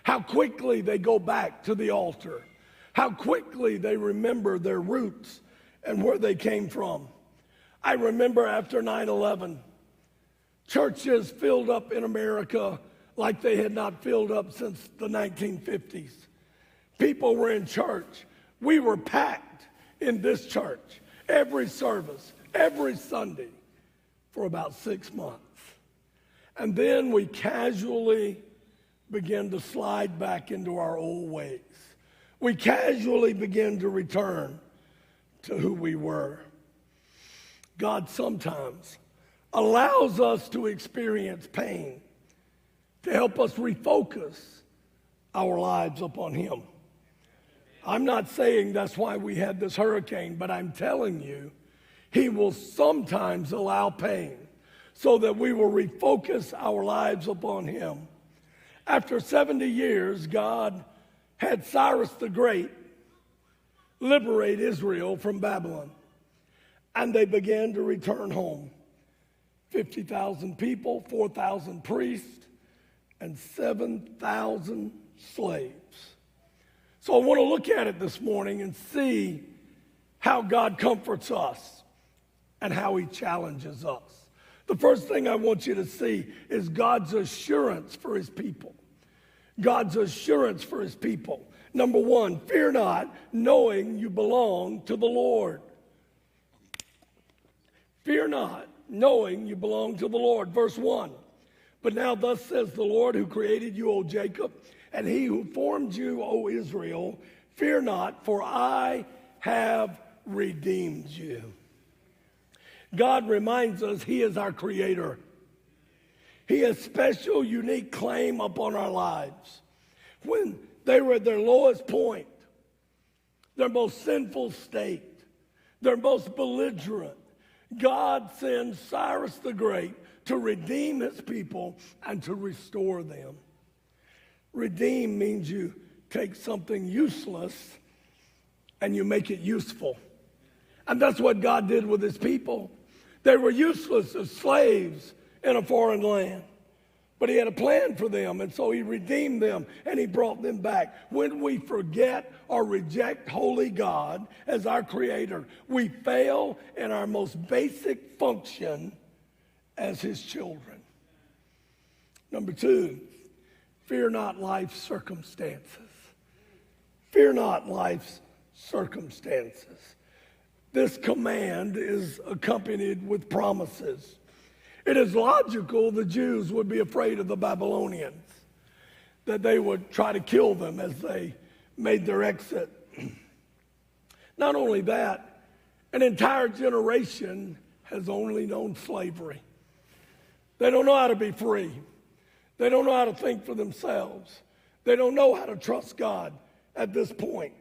how quickly they go back to the altar, how quickly they remember their roots and where they came from. I remember after 9/11, churches filled up in America like they had not filled up since the 1950s. People were in church. We were packed in this church, every service, every Sunday, for about 6 months. And then we casually began to slide back into our old ways. We casually began to return to who we were. God sometimes allows us to experience pain to help us refocus our lives upon him. I'm not saying that's why we had this hurricane, but I'm telling you, he will sometimes allow pain so that we will refocus our lives upon him. After 70 years, God had Cyrus the Great liberate Israel from Babylon, and they began to return home. 50,000 people, 4,000 priests, and 7,000 slaves. So I want to look at it this morning and see how God comforts us and how he challenges us. The first thing I want you to see is God's assurance for his people. God's assurance for his people. Number one, fear not, knowing you belong to the Lord. Fear not, knowing you belong to the Lord. Verse 1, but now thus says the Lord who created you, O Jacob, and he who formed you, O Israel, fear not, for I have redeemed you. God reminds us He is our creator. He has special, unique claim upon our lives. When they were at their lowest point, their most sinful state, their most belligerent, God sends Cyrus the Great to redeem his people and to restore them. Redeem means you take something useless and you make it useful. And that's what God did with his people. They were useless as slaves in a foreign land. But he had a plan for them, and so he redeemed them, and he brought them back. When we forget or reject holy God as our creator, we fail in our most basic function as his children. Number 2, fear not life's circumstances. Fear not life's circumstances. This command is accompanied with promises. It is logical the Jews would be afraid of the Babylonians, that they would try to kill them as they made their exit. Not only that, an entire generation has only known slavery. They don't know how to be free. They don't know how to think for themselves. They don't know how to trust God at this point.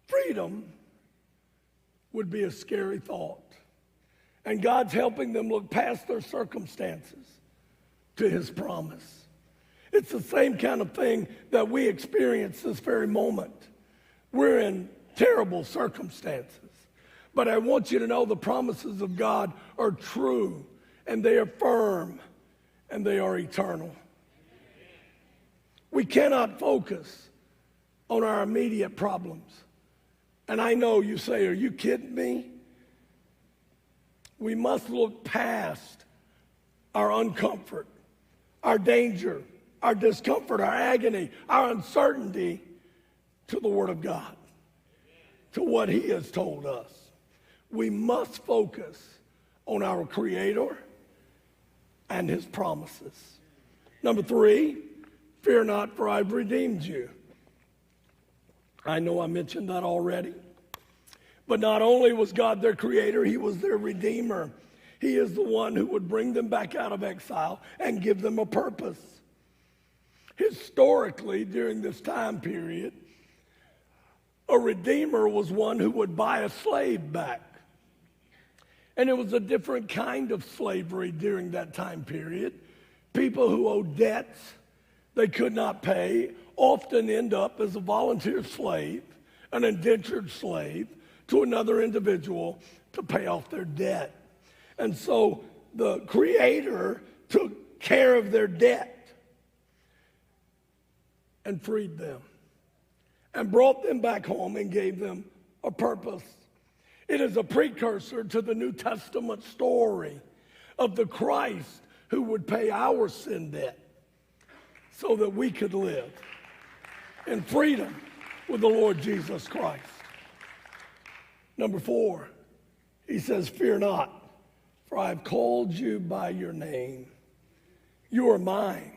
Freedom would be a scary thought. And God's helping them look past their circumstances to his promise. It's the same kind of thing that we experience this very moment. We're in terrible circumstances. But I want you to know the promises of God are true, and they are firm, and they are eternal. We cannot focus on our immediate problems. And I know you say, are you kidding me? We must look past our uncomfort, our danger, our discomfort, our agony, our uncertainty to the Word of God, to what He has told us. We must focus on our Creator and His promises. Number 3, fear not, for I've redeemed you. I know I mentioned that already. But not only was God their creator, He was their redeemer. He is the one who would bring them back out of exile and give them a purpose. Historically, during this time period, a redeemer was one who would buy a slave back. And it was a different kind of slavery during that time period. People who owed debts they could not pay often end up as a volunteer slave, an indentured slave, to another individual to pay off their debt. And so the Creator took care of their debt and freed them and brought them back home and gave them a purpose. It is a precursor to the New Testament story of the Christ who would pay our sin debt so that we could live in freedom with the Lord Jesus Christ. Number 4, he says, fear not, for I have called you by your name. You are mine.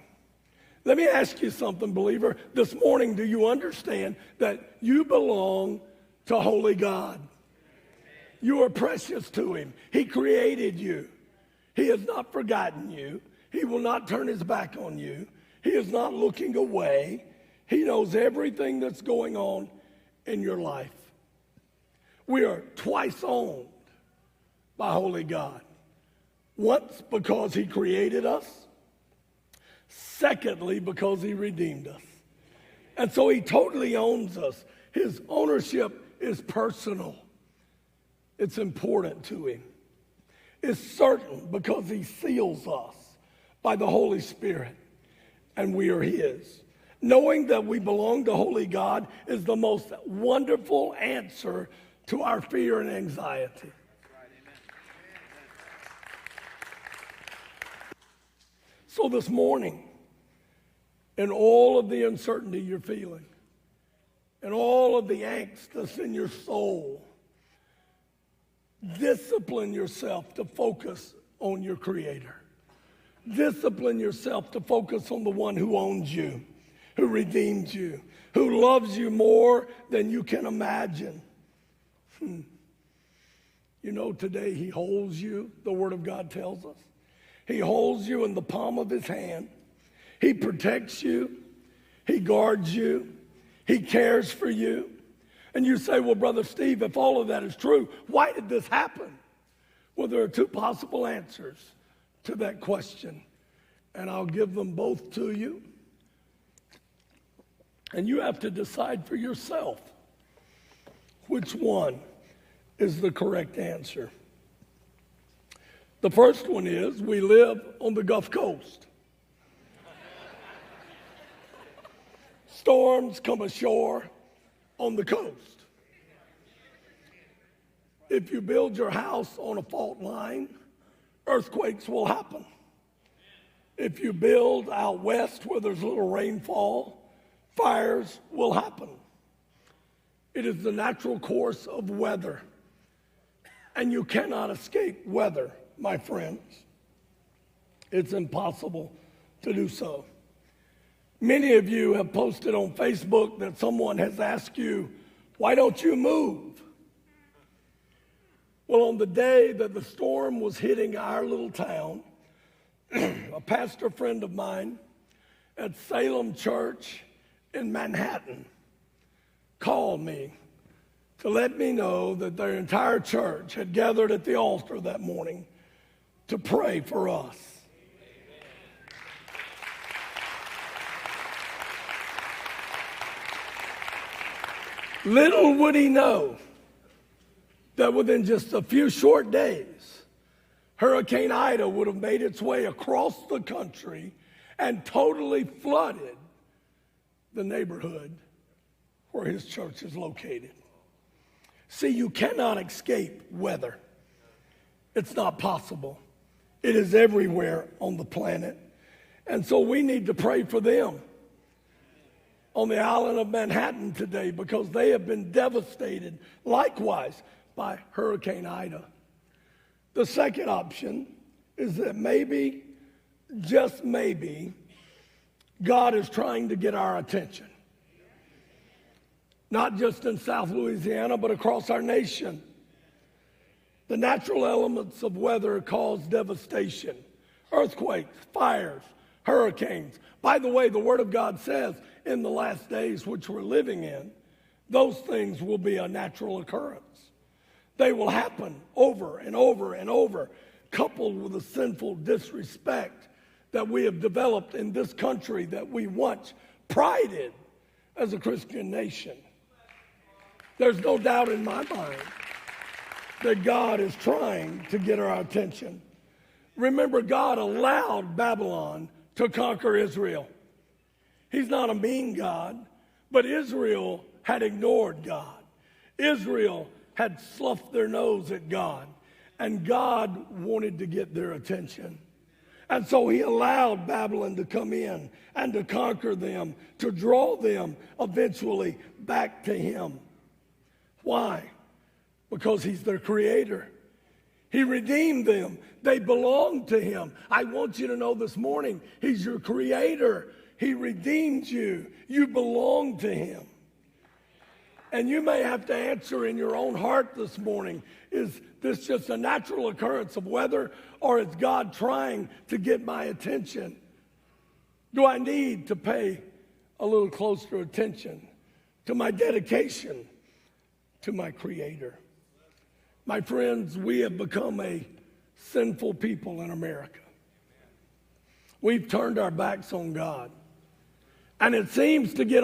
Let me ask you something, believer. This morning, do you understand that you belong to holy God? You are precious to Him. He created you. He has not forgotten you. He will not turn His back on you. He is not looking away. He knows everything that's going on in your life. We are twice owned by holy God. Once because He created us. Secondly, because He redeemed us. And so He totally owns us. His ownership is personal. It's important to Him. It's certain because He seals us by the Holy Spirit, and we are His. Knowing that we belong to holy God is the most wonderful answer to our fear and anxiety. So this morning, in all of the uncertainty you're feeling, and all of the angst that's in your soul, discipline yourself to focus on your Creator. Discipline yourself to focus on the one who owns you, who redeemed you, who loves you more than you can imagine. You know, today he holds you, the Word of God tells us. He holds you in the palm of his hand. He protects you. He guards you. He cares for you. And you say, well, Brother Steve, if all of that is true, why did this happen? Well, there are two possible answers to that question, and I'll give them both to you. And you have to decide for yourself which one is the correct answer. The first one is we live on the Gulf Coast. Storms come ashore on the coast. If you build your house on a fault line, earthquakes will happen. If you build out west where there's little rainfall, fires will happen. It is the natural course of weather. And you cannot escape weather, my friends. It's impossible to do so. Many of you have posted on Facebook that someone has asked you, why don't you move? Well, on the day that the storm was hitting our little town, a pastor friend of mine at Salem Church in Manhattan called me to let me know that their entire church had gathered at the altar that morning to pray for us. Little would he know that within just a few short days, Hurricane Ida would have made its way across the country and totally flooded the neighborhood where his church is located. See, you cannot escape weather. It's not possible. It is everywhere on the planet. And so we need to pray for them on the island of Manhattan today because they have been devastated likewise by Hurricane Ida. The second option is that maybe, just maybe, God is trying to get our attention. Not just in South Louisiana, but across our nation. The natural elements of weather cause devastation. Earthquakes, fires, hurricanes. By the way, the Word of God says in the last days which we're living in, those things will be a natural occurrence. They will happen over and over and over, coupled with the sinful disrespect that we have developed in this country that we once prided as a Christian nation. There's no doubt in my mind that God is trying to get our attention. Remember, God allowed Babylon to conquer Israel. He's not a mean God, but Israel had ignored God. Israel had sloughed their nose at God, and God wanted to get their attention. And so he allowed Babylon to come in and to conquer them, to draw them eventually back to him. Why? Because he's their creator. He redeemed them. They belong to him. I want you to know this morning, he's your creator. He redeemed you. You belong to him. And you may have to answer in your own heart this morning, is this just a natural occurrence of weather, or is God trying to get my attention? Do I need to pay a little closer attention to my dedication to my Creator? My friends, we have become a sinful people in America. We've turned our backs on God. And it seems to get